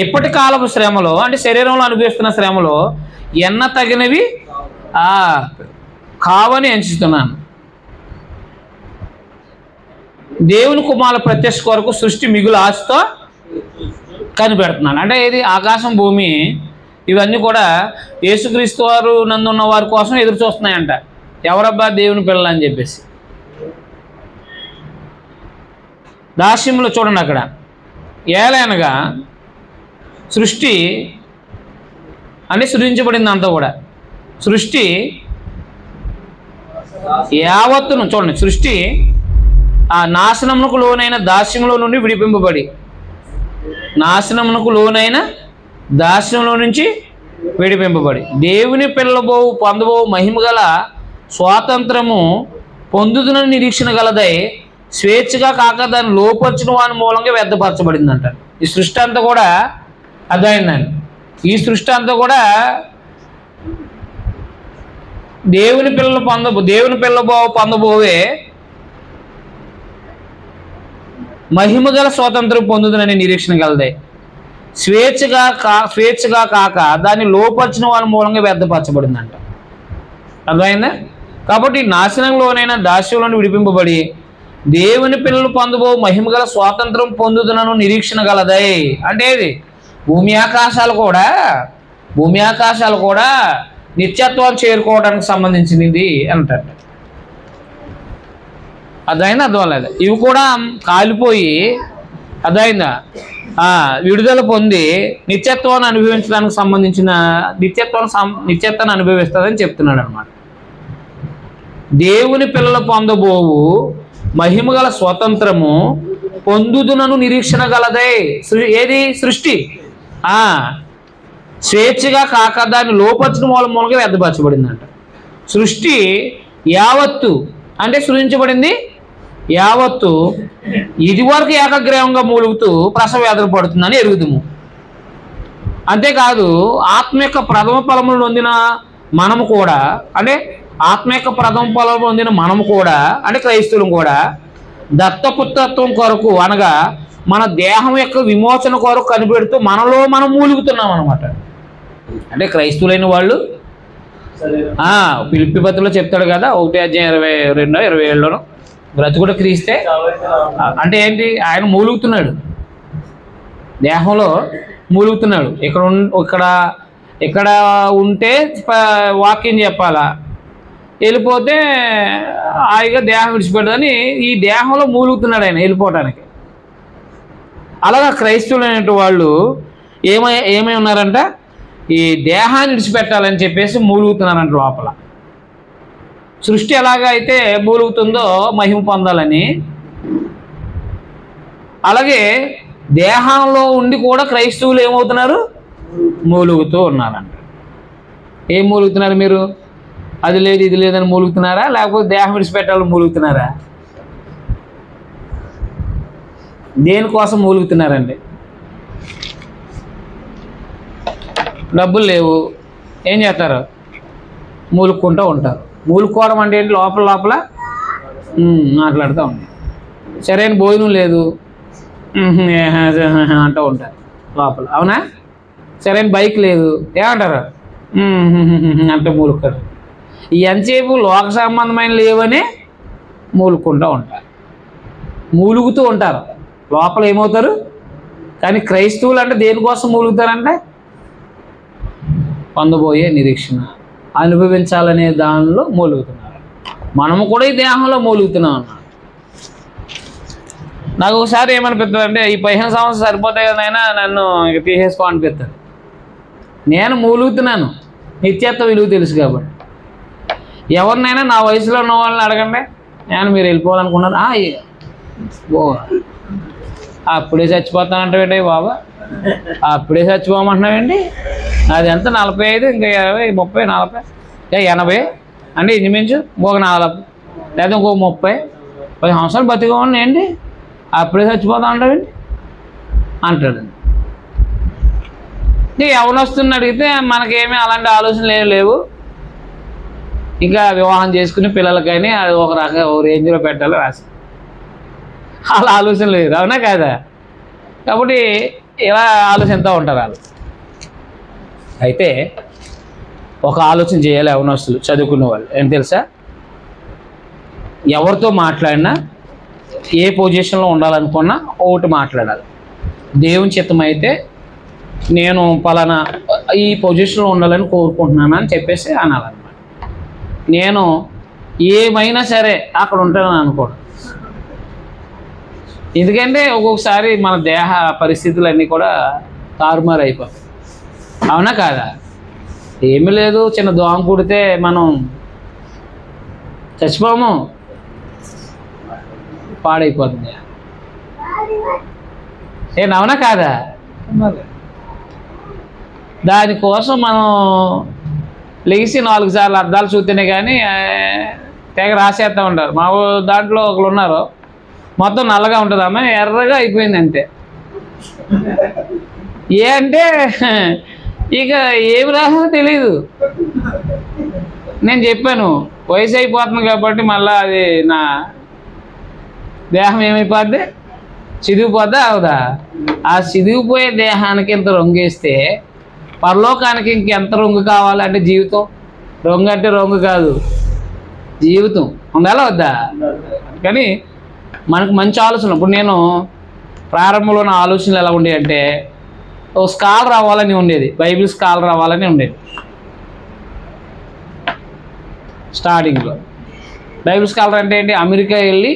ఇప్పటి కాలపు శ్రమలో, అంటే శరీరంలో అనుభవిస్తున్న శ్రమలో ఎన్న తగినవి కావని ఎంచుతున్నాను. దేవుని కుమారుల ప్రత్యక్ష కొరకు సృష్టి మిగులు ఆశతో కనిపెడుతున్నాను. అంటే ఇది ఆకాశం, భూమి ఇవన్నీ కూడా యేసుక్రీస్తు వారు నందున్న వారి కోసం ఎదురు చూస్తున్నాయంట. ఎవరబ్బా? దేవుని పిల్లలు అని చెప్పేసి. దాస్యంలో చూడండి అక్కడ, ఏలైనగా సృష్టి అంటే సృజించబడింది అంతా కూడా. సృష్టి యావత్తును చూడండి, సృష్టి ఆ నాశనమునకు లోనైన దాస్యంలో నుండి విడిపింపబడి, నాశనమునకు లోనైన దాస్యంలో నుంచి విడిపింపబడి దేవుని పిల్లబో పొందబో మహిమగల స్వాతంత్రము పొందుతున్న నిరీక్షణ గలదై స్వేచ్ఛగా కాక దాన్ని లోపర్చిన వాని మూలంగా వ్యర్థపరచబడిందంట. ఈ సృష్టి అంతా కూడా అర్థమైందండి. ఈ సృష్టి అంతా కూడా దేవుని పిల్లబో పొందబోవే మహిమగల స్వాతంత్రం పొందుతున్న నిరీక్షణ గలదే స్వేచ్ఛగా కాక దాన్ని లోపర్చిన వారి మూలంగా వ్యర్థపరచబడిందంట. అర్థమైందా? కాబట్టి నాశనంలోనైనా దాస్యంలోని విడిపింపబడి దేవుని పిల్లలు పొందబో మహిమగల స్వాతంత్రం పొందుతున్న నిరీక్షణ గలదై. అంటే ఇది భూమి ఆకాశాలు కూడా నిత్యత్వం చేరుకోవడానికి సంబంధించినది అంటారు. అర్థమైందా? అర్థం లేదు. ఇవి కూడా కాలిపోయి అర్థమైందా? విడుదల పొంది నిత్యత్వాన్ని అనుభవించడానికి సంబంధించిన నిత్యత్వాన్ని అనుభవిస్తుందని చెప్తున్నాడు అనమాట. దేవుని పిల్లలు పొందబోవు మహిమగల స్వతంత్రము పొందుదునను నిరీక్షణ గలదే. ఏది? సృష్టి. స్వేచ్ఛగా కాక దాన్ని లోపరచడం మూలంగా వ్యర్థపరచబడిందంట. సృష్టి యావత్తు అంటే సృజించబడింది యావత్తు ఇదివరకు ఏకగ్రీవంగా మూలుగుతూ ప్రసవ వేదన పడుతుందని ఎరుగుదుము. అంతేకాదు ఆత్మ యొక్క ప్రథమ ఫలములు పొందిన మనము కూడా, అంటే ఆత్మ యొక్క ప్రథమ ఫలములు పొందిన మనము కూడా, అంటే క్రైస్తవులు కూడా దత్తపుత్రత్వం కొరకు అనగా మన దేహం యొక్క విమోచన కొరకు కనిపెడుతూ మనలో మనం మూలుగుతున్నాం అనమాట. అంటే క్రైస్తవులైన వాళ్ళు ఫిలిప్పీ పత్రికలో చెప్తాడు కదా, 1:22-27 బ్రతుకుడు క్రీస్తే అంటే ఏంటి? ఆయన మూలుగుతున్నాడు, దేహంలో మూలుగుతున్నాడు. ఇక్కడ ఉంటే వాక్యం చెప్పాలా, వెళ్ళిపోతే హాయిగా దేహం విడిచిపెట్టదని ఈ దేహంలో మూలుగుతున్నాడు ఆయన వెళ్ళిపోవటానికి. అలాగా క్రైస్తవులైన వాళ్ళు ఏమై ఉన్నారంట? ఈ దేహాన్ని విడిచిపెట్టాలని చెప్పేసి మూలుగుతున్నారంట లోపల. సృష్టి ఎలాగ అయితే మూలుగుతుందో మహిమ పొందాలని, అలాగే దేహంలో ఉండి కూడా క్రైస్తవులు ఏమవుతున్నారు? మూలుగుతూ ఉన్నారంట. ఏం మూలుగుతున్నారు మీరు? అది లేదు ఇది లేదని మూలుగుతున్నారా, లేకపోతే దేహం విడిచిపెట్టాలని మూలుగుతున్నారా? దేనికోసం మూలుగుతున్నారండి? డబ్బులు లేవు, ఏం చేస్తారు? మూలుక్కుంటూ ఉంటారు. మూలుకోవడం అంటే ఏంటి? లోపల మాట్లాడుతూ ఉంటారు. సరైన భోజనం లేదు అంటూ ఉంటారు లోపల, అవునా? సరైన బైక్ లేదు ఏమంటారు? అంటే మూలుక్కారు. ఎంతసేపు లోక సంబంధమైన లేవనే మూలుక్కుంటూ ఉంటారు, మూలుగుతూ ఉంటారు. లోపల ఏమవుతారు? కానీ క్రైస్తవులు అంటే దేనికోసం మూలుగుతారంటే పొందబోయే నిరీక్షణ, అనుభవించాలనే దానిలో మూలుగుతున్నారు. మనము కూడా ఈ దేహంలో మూలుగుతున్నాం అన్నాడు. నాకు ఒకసారి ఏమనిపిస్తుంది అంటే, ఈ 15 సంవత్సరాలు సరిపోతాయి కదైనా నన్ను ఇక తీసేసుకో అనిపిస్తుంది. నేను మూలుగుతున్నాను, నిత్యత్వ విలువ తెలుసు కాబట్టి. ఎవరినైనా నా వయసులో ఉన్న వాళ్ళని అడగండి, నేను మీరు వెళ్ళిపోవాలనుకున్నారు, అప్పుడే చచ్చిపోతానంటావేంటి బాబా, అప్పుడే చచ్చిపోమంటున్నావేంటి? అది ఎంత 45, ఇంకా 20, 30, 40, ఇంకా 80 అంటే ఇంచుమించు ఒక 40 లేదా ఇంకో 30, 10 సంవత్సరాలు బతికోండి ఏంటి, అప్పుడే చచ్చిపోతా అంటావేంటి అంటాడండి. ఎవరు వస్తున్న అడిగితే మనకేమీ అలాంటి ఆలోచనలు లేవు, ఇంకా వివాహం చేసుకుని పిల్లలకైనా అది ఒక రకంగా ఓ రేంజ్లో పెట్టాలి రాసి అలా ఆలోచన లేదు, అవునా కాదా? కాబట్టి ఇలా ఆలోచనతో ఉంటారు వాళ్ళు. అయితే ఒక ఆలోచన చేయాలి యవనస్తులు, చదువుకున్న వాళ్ళు. ఏం తెలుసా? ఎవరితో మాట్లాడినా, ఏ పొజిషన్లో ఉండాలనుకున్నా ఒకటి మాట్లాడాలి. దేవుని చిత్తం అయితే నేను పలానా ఈ పొజిషన్లో ఉండాలని కోరుకుంటున్నాను అని చెప్పేసి అనాలన్నమాట. నేను ఏమైనా సరే అక్కడ ఉంటానని అనుకోడు. ఎందుకంటే ఒక్కొక్కసారి మన దేహ పరిస్థితులన్నీ కూడా తారుమారు అయిపోతాయి, అవునా కాదా? ఏమీ లేదు, చిన్న దోమ కుడితే మనం చచ్చిపోము, పాడైపోతుంది. అవునా కాదా? దానికోసం మనం లేచి 4 సార్లు అద్దాలు చూస్తేనే కానీ తెగ రాసేస్తూ ఉంటారు. మా దాంట్లో ఒకరు ఉన్నారు, మొత్తం నల్లగా ఉంటుంది, అమ్మ ఎర్రగా అయిపోయింది అంతే. అంటే ఇక ఏమి రాసో తెలీదు. నేను చెప్పాను వయసు అయిపోతుంది కాబట్టి మళ్ళీ అది నా దేహం ఏమైపోద్ది, చిదిగిపోద్దా అవుదా? ఆ చిదిగిపోయే దేహానికి ఇంత రొంగేస్తే పరలోకానికి ఇంకెంత రొంగు కావాలంటే జీవితం. రొంగు అంటే రొంగు కాదు, జీవితం ఉండాలా వద్దా? కానీ మనకు మంచి ఆలోచన. ఇప్పుడు నేను ప్రారంభంలో నా ఆలోచనలు ఎలా ఉండేవి అంటే, ఓ స్కాలర్ అవ్వాలని ఉండేది, బైబిల్ స్కాలర్ అవ్వాలని ఉండేది. స్టార్టింగ్లో బైబిల్ స్కాలర్ అంటే ఏంటి? అమెరికా వెళ్ళి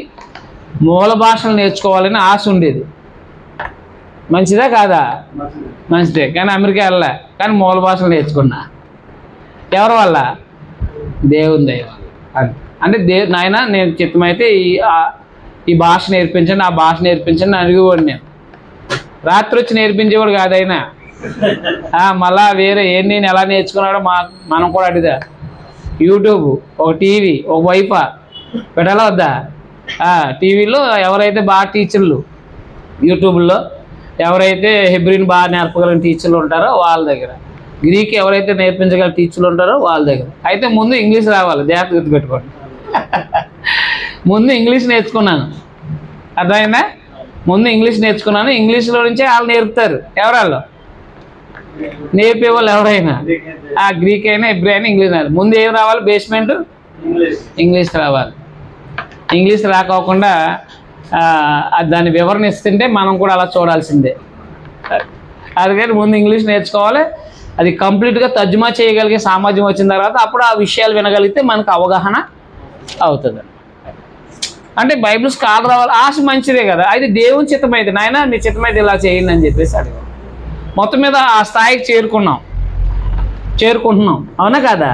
మూల భాషలు నేర్చుకోవాలని ఆశ ఉండేది. మంచిదా కాదా? మంచిదే. కానీ అమెరికా వెళ్ళా, కానీ మూల భాషలు నేర్చుకున్నా. ఎవరి వల్ల? దేవుని దయ వల్ల. అంటే నాయన నేను చిత్తమైతే ఈ భాష నేర్పించండి, ఆ భాష నేర్పించండి అడిగేవాడు. నేను రాత్రి వచ్చి నేర్పించేవాడు కాదు అయినా. మళ్ళా వేరే నేను ఎలా నేర్చుకున్నాడో మనం కూడా అడిగా. యూట్యూబ్, ఒక టీవీ, ఒక వైఫై పెట్టాలా వద్దా? టీవీలో ఎవరైతే బాగా టీచర్లు, యూట్యూబ్లో ఎవరైతే హెబ్రీని బాగా నేర్పగలిగిన టీచర్లు ఉంటారో వాళ్ళ దగ్గర, గ్రీక్ ఎవరైతే నేర్పించగల టీచర్లు ఉంటారో వాళ్ళ దగ్గర. అయితే ముందు ఇంగ్లీష్ రావాలి, జాగ్రత్త గుర్తుపెట్టుకోండి. ముందు ఇంగ్లీష్ నేర్చుకున్నాను, అర్థమైందా? ముందు ఇంగ్లీష్ నేర్చుకున్నాను. ఇంగ్లీష్లో నుంచే వాళ్ళు నేర్పుతారు. ఎవరాళ్ళు నేర్పేవాళ్ళు? ఎవరైనా గ్రీక్ అయినా హెబ్రీ అయినా ఇంగ్లీష్ రావాలి. ముందు ఏం రావాలి? బేస్మెంట్ ఇంగ్లీష్ రావాలి. ఇంగ్లీష్ రాకోకుండా దాన్ని వివరణ ఇస్తుంటే మనం కూడా అలా చూడాల్సిందే. అందుకని ముందు ఇంగ్లీష్ నేర్చుకోవాలి. అది కంప్లీట్గా తర్జుమా చేయగలిగే సామర్థ్యం వచ్చిన తర్వాత అప్పుడు ఆ విషయాలు వినగలిగితే మనకు అవగాహన అవుతుంది. అంటే బైబిల్ స్కాలర్ రావాలి, ఆశ మంచిదే కదా. అయితే దేవుని చిత్తమైతే నాయన మీ చిత్తమైతే ఇలా చేయండి అని చెప్పేసి అడిగాం. మొత్తం మీద ఆ స్థాయికి చేరుకుంటున్నాం, అవునా కదా?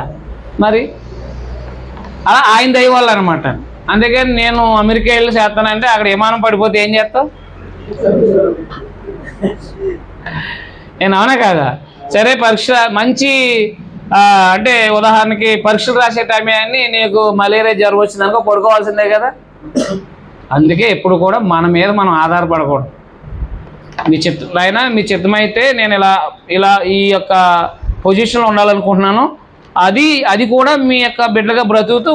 మరి అలా ఆయన దయ వల్ల అనమాట. అందుకని నేను అమెరికా వెళ్ళి చేస్తానంటే అక్కడ విమానం పడిపోతే ఏం చేస్తావు? నేను అవునా కదా? సరే పరీక్ష మంచి అంటే ఉదాహరణకి పరీక్షలు రాసే టైమే అని నీకు మలేరియా జ్వరం వచ్చిందనుకో పడుకోవాల్సిందే కదా. అందుకే ఎప్పుడు కూడా మన మీద మనం ఆధారపడకూడదు. మీ చిత్తమైతే నేను ఇలా ఈ యొక్క పొజిషన్లో ఉండాలనుకుంటున్నాను, అది కూడా మీ యొక్క బిడ్డగా బ్రతుకుతూ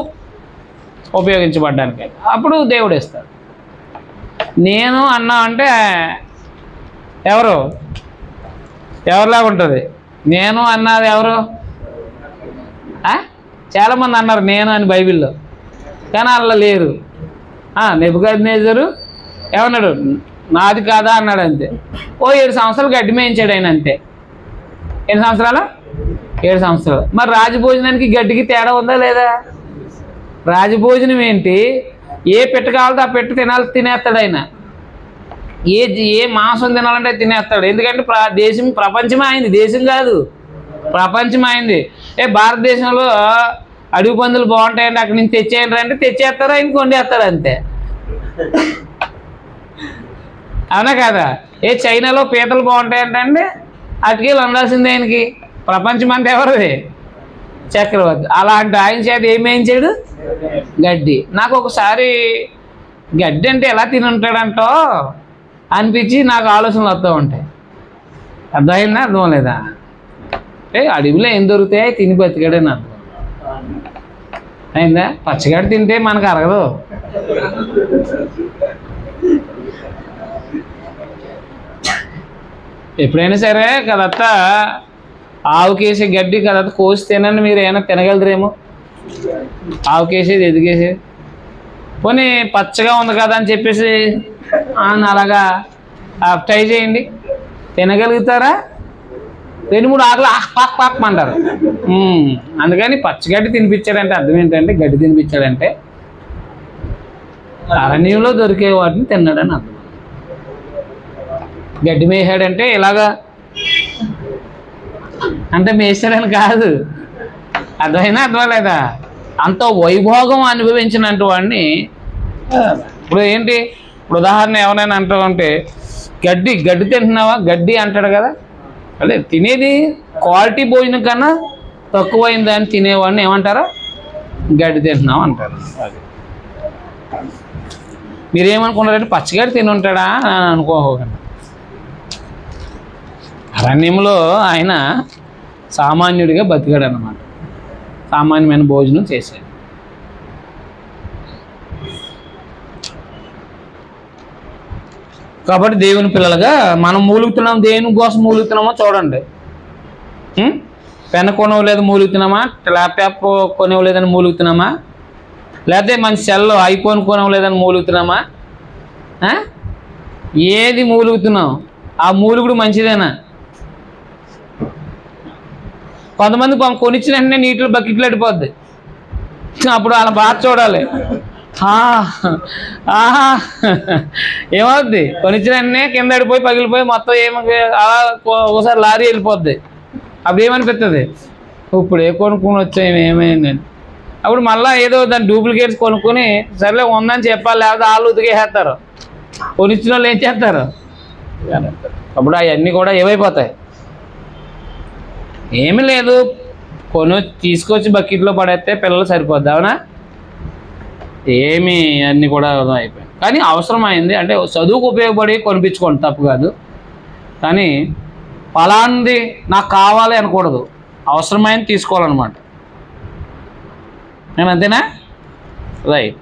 ఉపయోగించబడ్డానికి, అప్పుడు దేవుడు ఇస్తాడు. నేను అన్నా అంటే ఎవరిలాగా ఉంటుంది? నేను అన్నది ఎవరు? చాలామంది అన్నారు నేను అని బైబిల్లో, కానీ అలా లేరు. నెబుకద్నెజరు ఏమన్నాడు? నాది కాదా అన్నాడు, అంతే. 7 సంవత్సరాలు గడ్డి మేయించాడు ఆయన, అంతే. ఎన్ని సంవత్సరాలు? 7 సంవత్సరాలు. మరి రాజభోజనానికి గడ్డికి తేడా ఉందా లేదా? రాజభోజనం ఏంటి? ఏ పెట్ట కావాలంటే ఆ పెట్ట తినేస్తాడు ఆయన. ఏ మాంసం తినాలంటే తినేస్తాడు. ఎందుకంటే దేశం ప్రపంచమే అయింది, దేశం కాదు ప్రపంచం అయింది. భారతదేశంలో అడుగు పందులు బాగుంటాయండి, అక్కడి నుంచి తెచ్చేయండి అంటే తెచ్చేస్తారా, ఆయనకి వండేస్తారు, అంతే. అవునా కదా? చైనాలో పీతలు బాగుంటాయంటే అటుకెళ్ళి వండాల్సిందే ఆయనకి. ప్రపంచం అంటే ఎవరిది? చక్రవర్తి. అలాంటి ఆయన చేత ఏం వేయించాడు? గడ్డి. నాకు ఒకసారి గడ్డి అంటే ఎలా తిని ఉంటాడంటో అనిపించి నాకు ఆలోచనలు వస్తూ ఉంటాయి. అర్థమైందా? అర్థం లేదా? అడవిలో ఏం దొరుకుతాయి తిని బతికాడని అర్థం అయిందా? పచ్చగడ్డి తింటే మనకు అరగదు. ఎప్పుడైనా సరే కదత్తా ఆవుకేసే గడ్డి కదత్త కోసి తినని మీరు ఏమైనా తినగలరేమో? ఆవుకేసేది ఎదిగేసేది. పోనీ పచ్చగా ఉంది కదా అని చెప్పేసి అలాగా ట్రై చేయండి, తినగలుగుతారా? 2-3 ఆకులు పాక్మంటారు. అందుకని పచ్చగడ్డి తినిపించాడంటే అర్థం ఏంటంటే, గడ్డి తినిపించాడంటే అరణ్యంలో దొరికే వాటిని తిన్నాడని అర్థం. గడ్డి మేసాడంటే ఇలాగా అంటే మేసాడని కాదు, అర్థమైనా అర్థం లేదా? అంత వైభోగం అనుభవించినట్టు వాడిని. ఇప్పుడు ఏంటి, ఇప్పుడు ఉదాహరణ ఎవరైనా అంటామంటే గడ్డి తింటున్నావా? గడ్డి అంటాడు కదా. అదే తినేది క్వాలిటీ భోజనం కన్నా తక్కువైంది అని తినేవాడిని ఏమంటారా? గడ్డి తింటున్నావు అంటారు. అది మీరేమనుకున్నారంటే పచ్చిగడ్డి తిని ఉంటాడా అని అనుకోకండి. అరణ్యంలో ఆయన సామాన్యుడిగా బతికాడు అన్నమాట. సామాన్యమైన భోజనం చేశాడు. కాబట్టి దేవుని పిల్లలుగా మనం మూలుగుతున్నాం, దేని కోసం మూలుగుతున్నామో చూడండి. పెన్ కొనవలేదు మూలుగుతున్నామా? ల్యాప్టాప్ కొనవలేదని మూలుగుతున్నామా? లేకపోతే మన సెల్ ఐఫోన్ కొనవలేదని మూలుగుతున్నామా? ఏది మూలుగుతున్నాం? ఆ మూలుగుడు మంచిదేనా? కొంతమంది కొనిచ్చిన వెంటనే నీటిలో బకెట్లు అడిపోద్ది, అప్పుడు వాళ్ళ బాధ చూడాలి. ఏమవుద్ది? కొనిచ్చినన్నే కింద పడిపోయి పగిలిపోయి మొత్తం అలా ఒకసారి లారీ వెళ్ళిపోద్ది. అప్పుడు ఏమనిపిస్తుంది? ఇప్పుడు కొనుక్కొని వచ్చాయి ఏమైందని. అప్పుడు మళ్ళీ ఏదో దాని డూప్లికేట్స్ కొనుక్కొని సర్లే ఉందని చెప్పాలి, లేకపోతే వాళ్ళు ఉతికేసేస్తారు. కొనిచ్చిన వాళ్ళు ఏం చేస్తారు? అప్పుడు అవన్నీ కూడా ఏమైపోతాయి? ఏమీ లేదు, తీసుకొచ్చి బకెట్లో పడేస్తే పిల్లలు సరిపోద్ది. అవునా? ఏమి అన్నీ కూడా అయిపోయాయి. కానీ అవసరమైంది అంటే చదువుకు ఉపయోగపడి కొనిపించుకోండి, తప్పు కాదు. కానీ ఫలాంది నాకు కావాలి అనకూడదు, అవసరమైంది తీసుకోవాలన్నమాట. నేను అంతేనా? రైట్.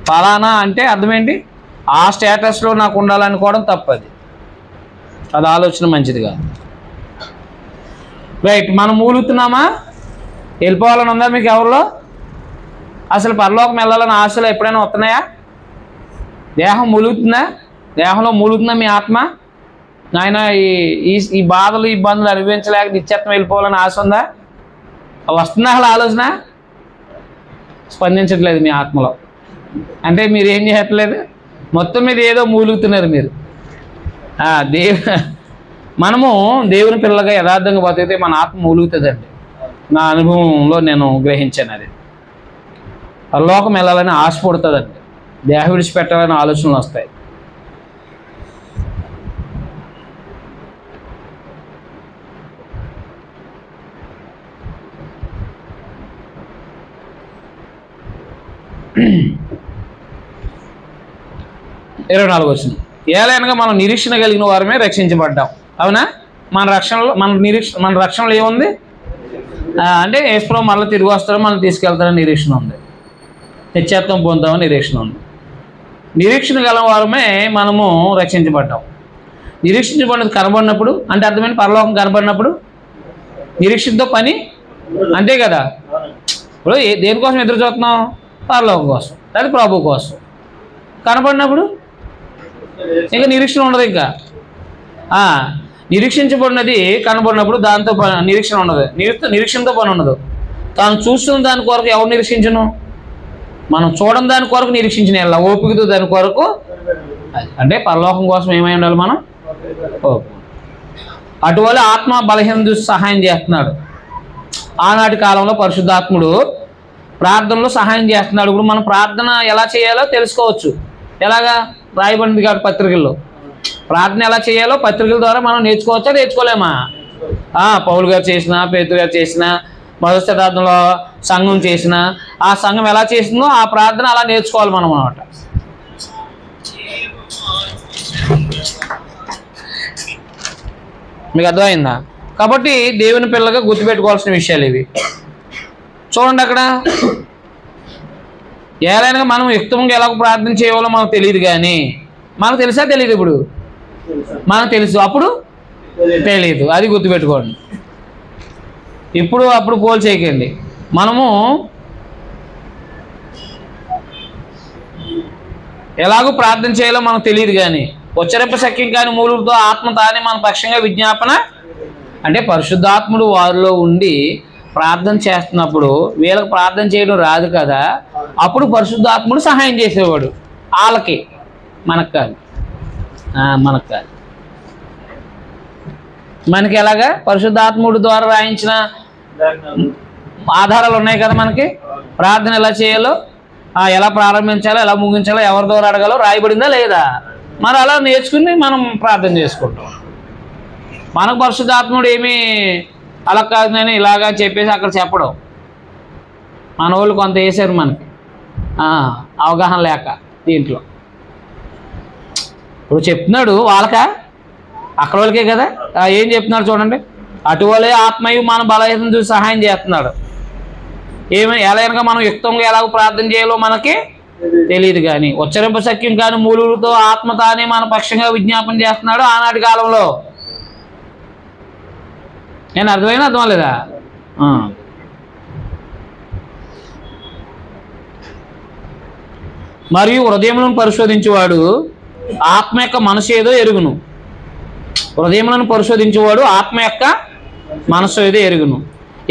ఫలానా అంటే అర్థం ఏంటి? ఆ స్టేటస్లో నాకు ఉండాలనుకోవడం తప్పది. అది ఆలోచన మంచిది కాదు. రైట్. మనం మూలుగుతున్నామా? వెళ్ళిపోవాలని ఉందా మీకు ఎవరిలో? అసలు పరలోకం వెళ్ళాలని ఆశలు ఎప్పుడైనా వస్తున్నాయా? దేహం మూలుగుతుందా? దేహంలో మూలుగుతుందా మీ ఆత్మ? నాయన ఈ బాధలు ఇబ్బందులు అనుభవించలేక నిత్యత్వం వెళ్ళిపోవాలని ఆశ ఉందా? వస్తుందా అసలు ఆలోచన? స్పందించట్లేదు మీ ఆత్మలో. అంటే మీరు ఏం చేయట్లేదు, మొత్తం మీద ఏదో మూలుగుతున్నారు మీరు. మనము దేవుని పిల్లగా యథార్థంగా బతికితే మన ఆత్మ మూలుగుతుందండి. నా అనుభవంలో నేను గ్రహించాను. అది పరలోకం వెళ్ళాలని ఆశ పుడుతుందండి, దేహ విడిచిపెట్టాలని ఆలోచనలు వస్తాయి. ఇరవై 24 వచనం. ఏలైనగా మనం నిరీక్షణ కలిగిన వారమే రక్షించబడ్డాం. అవునా? మన రక్షణలో ఏముంది అంటే యేసుప్రభువు మళ్ళీ తిరిగి వస్తారో మనం తీసుకెళ్తారని నిరీక్షణ ఉంది. నిత్యత్వం పొందుతామని నిరీక్షణ ఉంది. నిరీక్షణ గల వారమే మనము రక్షించబడ్డాం. నిరీక్షించబడినది కనబడినప్పుడు అంటే అర్థమైన పరలోకం కనబడినప్పుడు నిరీక్షణతో పని అంతే కదా. ఇప్పుడు దేనికోసం ఎదురు చూస్తున్నాం? పరలోకం కోసం, అది ప్రభు కోసం. కనబడినప్పుడు ఇంకా నిరీక్షణ ఉండదు. ఇంకా నిరీక్షించబడినది కనబడినప్పుడు దాంతో నిరీక్షణ ఉండదు, నిరీక్షణతో పని ఉండదు. తాను చూస్తున్న దాని కొరకు ఎవరు నిరీక్షించను? మనం చూడని దాని కొరకు నిరీక్షించిన ఎలా ఓపికతో దాని కొరకు. అంటే పరలోకం కోసం ఏమై ఉండాలి మనం? ఓపిక. అటువల్ల ఆత్మ బలహీన చూసి సహాయం చేస్తున్నాడు. ఆనాటి కాలంలో పరిశుద్ధాత్ముడు ప్రార్థనలో సహాయం చేస్తున్నాడు. ఇప్పుడు మనం ప్రార్థన ఎలా చేయాలో తెలుసుకోవచ్చు. ఎలాగా? రాయబడింది కాబట్టి పత్రికల్లో ప్రార్థన ఎలా చేయాలో పత్రికల ద్వారా మనం నేర్చుకోవచ్చా? నేర్చుకోలేమా? పౌలు గారు చేసిన, పేతురు గారు చేసిన, మొదటి శతాబ్దంలో సంఘం చేసిన, ఆ సంఘం ఎలా చేసిందో ఆ ప్రార్థన అలా నేర్చుకోవాలి మనం అన్నమాట. మీకు అర్థమైందా? కాబట్టి దేవుని పిల్లగా గుర్తుపెట్టుకోవాల్సిన విషయాలు ఇవి. చూడండి అక్కడ, ఏలైనా మనం యుక్తంగా ఎలా ప్రార్థన చేయాలో మనకు తెలియదు. కానీ మనకు తెలుసా? తెలియదు. ఇప్పుడు మనకు తెలుసు, అప్పుడు తెలియదు. అది గుర్తుపెట్టుకోండి. ఇప్పుడు అప్పుడు పోల్ చేయకండి. మనము ఎలాగో ప్రార్థన చేయాలో మనకు తెలియదు. కానీ ఉచ్చరింప శక్యం కాని మూలుగుతో ఆత్మ తానే మన పక్షంగా విజ్ఞాపన అంటే పరిశుద్ధాత్ముడు వారిలో ఉండి ప్రార్థన చేస్తున్నప్పుడు వీళ్ళకి ప్రార్థన చేయడం రాదు కదా, అప్పుడు పరిశుద్ధాత్ముడు సహాయం చేసేవాడు వాళ్ళకి, మనకు కాదు. మనకి ఎలాగా? పరిశుద్ధాత్ముడు ద్వారా రాయించిన ఆధారాలు ఉన్నాయి కదా మనకి. ప్రార్థన ఎలా చేయాలో, ఎలా ప్రారంభించాలో, ఎలా ముగించాలో, ఎవరి ద్వారా అడగాలో రాయబడిందా లేదా? మరి అలా నేర్చుకుని మనం ప్రార్థన చేసుకుంటాం. మనకు పరిశుద్ధాత్ముడు ఏమీ అలా కాదు నేను ఇలాగా చెప్పేసి అక్కడ చెప్పడం. మన వాళ్ళు కొంత వేసారు మనకి అవగాహన లేక దీంట్లో. ఇప్పుడు చెప్తున్నాడు వాళ్ళకా? అక్కడ వాళ్ళకే కదా. ఏం చెప్తున్నాడు చూడండి. అటువలే ఆత్మయు మన బలహీనతను చూసి సహాయం చేస్తున్నాడు. ఎలాగనగా మనం యుక్తంగా ఎలాగో ప్రార్థన చేయాలో మనకి తెలియదు. కానీ ఉచ్చరింప శక్యం కానీ మూలుగులతో ఆత్మ తానే మన పక్షంగా విజ్ఞాపన చేస్తున్నాడు ఆనాటి కాలంలో. నేను అర్థం లేదా? మరియు హృదయములను పరిశోధించేవాడు ఆత్మ యొక్క మనసు ఏదో ఎరుగును. హృదయములను పరిశోధించేవాడు ఆత్మ యొక్క మనసు ఏదో ఎరుగును.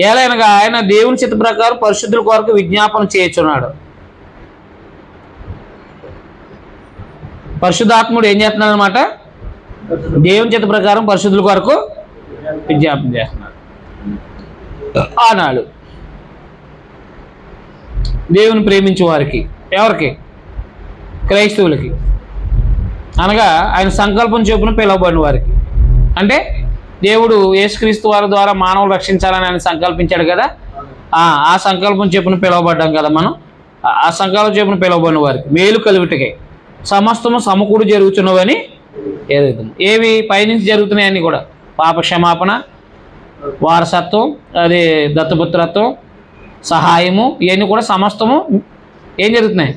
ఏలైనగా ఆయన దేవుని చిత్త ప్రకారం పరిశుద్ధుల కొరకు విజ్ఞాపన చేయుచున్నాడు. పరిశుద్ధాత్ముడు ఏం చేస్తున్నాడు అనమాట? దేవుని చిత్త ప్రకారం పరిశుద్ధుల కొరకు విజ్ఞాపన చేస్తున్నాడు. ఆనాడు దేవుని ప్రేమించే వారికి, ఎవరికి? క్రైస్తవులకి, అనగా ఆయన సంకల్పం చొప్పున పిలువబడిన వారికి. అంటే దేవుడు యేసుక్రీస్తు వారి ద్వారా మానవులు రక్షించాలని ఆయన సంకల్పించాడు కదా, ఆ సంకల్పం చొప్పున పిలువబడ్డాం కదా మనం. ఆ సంకల్పం చొప్పున పిలువబడిన వారికి మేలు కలుగుటకై సమస్తము సమకూడి జరుగుతున్నవని ఎరుగుతుంది. ఏవి పైనుంచి జరుగుతున్నాయని కూడా, పాప క్షమాపణ, వారసత్వం, అది దత్తపుత్రత్వం, సహాయము, ఇవన్నీ కూడా సమస్తము ఏం జరుగుతున్నాయి?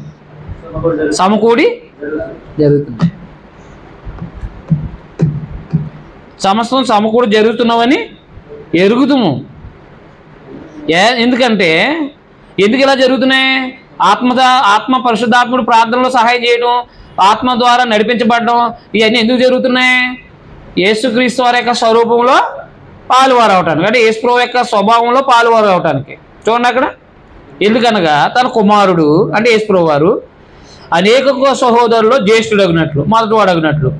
సమకూడి జరుగుతున్నాయి. సమస్తం సమకూడి జరుగుతున్నావని ఎరుగుతుము. ఎందుకంటే ఎందుకు ఇలా జరుగుతున్నాయి? ఆత్మ పరిశుద్ధాత్ముడు ప్రార్థనలో సహాయం చేయడం, ఆత్మ ద్వారా నడిపించబడడం, ఇవన్నీ ఎందుకు జరుగుతున్నాయి? యేసుక్రీస్తు వారి యొక్క స్వరూపంలో పాలువారు అవటానికి, అంటే యేసుప్రభువు యొక్క స్వభావంలో పాలువారు అవటానికి. చూడండి అక్కడ, ఎందుకనగా తన కుమారుడు అంటే యేసుప్రభువు వారు అనేక సహోదరుల్లో జ్యేష్ఠుడగినట్లు, మొదటివాడగినట్లు,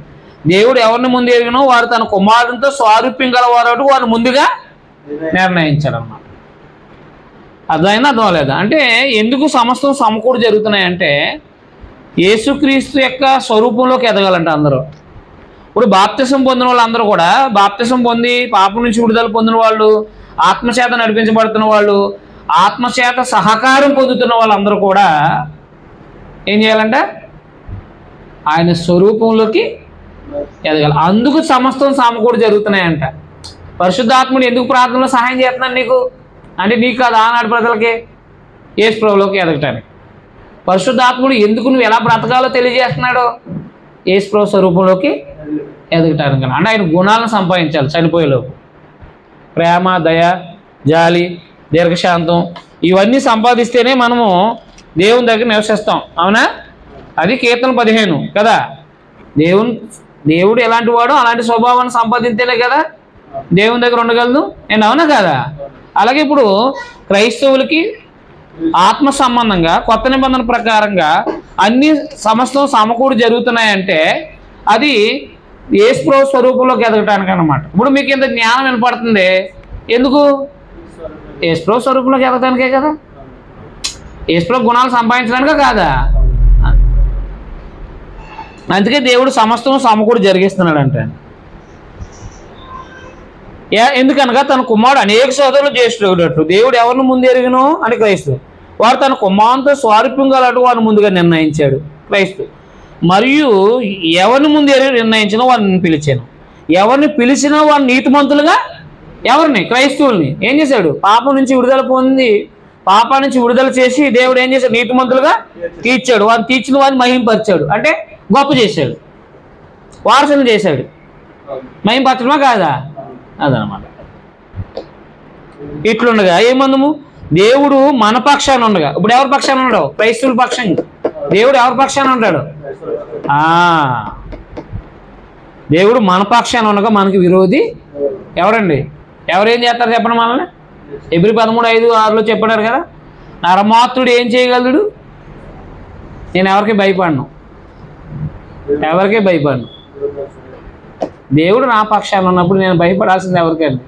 దేవుడు ఎవరిని ముందు ఎరిగినో వారు తన కుమారునితో స్వారూప్యం గలవారు వారు ముందుగా నిర్ణయించారన్నమాట. అర్థమైందా? అర్థం లేదా? అంటే ఎందుకు సమస్తం సమకూడి జరుగుతున్నాయంటే యేసుక్రీస్తు యొక్క స్వరూపంలోకి ఎదగాలంట అందరూ. ఇప్పుడు బాప్తిసం పొందిన వాళ్ళందరూ కూడా, బాప్తిసం పొంది పాపం నుంచి విడుదల పొందిన వాళ్ళు, ఆత్మచేత నడిపించబడుతున్న వాళ్ళు, ఆత్మచేత సహకారం పొందుతున్న వాళ్ళందరూ కూడా ఏం చేయాలంట? ఆయన స్వరూపంలోకి ఎదగాలి. అందుకు సమస్తం సమకూడి జరుగుతున్నాయంట. పరిశుద్ధాత్ముడు ఎందుకు ప్రార్థనలో సహాయం చేస్తున్నాడు నీకు అంటే, నీకు కాదు, ఆనాడు ప్రజలకి, యేసు ప్రభువులోకి ఎదగటానికి. పరిశుద్ధాత్ముడు ఎందుకు నువ్వు ఎలా బ్రతకాలో తెలియజేస్తున్నాడు? యేసు ప్రభు స్వరూపంలోకి ఎదగటానికి. అంటే ఆయన గుణాలను సంపాదించాలి చనిపోయేలోపు. ప్రేమ, దయ, జాలి, దీర్ఘశాంతం, ఇవన్నీ సంపాదిస్తేనే మనము దేవుని దగ్గర నివసిస్తాం. అవునా? అది కీర్తన 15 కదా. దేవుడు ఎలాంటి వాడో అలాంటి స్వభావాన్ని సంపాదిస్తేనే కదా దేవుని దగ్గర ఉండగలదు. నేను అవునా కదా? అలాగే ఇప్పుడు క్రైస్తవులకి ఆత్మ సంబంధంగా కొత్త నిబంధన ప్రకారంగా అన్ని సమస్తం సమకూడి జరుగుతున్నాయంటే అది యేసు ప్రభు స్వరూపంలోకి ఎదగటానికి అన్నమాట. ఇప్పుడు మీకు ఇంత జ్ఞానం వినపడుతుంది ఎందుకు? యేసు ప్రభు స్వరూపంలోకి ఎదగటానికే కదా. యేసు ప్రభు గుణాలు సంపాదించడానికే కాదా? అందుకే దేవుడు సమస్తం సమకూడి జరిగిస్తున్నాడు అంటే. ఎందుకనగా తన కుమారుడు అనేక సోదరులు జ్యేష్ఠుడు, దేవుడు ఎవరిని ముందు ఎరిగినో అని క్రైస్తవు వారు తన కుమారునితో స్వారూప్యం గలటు వారిని ముందుగా నిర్ణయించాడు క్రైస్తవు. మరియు ఎవరిని ముందు ఎరిగి నిర్ణయించినా వారిని పిలిచాను, ఎవరిని పిలిచినా వారిని నీతిమంతులుగా, ఎవరిని? క్రైస్తవుల్ని ఏం చేశాడు? పాపం నుంచి విడుదల పొంది పాపా నుంచి విడుదల చేసి దేవుడు ఏం చేశాడు? నీతిమంతులుగా తీర్చాడు. వారిని తీర్చిన వారిని మహింపరిచాడు, అంటే గొప్ప చేశాడు, వారసుని చేశాడు. మహింపరచడమా కాదా? అదనమాట. ఇట్లుండగా ఏమందము? దేవుడు మన పక్షాన ఉండగా, ఇప్పుడు ఎవరి పక్షాన ఉండవు? క్రైస్తవుల పక్షంగా. దేవుడు ఎవరి పక్షాన ఉంటాడు? దేవుడు మన పక్షాన ఉండగా మనకి విరోధి ఎవరండి? ఎవరేం చేస్తారు చెప్పండి మనల్ని? ఎబ్రీ 13:5-6 చెప్పాడు కదా, నరమాత్రుడు ఏం చేయగలడు? నేను ఎవరికి భయపడను, ఎవరికే భయపడను. దేవుడు నా పక్షాన ఉన్నప్పుడు నేను భయపడాల్సింది ఎవరికండి?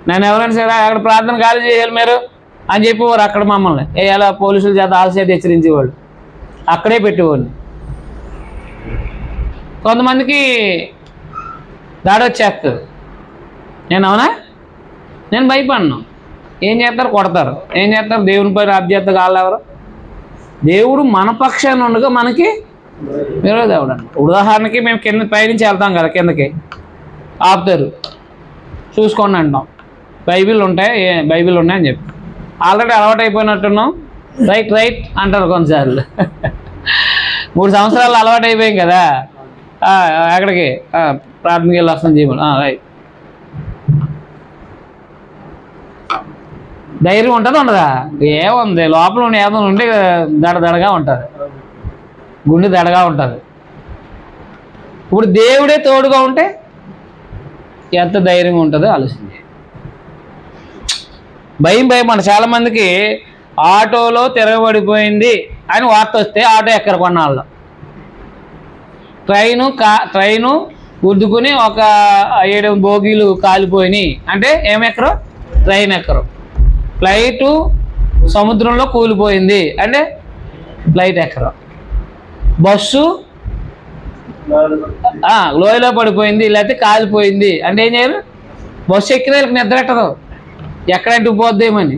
నేను ఎవరైనా సరే అక్కడ ప్రార్థన ఖాళీ చేయాలి మీరు అని చెప్పేవారు. అక్కడ మమ్మల్ని ఎలా పోలీసుల చేత ఆలస్యం హెచ్చరించేవాళ్ళు, అక్కడే పెట్టేవాడిని. కొంతమందికి దాడి వచ్చేస్తుంది, నేను అవునా? నేను భయపడను. ఏం చేస్తారు? కొడతారు. ఏం చేస్తారు? దేవుని పైన అభ్యర్థి కాళ్ళు ఎవరు? దేవుడు మన పక్షాన్ని ఉండగా మనకి విరోధి ఎవడు? ఉదాహరణకి మేము కింద పైనుంచి వెళ్తాం కదా, కిందకి ఆపుతారు, చూసుకోండి అంటాం. బైబిల్ ఉన్నాయని చెప్పి ఆల్రెడీ అలవాటు అయిపోయినట్టున్నాం. రైట్ అంటారు కొన్నిసార్లు. 3 సంవత్సరాలు అలవాటు అయిపోయాం కదా, ఎక్కడికి ప్రార్థనకి వెళ్ళి వస్తాం చేయమని. రైట్. ధైర్యం ఉంటుంది ఉండదా? ఏముంది లోపల ఏదో ఉంటే దడదడగా ఉంటుంది, గుండె దడగా ఉంటుంది. ఇప్పుడు దేవుడే తోడుగా ఉంటే ఎంత ధైర్యంగా ఉంటుందో ఆలోచించి. భయం అంట. చాలామందికి ఆటోలో తిరగబడిపోయింది అని వార్త వస్తే ఆటో ఎక్కరు కొన్నాళ్ళు. ట్రైను గుద్దుకుని ఒక 7 బోగీలు కాలిపోయినాయి అంటే ఏమెక్కరు? ట్రైన్ ఎక్కరు. ఫ్లైటు సముద్రంలో కూలిపోయింది అంటే ఫ్లైట్ ఎక్కరు. బస్సు లోయలో పడిపోయింది లేకపోతే కాలిపోయింది అంటే ఏం చేయరు? బస్సు ఎక్కిన వాళ్ళకి నిద్ర ఎట్టదు, ఎక్కడంటే పోద్దేమని.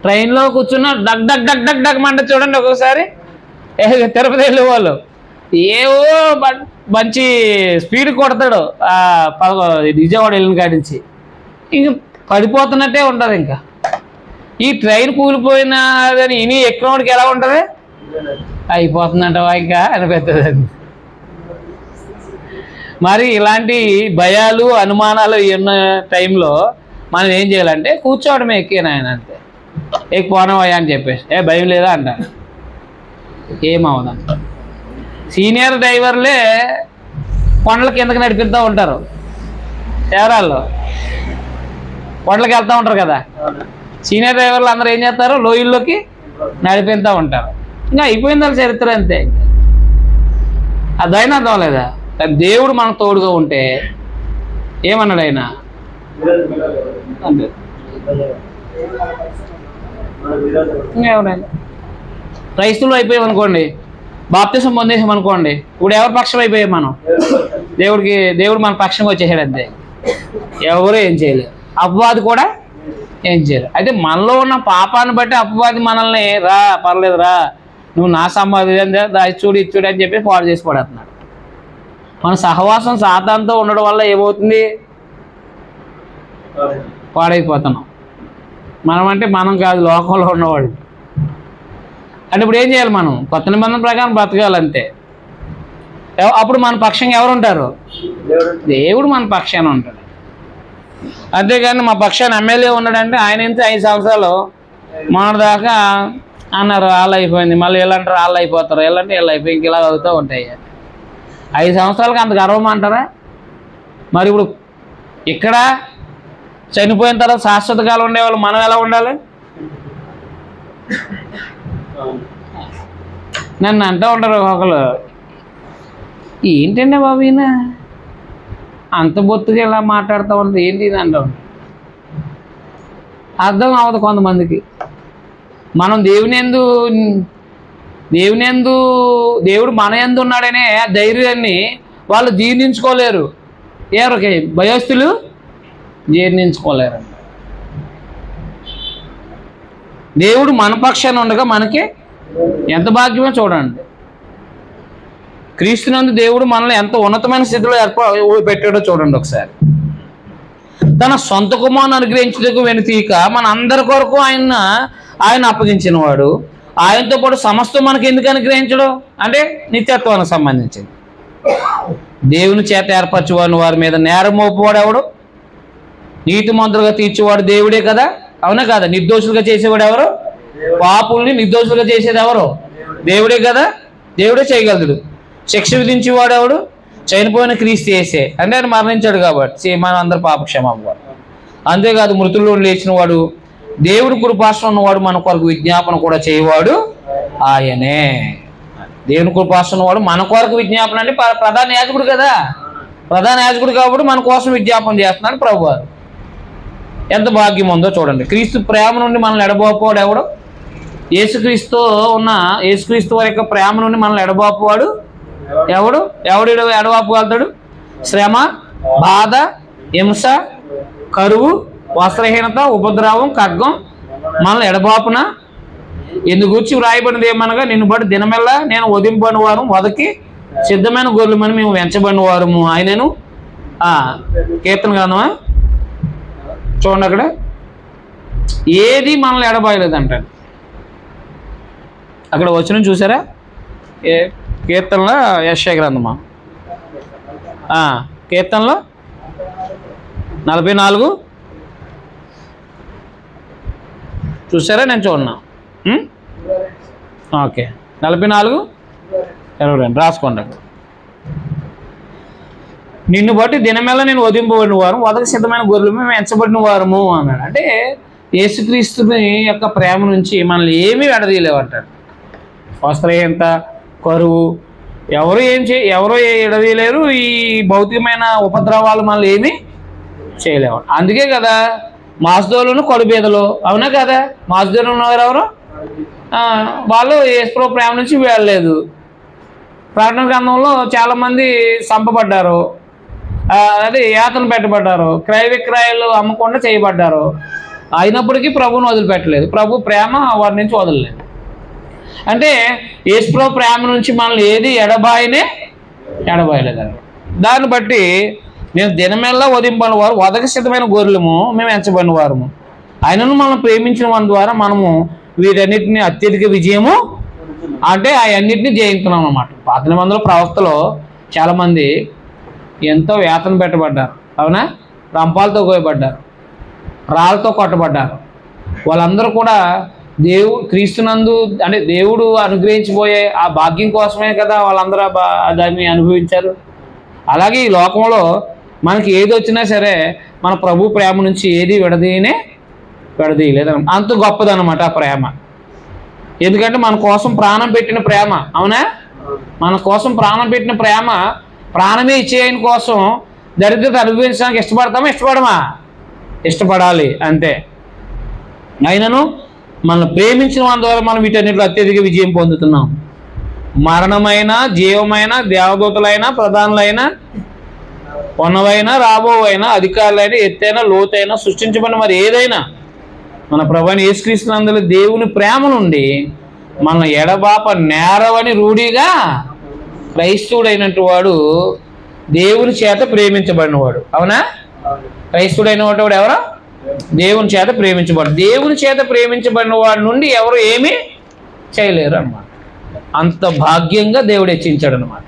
ట్రైన్లో కూర్చున్న డగ్ డగ్ డగ్ డగ్ డగ్ మంట చూడండి. ఒక్కొక్కసారి తిరుపతి వెళ్ళే వాళ్ళు ఏవో మంచి స్పీడ్ కొడతాడు విజయవాడ వెళ్ళిన కాడి నుంచి, ఇంక పడిపోతున్నట్టే ఉంటుంది. ఇంకా ఈ ట్రైన్ కూలిపోయినదని ఇని ఎక్కినోడికి ఎలా ఉంటుంది? అయిపోతుందంటవా ఇంకా అనిపిస్తుంది. మరి ఇలాంటి భయాలు అనుమానాలు ఉన్న టైంలో మనం ఏం చేయాలంటే కూర్చోవడమే, ఎక్కిన ఆయన అంతే, ఎక్కిపోనవయ్యా అని చెప్పేసి భయం లేదా అంటారు. ఏమవుదంట. సీనియర్ డ్రైవర్లే కొండల కిందకి నడిపిస్తూ ఉంటారు, ఎవరాళ్ళు కొండలకి వెళ్తూ ఉంటారు కదా. సీనియర్ డ్రైవర్లు అందరూ ఏం చేస్తారు? లోయల్లోకి నడిపిస్తూ ఉంటారు. ఇంకా అయిపోయింది వాళ్ళ చరిత్ర అంతే. అదైనా అర్థం లేదా? దేవుడు మనకు తోడుగా ఉంటే ఏమన్నాడు ఆయన? అంతే. ఇంకేమన్నా క్రైస్తవులు అయిపోయామనుకోండి, బాప్తిసం పొందేసాం అనుకోండి, ఇప్పుడు ఎవరి పక్షం అయిపోయాం మనం? దేవుడు మన పక్షంగా వచ్చేసాడు అంతే. ఎవరు ఏం చేయలేరు, అపవాది కూడా ఏం చేయలేరు. అయితే మనలో ఉన్న పాపాన్ని బట్టి అపవాది మనల్ని రా పర్లేదు రా నువ్వు నా సంపాదన చూడు ఇచ్చుడు అని చెప్పి పాడు చేసి పడేస్తున్నాడు. మన సహవాసం సాతానుతో ఉండడం వల్ల ఏమవుతుంది? పాడైపోతున్నాం. మనం అంటే మనం కాదు, లోకంలో ఉన్నవాళ్ళు. అంటే ఇప్పుడు ఏం చేయాలి? మనం కొత్త నిబంధన ప్రకారం బ్రతకాలంతే. అప్పుడు మన పక్షంగా ఎవరు ఉంటారు? దేవుడు మన పక్షాన ఉంటాడు. అంతేగాని మా పక్షాన్ని ఎమ్మెల్యే ఉన్నాడంటే ఆయన ఎంత 5 సంవత్సరాలు మొన్నటిదాకా అన్నారు వాళ్ళు అయిపోయింది, మళ్ళీ వీళ్ళంటారు వాళ్ళు అయిపోతారు, వీళ్ళంటే వీళ్ళు అయిపోయి ఇంక ఇలా అవుతూ ఉంటాయి. 5 సంవత్సరాలకి అంత గర్వం అంటారా? మరి ఇప్పుడు ఇక్కడ చనిపోయిన తర్వాత శాశ్వత కాలం ఉండేవాళ్ళు మనం ఎలా ఉండాలి? నన్ను అంటూ ఉంటారు ఒకళ్ళు, ఏంటండి బాబు ఈయన అంత బొత్తుగా ఇలా మాట్లాడుతూ ఉంటారు ఏంటి ఇది అంటూ ఉంటారు. అర్థం అవ్వదు కొంతమందికి. మనం దేవుడు మన యందు ఉన్నాడనే ధైర్యాన్ని వాళ్ళు జీర్ణించుకోలేరు. ఎవరికి? భయస్తులు జీర్ణించుకోలేరు. దేవుడు మన పక్షాన ఉండగా మనకి ఎంత భాగ్యమో చూడండి. క్రీస్తునందు దేవుడు మనల్ని ఎంత ఉన్నతమైన స్థితిలో పెట్టాడో చూడండి ఒకసారి. తన సొంత కుమారుని అనుగ్రహించుటకు వెనుతీక మన అందరి కొరకు ఆయన అప్పగించిన వాడు. ఆయనతో పాటు సమస్తం మనకి ఎందుకు అనుగ్రహించడం అంటే నిత్యత్వానికి సంబంధించింది. దేవుని చేత ఏర్పరచువాడిని వారి మీద నేరం మోపువాడు ఎవడు? నీతిమంతులుగా తీర్చేవాడు దేవుడే కదా, అవునా కదా? నిర్దోషులుగా చేసేవాడు ఎవరు? పాపుల్ని నిర్దోషులుగా చేసేది ఎవరు? దేవుడే కదా. దేవుడే చేయగలడు. శిక్ష విధించేవాడు ఎవడు? చనిపోయిన క్రీస్తు యేసే. అంటే ఆయన మరణించాడు కాబట్టి మనం అందరు పాప క్షమాపణ. అంతేకాదు మృతుల్లో లేచిన వాడు, దేవుడు కృపాశ్రం ఉన్నవాడు, మన కొరకు విజ్ఞాపన కూడా చేయవాడు ఆయనే. దేవుని కృపాశ్రం ఉన్నవాడు మన కొరకు విజ్ఞాపన అంటే ప్రధాన యాజకుడు కదా. ప్రధాన యాజకుడు కాబట్టి మన కోసం విజ్ఞాపన చేస్తున్నాడు ప్రభువారు. ఎంత భాగ్యం ఉందో చూడండి. క్రీస్తు ప్రేమ నుండి మనల్ని ఎడబాపువాడు ఎవడు? యేసుక్రీస్తు వారి యొక్క ప్రేమ నుండి మనల్ని ఎడబాపువాడు ఎవడు? ఎడబాపుగలుగుతాడు? శ్రమ, బాధ, హింస, కరువు, వస్త్రహీనత, ఉపద్రవం, ఖడ్గం మనల్ని ఎడబాపున ఎందుకూర్చి వ్రాయబడినది ఏమనగా నిన్ను బట్టి దినమెల్లా నేను వధింపని వారు వదకి సిద్ధమైన గొర్రెలమని మేము వెంచబడిన వారము ఆయనను. కీర్తన గ్రంథమా చూడండి, అక్కడ ఏది మనల్ని ఎడబాయలేదు అంటాడు. అక్కడ వచనం చూసారా? కీర్తనలో యెషయా గ్రంథమా కీర్తనలో 44 చూసారా? నేను చూడన్నా. ఓకే, 44:22 రాసుకోండి. నిన్ను బట్టి దినమేళ నేను వధింపబడిన వారు వదక సిద్ధమైన గొర్రెలు మేము ఎంచబడిన వారము అన్నాడు. అంటే యేసుక్రీస్తుని యొక్క ప్రేమ నుంచి మనల్ని ఏమీ విడదీయలేవు అంటాడు. వస్త్రహీనత, కరువు, ఎవరో ఎడదీయలేరు. ఈ భౌతికమైన ఉపద్రవాలు మనల్ని ఏమీ చేయలేవు. అందుకే కదా మాస్దోలను కడుబీదలు, అవునా కదా? మాస్దోలు ఉన్నవారు ఎవరు? వాళ్ళు యేసుప్రభు ప్రేమ నుంచి వెళ్ళలేదు. ప్రకటన గ్రంథంలో చాలామంది చంపబడ్డారు, అదే యాతన పెట్టబడ్డారు, క్రయ విక్రయాలు అమ్మకుండా చేయబడ్డారు. అయినప్పటికీ ప్రభువుని వదిలిపెట్టలేదు. ప్రభు ప్రేమ వారి నుంచి వదలలేదు. అంటే యేసుప్రభు ప్రేమ నుంచి మనల్ని ఏది ఎడబాయలేదండి. దాన్ని బట్టి మేము దినమెల్లా వధింపని వారు, వదక సిద్ధమైన గొర్రెలము, మేము ఎంచబడిన వారము. ఆయనను మనం ప్రేమించిన వారి ద్వారా మనము వీటన్నిటిని అత్యధిక విజయము అంటే అవన్నిటిని జయించుకున్నాం అన్నమాట. పాత నిబంధనల ప్రవక్తలో చాలామంది ఎంతో వేతన పెట్టబడ్డారు, అవునా? రంపాలతో కోయబడ్డారు, రాళ్ళతో కొట్టబడ్డారు. వాళ్ళందరూ కూడా క్రీస్తునందు అంటే దేవుడు అనుగ్రహించిపోయే ఆ భాగ్యం కోసమే కదా వాళ్ళందరూ దాన్ని అనుభవించారు. అలాగే ఈ లోకంలో మనకి ఏది వచ్చినా సరే మన ప్రభు ప్రేమ నుంచి ఏది విడదీయలేదు. అంత గొప్పదన్నమాట ఆ ప్రేమ. ఎందుకంటే మన కోసం ప్రాణం పెట్టిన ప్రేమ, అవునా? మన కోసం ప్రాణం పెట్టిన ప్రేమ, ప్రాణమే ఇచ్చేయని కోసం దరిద్రత అనుభవించడానికి ఇష్టపడమా? ఇష్టపడాలి అంతే. అయినను మనం ప్రేమించిన వారి ద్వారా మనం వీటన్నిటిలో అత్యధిక విజయం పొందుతున్నాం. మరణమైన, జీవమైన, దేవదూతలైన, ప్రధానులైన, ఉన్నవైనా, రాబోవైనా, అధికారులైన, ఎత్తైన, లోతైన, సృష్టించబడిన మరి ఏదైనా మన ప్రభువైన యేసుక్రీస్తునందు దేవుని ప్రేమ నుండి మన ఎడబాప నేరవని రూఢిగా క్రైస్తవుడైనట్టు వాడు దేవుని చేత ప్రేమించబడినవాడు, అవునా? క్రైస్తవుడైన వాడు ఎవరో దేవుని చేత ప్రేమించబడు. దేవుని చేత ప్రేమించబడిన వాడి నుండి ఎవరు ఏమీ చేయలేరు అన్నమాట. అంత భాగ్యంగా దేవుడు హెచ్చించాడు అన్నమాట.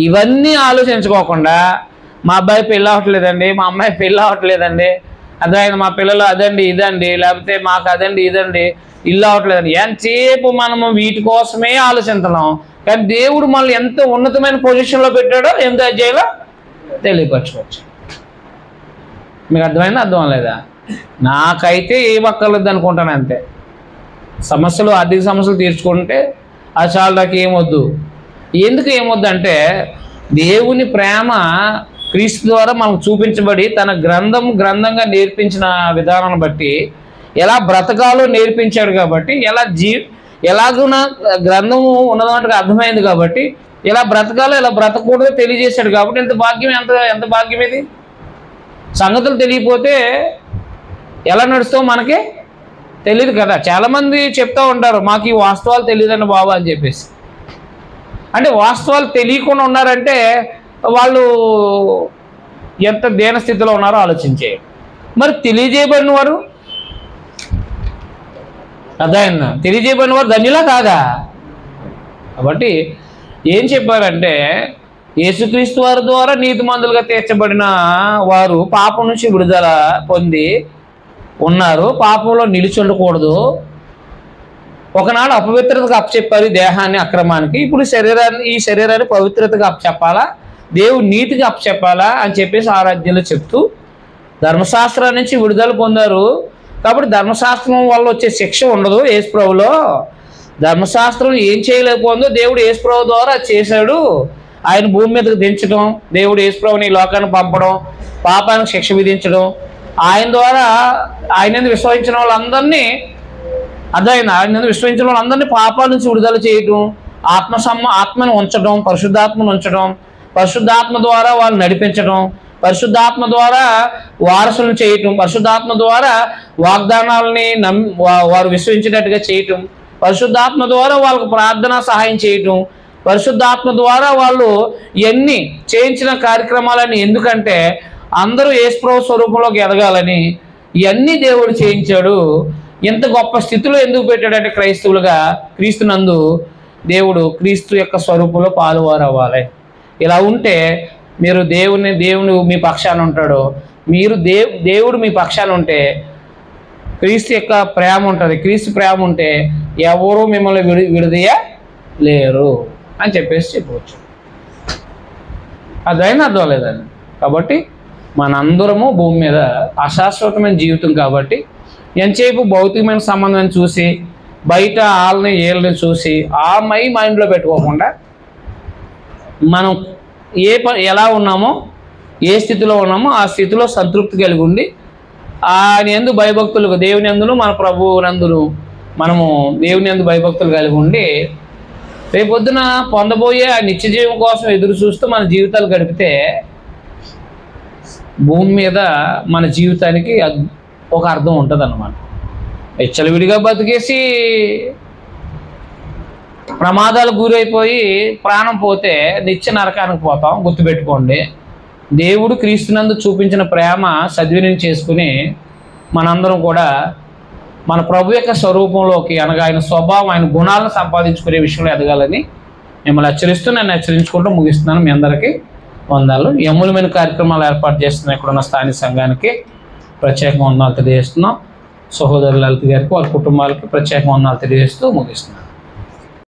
ఇవన్నీ ఆలోచించుకోకుండా మా అబ్బాయి పెళ్ళి అవ్వట్లేదండి, మా అమ్మాయి పెళ్ళి అవ్వట్లేదండి, అదైనా మా పిల్లలు అదండి ఇదండి, లేకపోతే మాకు అదండి ఇదండి, ఇల్లు అవ్వట్లేదండి, ఎంతసేపు మనము వీటి కోసమే ఆలోచిస్తున్నాం. కానీ దేవుడు మనల్ని ఎంత ఉన్నతమైన పొజిషన్లో పెట్టాడో 8వ అధ్యాయంలో తెలియపరచుకోవచ్చు. మీకు అర్థమైందా? అర్థం లేదా? నాకైతే ఏ ఒక్కర్లేదు అనుకుంటాను అంతే. సమస్యలు, ఆర్థిక సమస్యలు తీర్చుకుంటే అది చాలా నాకు ఏమొద్దు. ఎందుకు ఏమొద్దు అంటే దేవుని ప్రేమ క్రీస్తు ద్వారా మనకు చూపించబడి తన గ్రంథంగా నేర్పించిన విధానాన్ని బట్టి ఎలా బ్రతకాలో నేర్పించాడు. కాబట్టి ఎలాగున గ్రంథము ఉన్నదంటే అర్థమైంది. కాబట్టి ఎలా బ్రతకాలో ఎలా బ్రతకూడదో తెలియజేశాడు. కాబట్టి ఎంత భాగ్యం ఇది. సంగతులు తెలియకపోతే ఎలా నడుస్తావు మనకి తెలియదు కదా. చాలామంది చెప్తూ ఉంటారు మాకు ఈ వాస్తవాలు తెలియదండి బాబు అని చెప్పేసి. అంటే వాస్తవాలు తెలియకుండా ఉన్నారంటే వాళ్ళు ఎంత దీనస్థితిలో ఉన్నారో ఆలోచించే. మరి తెలియజేయబడిన వారు అదైనా తెలియజేయబడిన వారు ధన్యులా కాదా? కాబట్టి ఏం చెప్పారంటే యేసుక్రీస్తు వారి ద్వారా నీతిమంతులుగా తీర్చబడిన వారు పాపం నుంచి విడుదల పొంది ఉన్నారు, పాపంలో నిలిచి ఉండకూడదు. ఒకనాడు అపవిత్రతకు అప్పచెప్పారు దేహాన్ని అక్రమానికి, ఇప్పుడు ఈ శరీరాన్ని పవిత్రతగా అప్పచెప్పాలా, దేవుడు నీతికి అప్పచెప్పాలా అని చెప్పేసి ఆరాధ్యంలో చెప్తూ ధర్మశాస్త్రం నుంచి విడుదల పొందారు. కాబట్టి ధర్మశాస్త్రం వల్ల వచ్చే శిక్ష ఉండదు యేసుప్రభులో. ధర్మశాస్త్రం ఏం చేయలేకపోయిందో దేవుడు యేసుప్రభు ద్వారా చేశాడు. ఆయన భూమి మీదకి దించడం, దేవుడు యేసుప్రభుని ఈ లోకాన్ని పంపడం, పాపానికి శిక్ష విధించడం, ఆయన ద్వారా ఆయన విశ్వసించిన వాళ్ళందరినీ విశ్వసించిన వాళ్ళందరినీ పాపాల నుంచి విడుదల చేయటం, ఆత్మను ఉంచడం, పరిశుద్ధాత్మను ఉంచడం, పరిశుద్ధాత్మ ద్వారా వాళ్ళు నడిపించడం, పరిశుద్ధాత్మ ద్వారా వారసులను చేయటం, పరిశుద్ధాత్మ ద్వారా వాగ్దానాలని వారు విశ్వసించేటట్టుగా చేయటం, పరిశుద్ధాత్మ ద్వారా వాళ్ళకు ప్రార్థనా సహాయం చేయటం, పరిశుద్ధాత్మ ద్వారా వాళ్ళు ఎన్ని చేయించిన కార్యక్రమాలని, ఎందుకంటే అందరూ యేసుప్రభు స్వరూపంలోకి ఎదగాలని ఇవన్నీ దేవుడు చేయించాడు. ఎంత గొప్ప స్థితిలో ఎందుకు పెట్టాడంటే క్రైస్తవులుగా క్రీస్తునందు దేవుడు క్రీస్తు యొక్క స్వరూపంలో పాలువారు అవ్వాలి. ఇలా ఉంటే మీరు దేవుడు మీ పక్షాన ఉంటాడు. మీరు దేవుడు మీ పక్షాన ఉంటే క్రీస్తు యొక్క ప్రేమ ఉంటుంది. క్రీస్తు ప్రేమ ఉంటే ఎవరు మిమ్మల్ని విడదీయలేరు అని చెప్పవచ్చు. అదైనా అర్థం లేదండి. కాబట్టి మనందరము భూమి మీద అశాశ్వతమైన జీవితం. కాబట్టి ఎంతసేపు భౌతికమైన సంబంధాన్ని చూసి బయట వాళ్ళని వీళ్ళని చూసి ఆ మైండ్లో పెట్టుకోకుండా మనం ఎలా ఉన్నామో, ఏ స్థితిలో ఉన్నామో ఆ స్థితిలో సంతృప్తి కలిగి ఉండి ఆయన యందు భయభక్తులు, దేవుని యందును మన ప్రభువు నందును మనము దేవుని యందు భయభక్తులు కలిగి ఉండి రేపొద్దున పొందబోయే ఆ నిత్యజీవం కోసం ఎదురు చూస్తూ మన జీవితాలు గడిపితే భూమి మీద మన జీవితానికి ఒక అర్థం ఉంటుంది అన్నమాట. విచ్చలవిడిగా బతికేసి ప్రమాదాలకు గురైపోయి ప్రాణం పోతే నిత్య నరకానికి పోతాం. గుర్తుపెట్టుకోండి, దేవుడు క్రీస్తునందు చూపించిన ప్రేమ సద్వినియోగం చేసుకుని మనందరం కూడా మన ప్రభు యొక్క స్వరూపంలోకి, అనగా ఆయన స్వభావం, ఆయన గుణాలను సంపాదించుకునే విషయంలో ఎదగాలని మిమ్మల్ని హెచ్చరిస్తూ నేను హెచ్చరించుకుంటూ ముగిస్తున్నాను. మీ అందరికీ వందనాలు. ఈ అమూల్యమైన కార్యక్రమాలు ఏర్పాటు చేస్తున్న ఇక్కడున్న స్థానిక సంఘానికి ప్రత్యేక వందనాలు తెలియజేస్తున్నాం. సహోదరు లలిత గారికి, వారి కుటుంబాలకి ప్రత్యేక వందనాలు తెలియజేస్తూ ముగిస్తున్నాను.